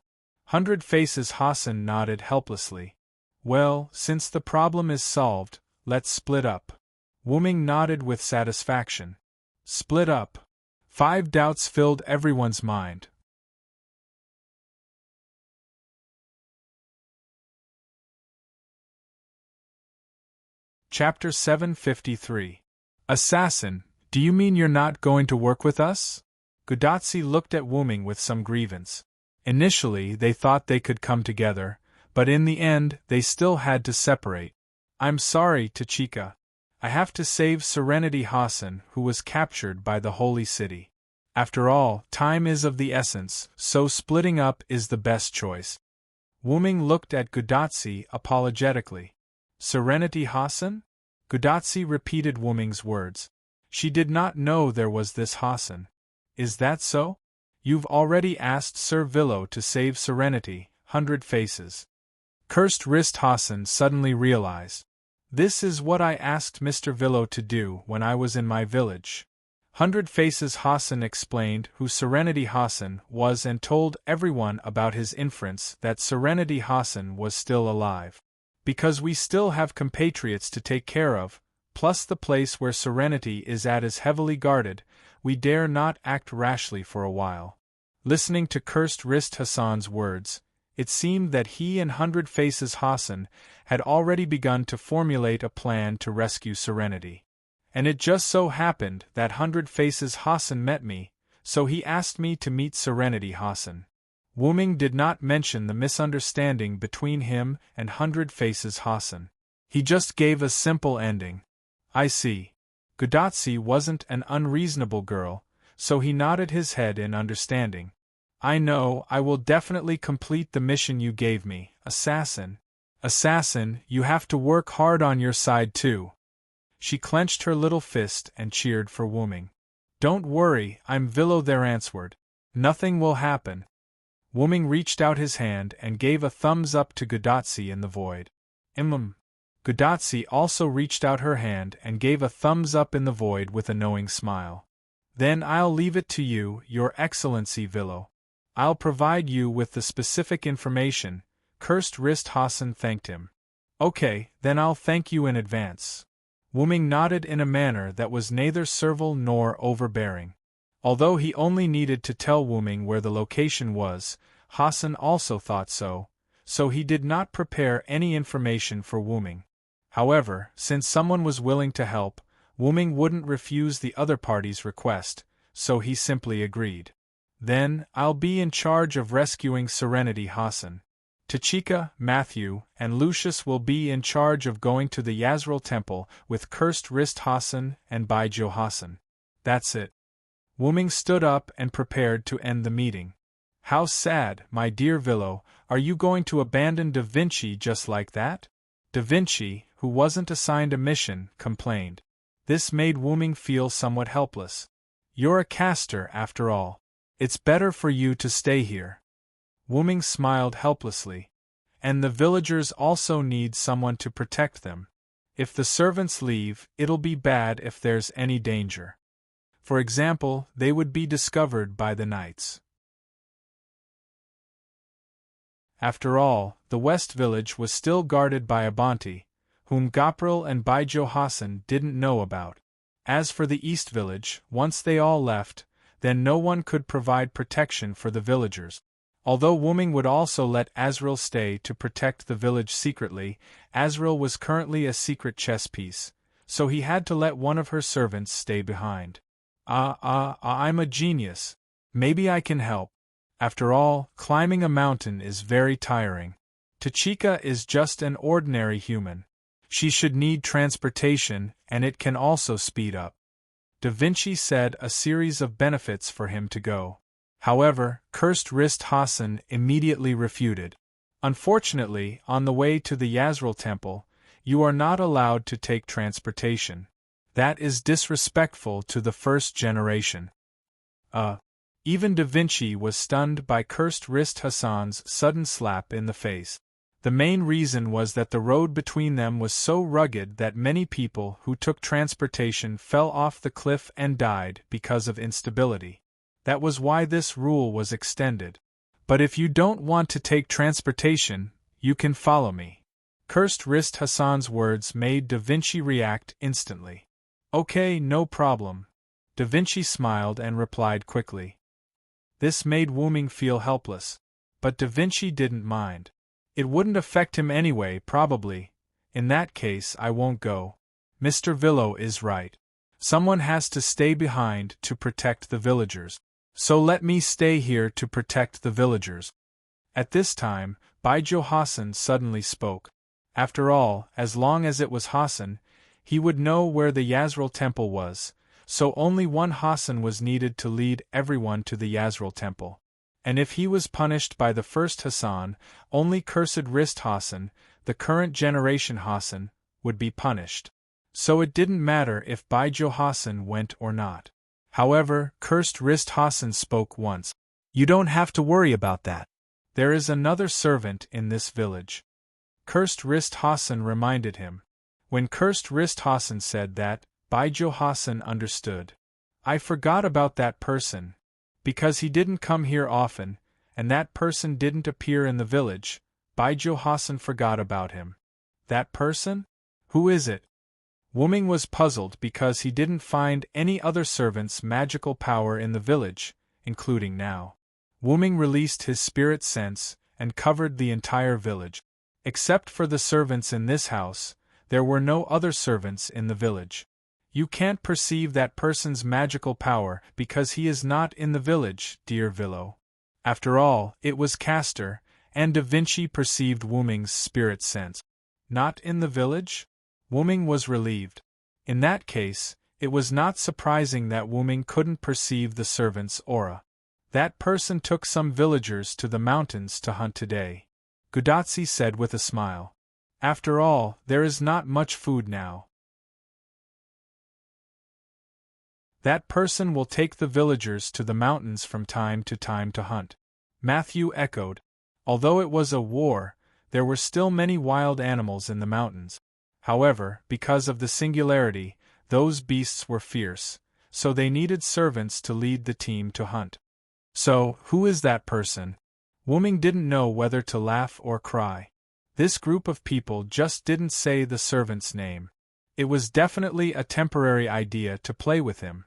100 Faces Hassan nodded helplessly. Well, since the problem is solved, let's split up. Wu Ming nodded with satisfaction. Split up. 5 doubts filled everyone's mind. Chapter 753. Assassin, do you mean you're not going to work with us? Gudatsi looked at Wu Ming with some grievance. Initially they thought they could come together, but in the end they still had to separate. I'm sorry, Tachika. I have to save Serenity Hassan, who was captured by the Holy City. After all, time is of the essence, so splitting up is the best choice. Wu Ming looked at Gudatsi apologetically. Serenity Hassan? Gudatsi repeated Wu Ming's words. She did not know there was this Hassan. Is that so? You've already asked Sir Villo to save Serenity, 100 Faces. Cursed Wrist Hassan suddenly realized. This is what I asked Mr. Villo to do when I was in my village. 100 Faces Hassan explained who Serenity Hassan was and told everyone about his inference that Serenity Hassan was still alive. Because we still have compatriots to take care of, plus the place where Serenity is at is heavily guarded, we dare not act rashly for a while. Listening to Cursed Wrist Hassan's words, it seemed that he and 100 Faces Hassan had already begun to formulate a plan to rescue Serenity. And it just so happened that 100 Faces Hassan met me, so he asked me to meet Serenity Hassan. Wu Ming did not mention the misunderstanding between him and 100 Faces Hassan. He just gave a simple ending. I see. Gudatsi wasn't an unreasonable girl, so he nodded his head in understanding. I know, I will definitely complete the mission you gave me, Assassin. Assassin, you have to work hard on your side too. She clenched her little fist and cheered for Wu Ming. Don't worry, I'm Villo there answered. Nothing will happen. Wu Ming reached out his hand and gave a thumbs up to Gudatsi in the void. Gudatsi also reached out her hand and gave a thumbs up in the void with a knowing smile. Then I'll leave it to you, Your Excellency Villo. I'll provide you with the specific information. Cursed Wrist Hassan thanked him. Okay, then I'll thank you in advance. Wu Ming nodded in a manner that was neither servile nor overbearing. Although he only needed to tell Wu Ming where the location was, Hassan also thought so he did not prepare any information for Wu Ming. However, since someone was willing to help, Wu Ming wouldn't refuse the other party's request, so he simply agreed. Then, I'll be in charge of rescuing Serenity Hassan. Tachika, Matthew, and Lucius will be in charge of going to the Yazril Temple with Cursed Wrist Hassan and Baijo Hassan. That's it. Wu Ming stood up and prepared to end the meeting. How sad, my dear Villo, are you going to abandon Da Vinci just like that? Da Vinci, who wasn't assigned a mission, complained. This made Wu Ming feel somewhat helpless. You're a caster, after all. It's better for you to stay here. Wu Ming smiled helplessly. And the villagers also need someone to protect them. If the servants leave, it'll be bad if there's any danger. For example, they would be discovered by the knights. After all, the West Village was still guarded by Abanti, whom Gapril and Baijo Hassan didn't know about. As for the East Village, once they all left, then no one could provide protection for the villagers. Although Wu Ming would also let Azrael stay to protect the village secretly, Azrael was currently a secret chess piece, so he had to let one of her servants stay behind. I'm a genius. Maybe I can help. After all, climbing a mountain is very tiring. Tachika is just an ordinary human. She should need transportation, and it can also speed up. Da Vinci said a series of benefits for him to go. However, Cursed Wrist Hassan immediately refuted. Unfortunately, on the way to the Yazril Temple, you are not allowed to take transportation. That is disrespectful to the first generation. Even Da Vinci was stunned by Cursed Wrist Hassan's sudden slap in the face. The main reason was that the road between them was so rugged that many people who took transportation fell off the cliff and died because of instability. That was why this rule was extended. But if you don't want to take transportation, you can follow me. Cursed Wrist Hassan's words made Da Vinci react instantly. Okay, no problem. Da Vinci smiled and replied quickly. This made Wu Ming feel helpless. But Da Vinci didn't mind. It wouldn't affect him anyway, probably. In that case, I won't go. Mr. Villo is right. Someone has to stay behind to protect the villagers. So let me stay here to protect the villagers. At this time, Baijo Hassan suddenly spoke. After all, as long as it was Hassan, he would know where the Yazril temple was, so only one Hassan was needed to lead everyone to the Yazril temple. And if he was punished by the first Hassan, only cursed wrist Hassan, the current generation Hassan, would be punished. So it didn't matter if Baijo Hassan went or not. However, cursed wrist Hassan spoke once. You don't have to worry about that. There is another servant in this village. Cursed wrist Hassan reminded him. When cursed wrist Hassan said that, Baijo Hassan understood. I forgot about that person. Because he didn't come here often, and that person didn't appear in the village, Baijo Hassan forgot about him. That person? Who is it? Wuming was puzzled because he didn't find any other servant's magical power in the village, including now. Wuming released his spirit sense and covered the entire village. Except for the servants in this house, there were no other servants in the village. You can't perceive that person's magical power because he is not in the village, dear Villo. After all, it was Castor, and Da Vinci perceived Wuming's spirit sense. Not in the village? Wuming was relieved. In that case, it was not surprising that Wuming couldn't perceive the servant's aura. That person took some villagers to the mountains to hunt today. Gudatsi said with a smile. After all, there is not much food now. That person will take the villagers to the mountains from time to hunt. Matthew echoed. Although it was a war, there were still many wild animals in the mountains. However, because of the singularity, those beasts were fierce, so they needed servants to lead the team to hunt. So, who is that person? Wuming didn't know whether to laugh or cry. This group of people just didn't say the servant's name. It was definitely a temporary idea to play with him.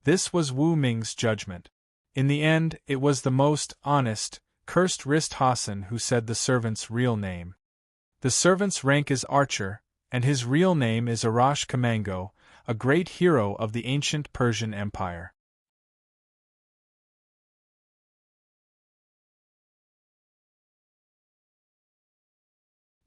This was Wu Ming's judgment. In the end, it was the most honest, cursed wrist Hassan who said the servant's real name. The servant's rank is archer, and his real name is Arash Kamango, a great hero of the ancient Persian Empire.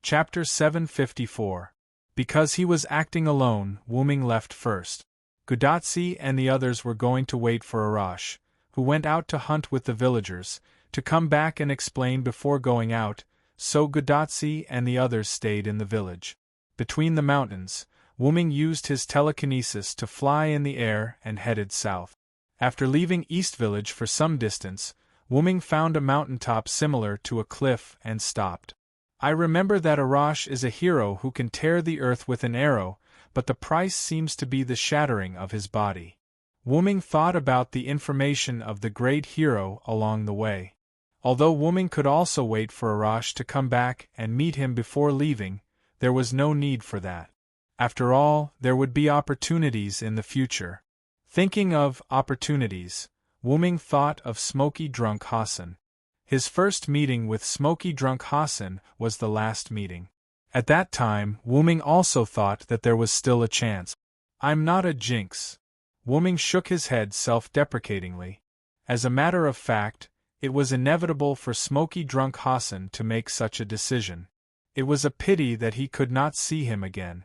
Chapter 754. Because he was acting alone, Wuming left first. Gudatsi and the others were going to wait for Arash, who went out to hunt with the villagers, to come back and explain before going out, so Gudatsi and the others stayed in the village. Between the mountains, Wuming used his telekinesis to fly in the air and headed south. After leaving East Village for some distance, Wuming found a mountaintop similar to a cliff and stopped. I remember that Arash is a hero who can tear the earth with an arrow, but the price seems to be the shattering of his body. Wuming thought about the information of the great hero along the way. Although Wuming could also wait for Arash to come back and meet him before leaving, there was no need for that. After all, there would be opportunities in the future. Thinking of opportunities, Wuming thought of Smoky Drunk Hassan. His first meeting with Smoky Drunk Hassan was the last meeting. At that time, Wuming also thought that there was still a chance. I'm not a jinx. Wuming shook his head self-deprecatingly. As a matter of fact, it was inevitable for Smoky Drunk Hassan to make such a decision. It was a pity that he could not see him again.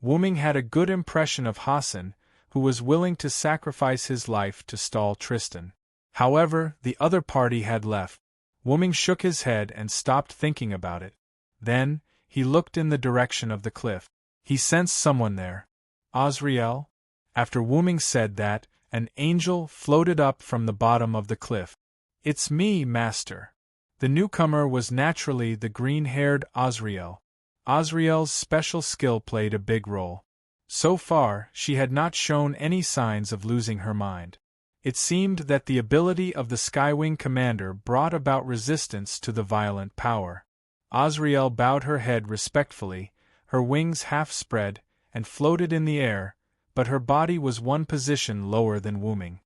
Wuming had a good impression of Hassan, who was willing to sacrifice his life to stall Tristan. However, the other party had left. Wuming shook his head and stopped thinking about it. Then, he looked in the direction of the cliff. He sensed someone there. Azrael? After Wuming said that, an angel floated up from the bottom of the cliff. It's me, Master. The newcomer was naturally the green-haired Azrael. Azrael's special skill played a big role. So far, she had not shown any signs of losing her mind. It seemed that the ability of the Skywing commander brought about resistance to the violent power. Azrael bowed her head respectfully, her wings half spread, and floated in the air, but her body was one position lower than Wuming.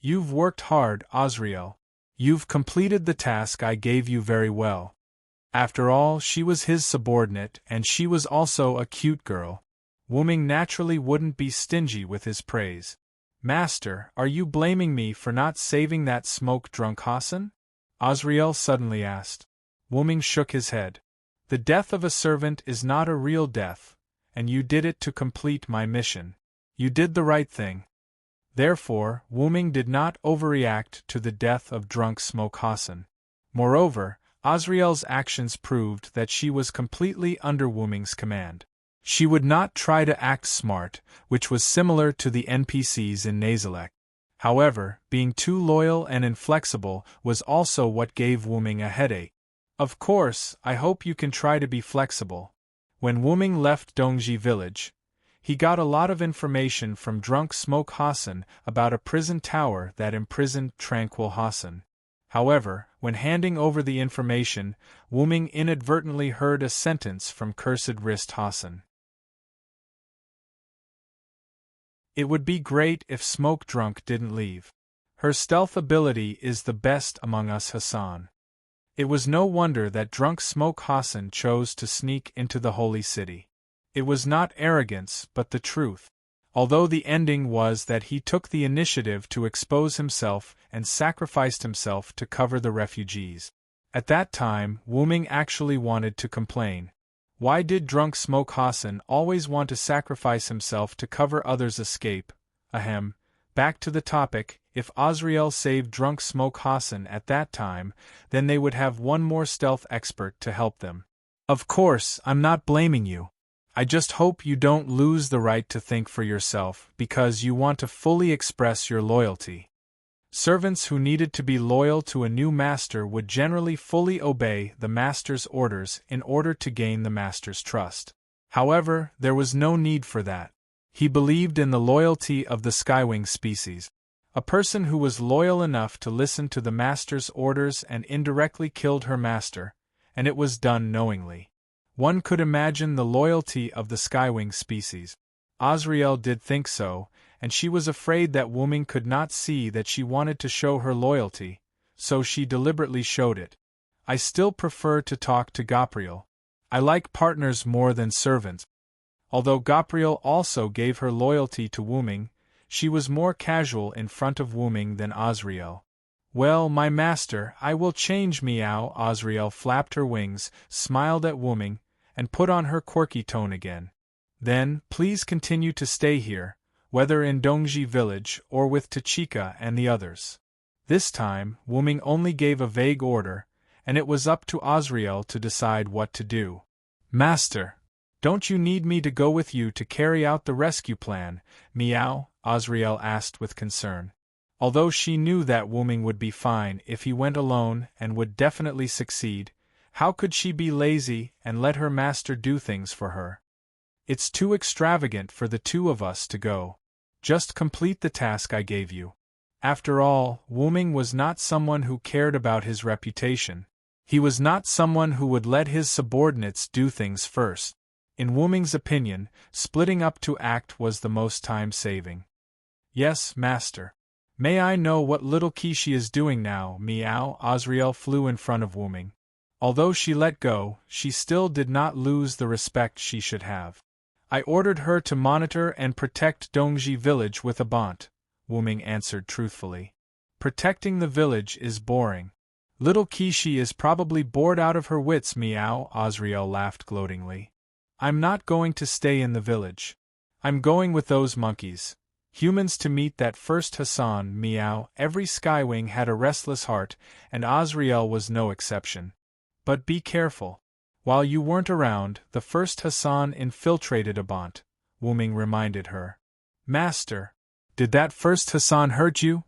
You've worked hard, Azrael. You've completed the task I gave you very well. After all, she was his subordinate, and she was also a cute girl. Wuming naturally wouldn't be stingy with his praise. Master, are you blaming me for not saving that smoke-drunk Hassan? Azrael suddenly asked. Wuming shook his head. The death of a servant is not a real death, and you did it to complete my mission. You did the right thing. Therefore, Wuming did not overreact to the death of drunk Smoke Hassan. Moreover, Azrael's actions proved that she was completely under Wuming's command. She would not try to act smart, which was similar to the NPCs in Nazalek. However, being too loyal and inflexible was also what gave Wuming a headache. Of course, I hope you can try to be flexible. When Wuming left Dongji village, he got a lot of information from drunk Smoke Hassan about a prison tower that imprisoned Tranquil Hassan. However, when handing over the information, Wuming inadvertently heard a sentence from Cursed Wrist Hassan. It would be great if Smoke Drunk didn't leave. Her stealth ability is the best among us, Hassan. It was no wonder that drunk Smoke Hassan chose to sneak into the holy city. It was not arrogance but the truth. Although the ending was that he took the initiative to expose himself and sacrificed himself to cover the refugees. At that time, Wuming actually wanted to complain. Why did drunk Smoke Hassan always want to sacrifice himself to cover others' escape? Ahem. Back to the topic, if Azrael saved drunk Smoke Hassan at that time, then they would have one more stealth expert to help them. Of course, I'm not blaming you. I just hope you don't lose the right to think for yourself because you want to fully express your loyalty. Servants who needed to be loyal to a new master would generally fully obey the master's orders in order to gain the master's trust. However, there was no need for that. He believed in the loyalty of the Skywing species. A person who was loyal enough to listen to the master's orders and indirectly killed her master, and it was done knowingly. One could imagine the loyalty of the Skywing species. Azrael did think so, and she was afraid that Wuming could not see that she wanted to show her loyalty, so she deliberately showed it. I still prefer to talk to Gabriel. I like partners more than servants. Although Gabriel also gave her loyalty to Wuming, she was more casual in front of Wuming than Azrael. Well, my master, I will change. Meow. Azrael flapped her wings, smiled at Wuming, and put on her quirky tone again. Then, please continue to stay here, whether in Dongji village or with Tachika and the others. This time, Wuming only gave a vague order, and it was up to Azrael to decide what to do. Master, don't you need me to go with you to carry out the rescue plan? Meow, Azrael asked with concern. Although she knew that Wuming would be fine if he went alone and would definitely succeed, how could she be lazy and let her master do things for her? It's too extravagant for the two of us to go. Just complete the task I gave you. After all, Wuming was not someone who cared about his reputation. He was not someone who would let his subordinates do things first. In Wuming's opinion, splitting up to act was the most time-saving. Yes, master. May I know what little Kishi is doing now? Meow. Azrael flew in front of Wuming. Although she let go, she still did not lose the respect she should have. I ordered her to monitor and protect Dongji village with a bont, Wuming answered truthfully. Protecting the village is boring. Little Kishi is probably bored out of her wits. Meow. Azrael laughed gloatingly. I'm not going to stay in the village. I'm going with those monkeys. Humans to meet that first Hassan. Meow. Every Skywing had a restless heart, and Azrael was no exception. But be careful. While you weren't around, the first Hassan infiltrated a bont, Wuming reminded her. Master, did that first Hassan hurt you?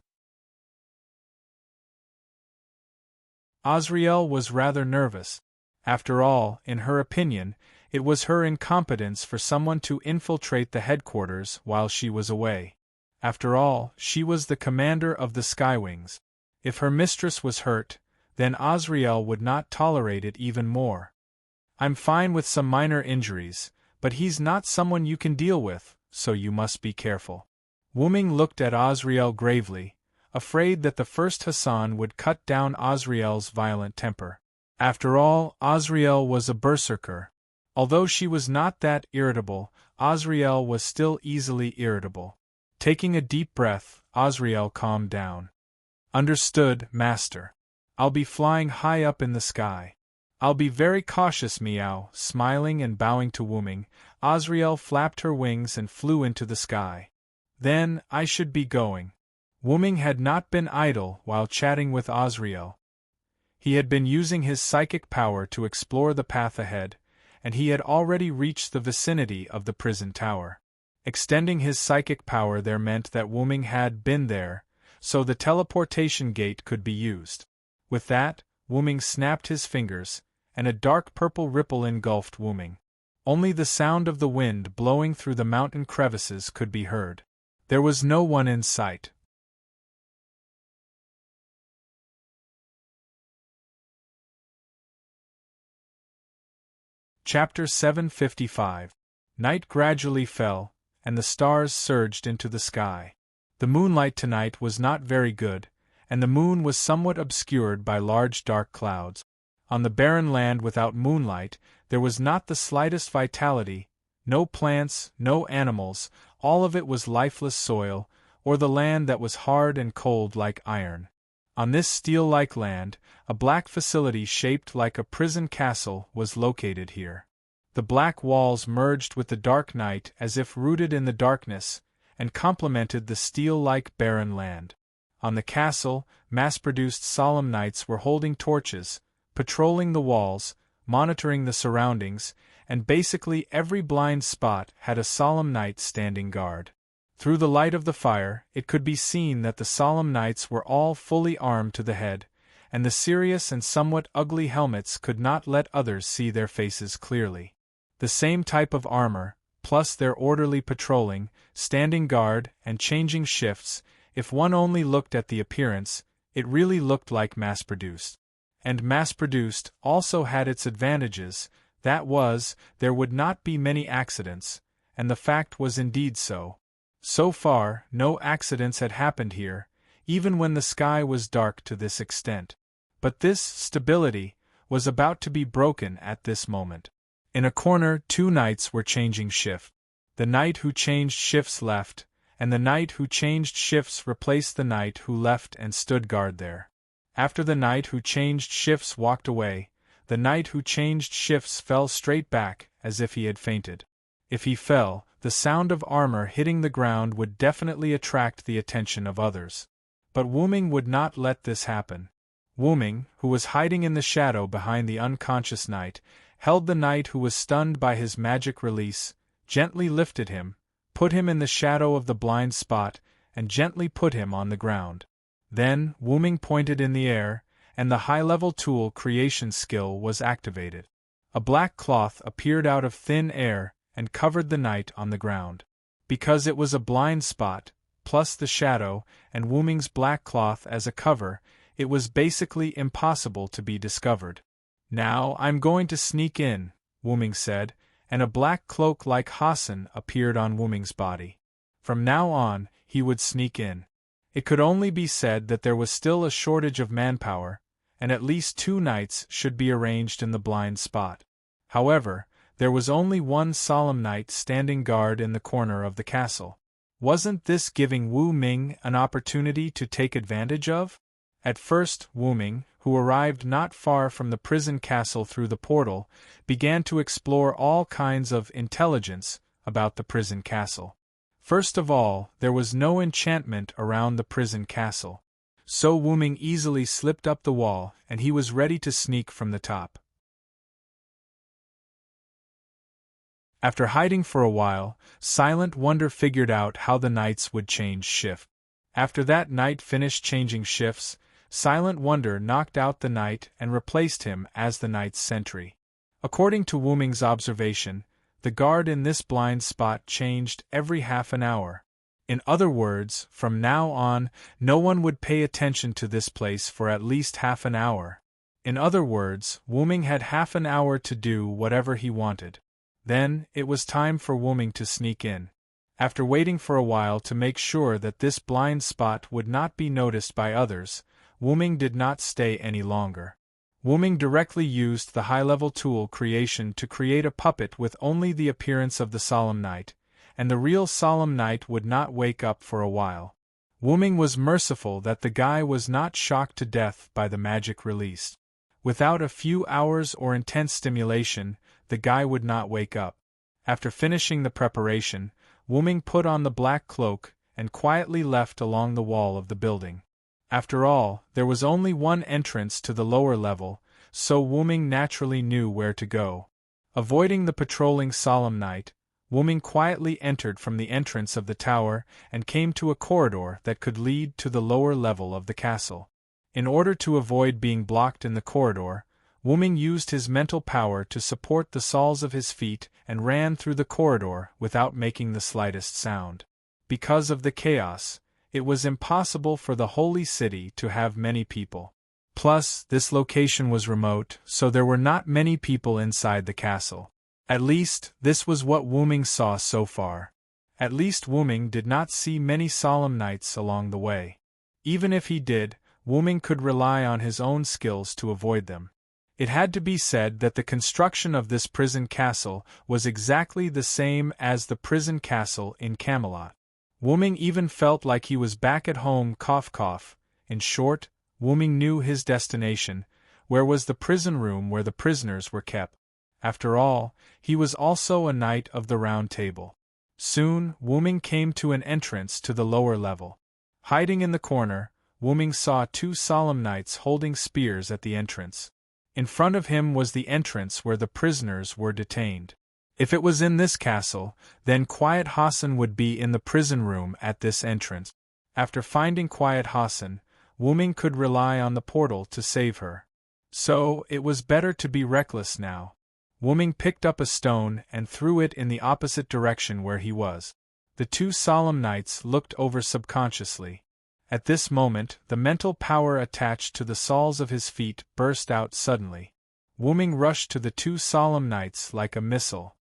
Azrael was rather nervous. After all, in her opinion, it was her incompetence for someone to infiltrate the headquarters while she was away. After all, she was the commander of the Skywings. If her mistress was hurt, then Azrael would not tolerate it even more. I'm fine with some minor injuries, but he's not someone you can deal with, so you must be careful. Wuming looked at Azrael gravely, afraid that the first Hassan would cut down Azrael's violent temper. After all, Azrael was a berserker. Although she was not that irritable, Azrael was still easily irritable. Taking a deep breath, Azrael calmed down. Understood, Master. I'll be flying high up in the sky. I'll be very cautious, meow. Smiling and bowing to Wuming, Azrael flapped her wings and flew into the sky. Then, I should be going. Wuming had not been idle while chatting with Azrael. He had been using his psychic power to explore the path ahead, and he had already reached the vicinity of the prison tower. Extending his psychic power there meant that Wuming had been there, so the teleportation gate could be used. With that, Wuming snapped his fingers, and a dark purple ripple engulfed Wuming. Only the sound of the wind blowing through the mountain crevices could be heard. There was no one in sight. Chapter 755. Night gradually fell, and the stars surged into the sky. The moonlight tonight was not very good, and the moon was somewhat obscured by large dark clouds. On the barren land without moonlight, there was not the slightest vitality, no plants, no animals, all of it was lifeless soil, or the land that was hard and cold like iron. On this steel-like land, a black facility shaped like a prison castle was located here. The black walls merged with the dark night as if rooted in the darkness, and complemented the steel-like barren land. On the castle, mass-produced solemn knights were holding torches, patrolling the walls, monitoring the surroundings, and basically every blind spot had a solemn knight standing guard. Through the light of the fire, it could be seen that the solemn knights were all fully armed to the head, and the serious and somewhat ugly helmets could not let others see their faces clearly. The same type of armor, plus their orderly patrolling, standing guard, and changing shifts, if one only looked at the appearance, it really looked like mass-produced. And mass-produced also had its advantages, that was, there would not be many accidents, and the fact was indeed so. So far, no accidents had happened here, even when the sky was dark to this extent. But this stability was about to be broken at this moment. In a corner, two knights were changing shift. The knight who changed shifts left, and the knight who changed shifts replaced the knight who left and stood guard there. After the knight who changed shifts walked away, the knight who changed shifts fell straight back, as if he had fainted. If he fell, the sound of armor hitting the ground would definitely attract the attention of others. But Wuming would not let this happen. Wuming, who was hiding in the shadow behind the unconscious knight, held the knight who was stunned by his magic release, gently lifted him, put him in the shadow of the blind spot, and gently put him on the ground. Then, Wuming pointed in the air, and the high-level tool creation skill was activated. A black cloth appeared out of thin air and covered the knight on the ground. Because it was a blind spot, plus the shadow, and Wuming's black cloth as a cover, it was basically impossible to be discovered. Now I'm going to sneak in, Wuming said, and a black cloak like Hassan appeared on Wuming's body. From now on, he would sneak in. It could only be said that there was still a shortage of manpower, and at least 2 knights should be arranged in the blind spot. However, there was only one solemn knight standing guard in the corner of the castle. Wasn't this giving Wu Ming an opportunity to take advantage of? At first, Wu Ming, who arrived not far from the prison castle through the portal, began to explore all kinds of intelligence about the prison castle. First of all, there was no enchantment around the prison castle. So Wu Ming easily slipped up the wall, and he was ready to sneak from the top. After hiding for a while, Silent Wonder figured out how the knights would change shift. After that knight finished changing shifts, Silent Wonder knocked out the knight and replaced him as the knight's sentry. According to Wuming's observation, the guard in this blind spot changed every half an hour. In other words, from now on, no one would pay attention to this place for at least half an hour. In other words, Wuming had half an hour to do whatever he wanted. Then, it was time for Wuming to sneak in. After waiting for a while to make sure that this blind spot would not be noticed by others, Wuming did not stay any longer. Wuming directly used the high-level tool creation to create a puppet with only the appearance of the solemn knight, and the real solemn knight would not wake up for a while. Wu-Ming was merciful that the guy was not shocked to death by the magic released. Without a few hours or intense stimulation, the guy would not wake up. After finishing the preparation, Wu-Ming put on the black cloak and quietly left along the wall of the building. After all, there was only one entrance to the lower level, so Wu-Ming naturally knew where to go. Avoiding the patrolling solemn knight, Wu-Ming quietly entered from the entrance of the tower and came to a corridor that could lead to the lower level of the castle. In order to avoid being blocked in the corridor, Wu-Ming used his mental power to support the soles of his feet and ran through the corridor without making the slightest sound. Because of the chaos, it was impossible for the holy city to have many people. Plus, this location was remote, so there were not many people inside the castle. At least, this was what Wu-Ming saw so far. At least Wu-Ming did not see many solemn knights along the way. Even if he did, Wu-Ming could rely on his own skills to avoid them. It had to be said that the construction of this prison castle was exactly the same as the prison castle in Camelot. Wu-Ming even felt like he was back at home. Cough cough. In short, Wu-Ming knew his destination, where was the prison room where the prisoners were kept. After all, he was also a knight of the Round Table. Soon, Wu-Ming came to an entrance to the lower level. Hiding in the corner, Wu-Ming saw two solemn knights holding spears at the entrance. In front of him was the entrance where the prisoners were detained. If it was in this castle, then Quiet Hassan would be in the prison room at this entrance. After finding Quiet Hassan, Wu-Ming could rely on the portal to save her. So, it was better to be reckless now. Wu-Ming picked up a stone and threw it in the opposite direction where he was. The two solemn knights looked over subconsciously. At this moment, the mental power attached to the soles of his feet burst out suddenly. Wu-Ming rushed to the two solemn knights like a missile.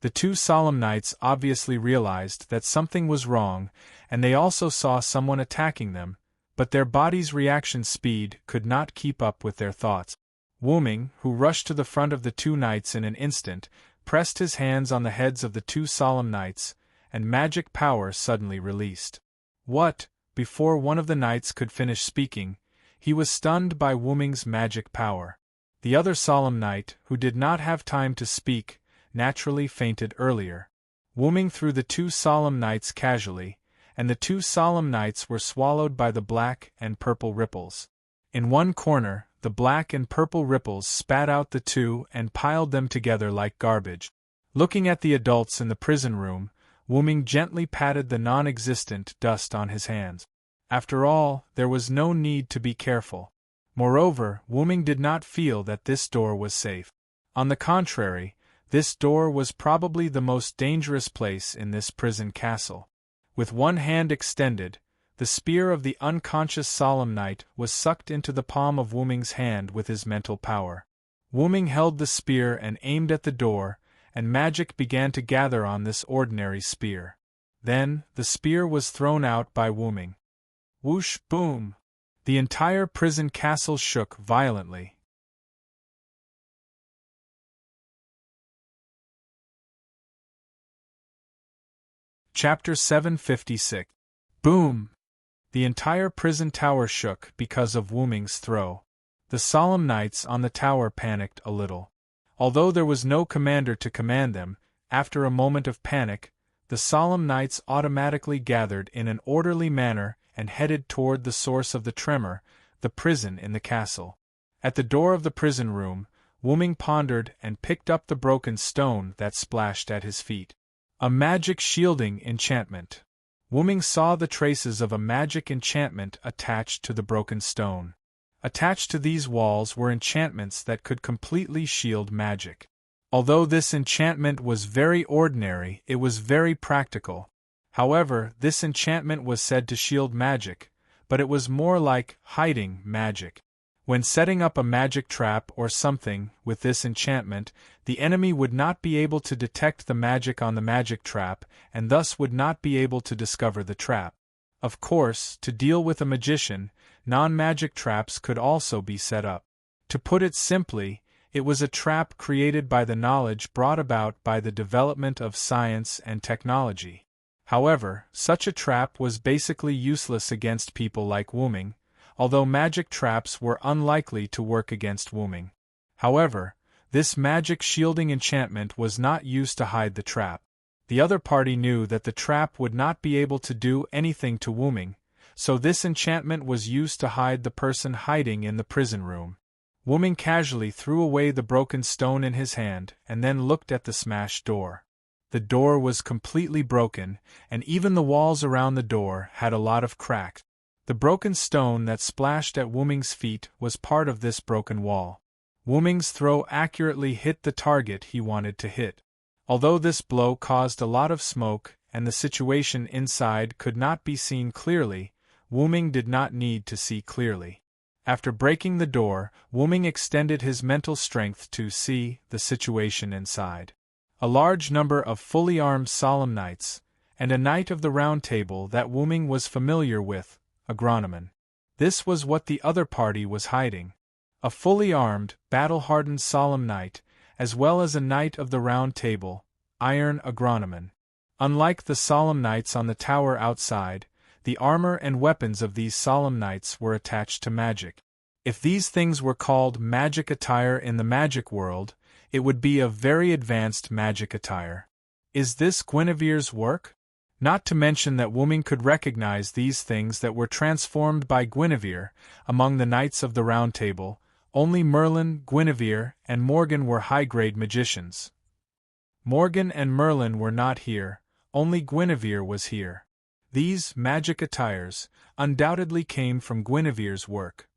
The two solemn knights obviously realized that something was wrong, and they also saw someone attacking them, but their body's reaction speed could not keep up with their thoughts. Wu-Ming, who rushed to the front of the two knights in an instant, pressed his hands on the heads of the two solemn knights, and magic power suddenly released. What? Before one of the knights could finish speaking, he was stunned by Wu-Ming's magic power. The other solemn knight, who did not have time to speak, naturally fainted earlier. Wu-Ming threw the two solemn knights casually, and the two solemn knights were swallowed by the black and purple ripples. In one corner, the black and purple ripples spat out the two and piled them together like garbage. Looking at the adults in the prison room, Wu-Ming gently patted the non-existent dust on his hands. After all, there was no need to be careful. Moreover, Wu-Ming did not feel that this door was safe. On the contrary, this door was probably the most dangerous place in this prison castle. With one hand extended, the spear of the unconscious solemn knight was sucked into the palm of Wu-Ming's hand with his mental power. Wu-Ming held the spear and aimed at the door, and magic began to gather on this ordinary spear. Then, the spear was thrown out by Wu-Ming. Whoosh, boom! The entire prison castle shook violently. Chapter 756. Boom! The entire prison tower shook because of Wu-Ming's throw. The solemn knights on the tower panicked a little. Although there was no commander to command them, after a moment of panic, the solemn knights automatically gathered in an orderly manner and headed toward the source of the tremor, the prison in the castle. At the door of the prison room, Wu-Ming pondered and picked up the broken stone that splashed at his feet. A magic shielding enchantment. Wu-Ming saw the traces of a magic enchantment attached to the broken stone. Attached to these walls were enchantments that could completely shield magic. Although this enchantment was very ordinary, it was very practical. However, this enchantment was said to shield magic, but it was more like hiding magic. When setting up a magic trap or something with this enchantment, the enemy would not be able to detect the magic on the magic trap and thus would not be able to discover the trap. Of course, to deal with a magician, non-magic traps could also be set up. To put it simply, It was a trap created by the knowledge brought about by the development of science and technology. However, such a trap was basically useless against people like Wu-Ming, although magic traps were unlikely to work against Wu-Ming. However, this magic shielding enchantment was not used to hide the trap. The other party knew that the trap would not be able to do anything to Wu-Ming, so this enchantment was used to hide the person hiding in the prison room. Wu-Ming casually threw away the broken stone in his hand and then looked at the smashed door. The door was completely broken, and even the walls around the door had a lot of cracks. The broken stone that splashed at Wu-Ming's feet was part of this broken wall. Wu-Ming's throw accurately hit the target he wanted to hit. Although this blow caused a lot of smoke and the situation inside could not be seen clearly, Wu-Ming did not need to see clearly. After breaking the door, Wu-Ming extended his mental strength to see the situation inside. A large number of fully armed solemn knights, and a knight of the Round Table that Wu-Ming was familiar with, agronomen. This was what the other party was hiding. A fully armed, battle-hardened solemn knight, as well as a knight of the Round Table, iron agronomen. Unlike the solemn knights on the tower outside, the armor and weapons of these solemn knights were attached to magic. If these things were called magic attire in the magic world, it would be a very advanced magic attire. Is this Guinevere's work? Not to mention that Wu-Ming could recognize these things that were transformed by Guinevere. Among the knights of the Round Table, only Merlin, Guinevere, and Morgan were high-grade magicians. Morgan and Merlin were not here, only Guinevere was here. These magic attires undoubtedly came from Guinevere's work.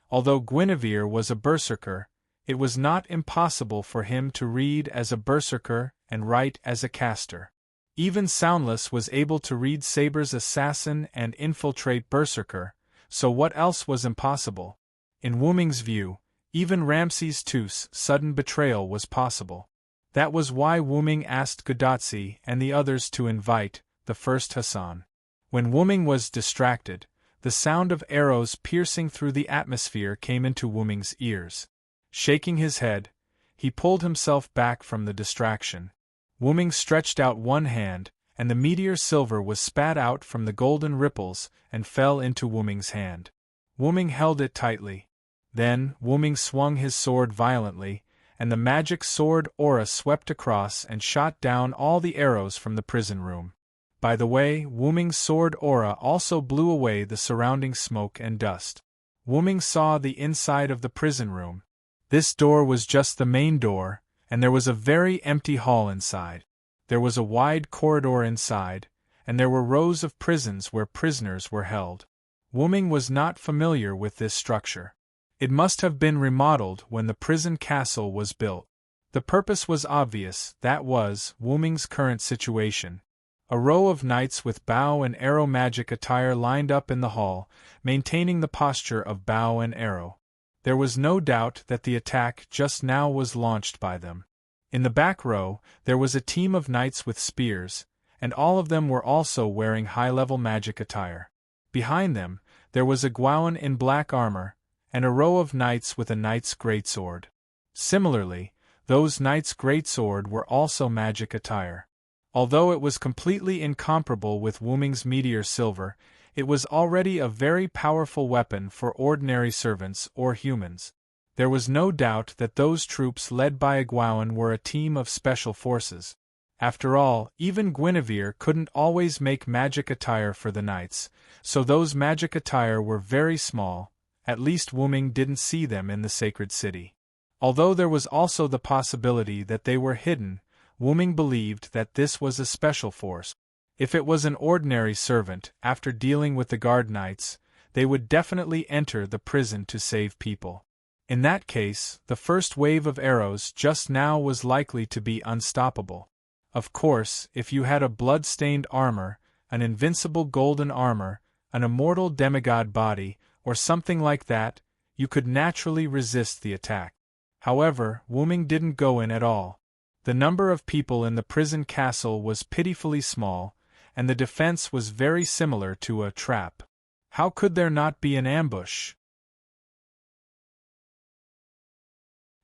Although Guinevere was a berserker, it was not impossible for him to read as a berserker and write as a caster. Even Soundless was able to read Saber's assassin and infiltrate berserker, so what else was impossible? In Wu-Ming's view, even Ramses II's sudden betrayal was possible. That was why Wu-Ming asked Gadotsi and the others to invite the first Hassan. When Wu-Ming was distracted, the sound of arrows piercing through the atmosphere came into Wu-Ming's ears. Shaking his head, he pulled himself back from the distraction. Wu-Ming stretched out one hand, and the meteor silver was spat out from the golden ripples and fell into Wu-Ming's hand. Wu-Ming held it tightly. Then Wu-Ming swung his sword violently, and the magic sword aura swept across and shot down all the arrows from the prison room. By the way, Wu-Ming's sword aura also blew away the surrounding smoke and dust. Wu-Ming saw the inside of the prison room. This door was just the main door, and there was a very empty hall inside. There was a wide corridor inside, and there were rows of prisons where prisoners were held. Wu-Ming was not familiar with this structure. It must have been remodeled when the prison castle was built. The purpose was obvious, that was Wu-Ming's current situation. A row of knights with bow and arrow magic attire lined up in the hall, maintaining the posture of bow and arrow. There was no doubt that the attack just now was launched by them. In the back row, there was a team of knights with spears, and all of them were also wearing high-level magic attire. Behind them, there was a Gwaun in black armor, and a row of knights with a knight's greatsword. Similarly, those knights' greatsword were also magic attire. Although it was completely incomparable with Wu-Ming's meteor silver, it was already a very powerful weapon for ordinary servants or humans. There was no doubt that those troops led by a Gwaun were a team of special forces. After all, even Guinevere couldn't always make magic attire for the knights, so those magic attire were very small. At least Wu-Ming didn't see them in the sacred city. Although there was also the possibility that they were hidden, Wu-Ming believed that this was a special force. If it was an ordinary servant, after dealing with the guard knights, they would definitely enter the prison to save people. In that case, the first wave of arrows just now was likely to be unstoppable. Of course, if you had a blood-stained armor, an invincible golden armor, an immortal demigod body, or something like that, you could naturally resist the attack. However, Wu-Ming didn't go in at all. The number of people in the prison castle was pitifully small, and the defense was very similar to a trap. How could there not be an ambush?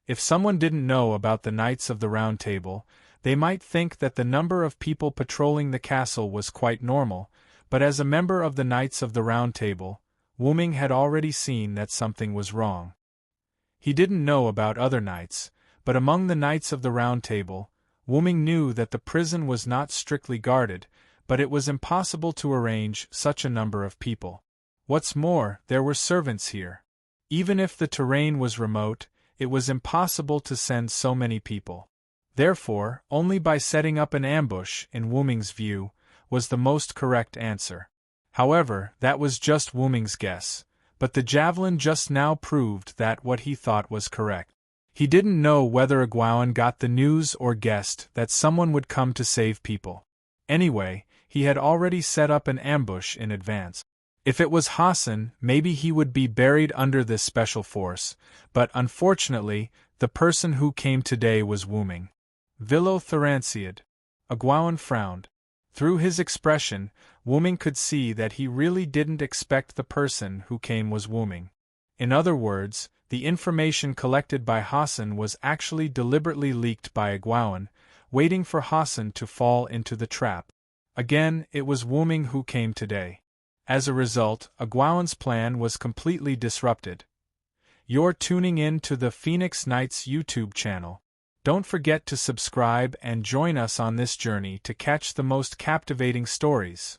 If someone didn't know about the Knights of the Round Table, they might think that the number of people patrolling the castle was quite normal, but as a member of the Knights of the Round Table, Wu Ming had already seen that something was wrong. He didn't know about other knights, but among the Knights of the Round Table, Wu Ming knew that the prison was not strictly guarded, but it was impossible to arrange such a number of people. What's more, there were servants here. Even if the terrain was remote, it was impossible to send so many people. Therefore, only by setting up an ambush, in Wu Ming's view, was the most correct answer. However, that was just Wu Ming's guess, but the javelin just now proved that what he thought was correct. He didn't know whether Aguan got the news or guessed that someone would come to save people. Anyway, he had already set up an ambush in advance. If it was Hassan, maybe he would be buried under this special force, but unfortunately, the person who came today was Wu Ming. Villo Theranciad. Aguan frowned. Through his expression, Wu Ming could see that he really didn't expect the person who came was Wu Ming. In other words, the information collected by Hassan was actually deliberately leaked by Aguan, waiting for Hassan to fall into the trap. Again, it was Wu Ming who came today. As a result, Aguan's plan was completely disrupted. You're tuning in to the Phoenix Knights YouTube channel. Don't forget to subscribe and join us on this journey to catch the most captivating stories.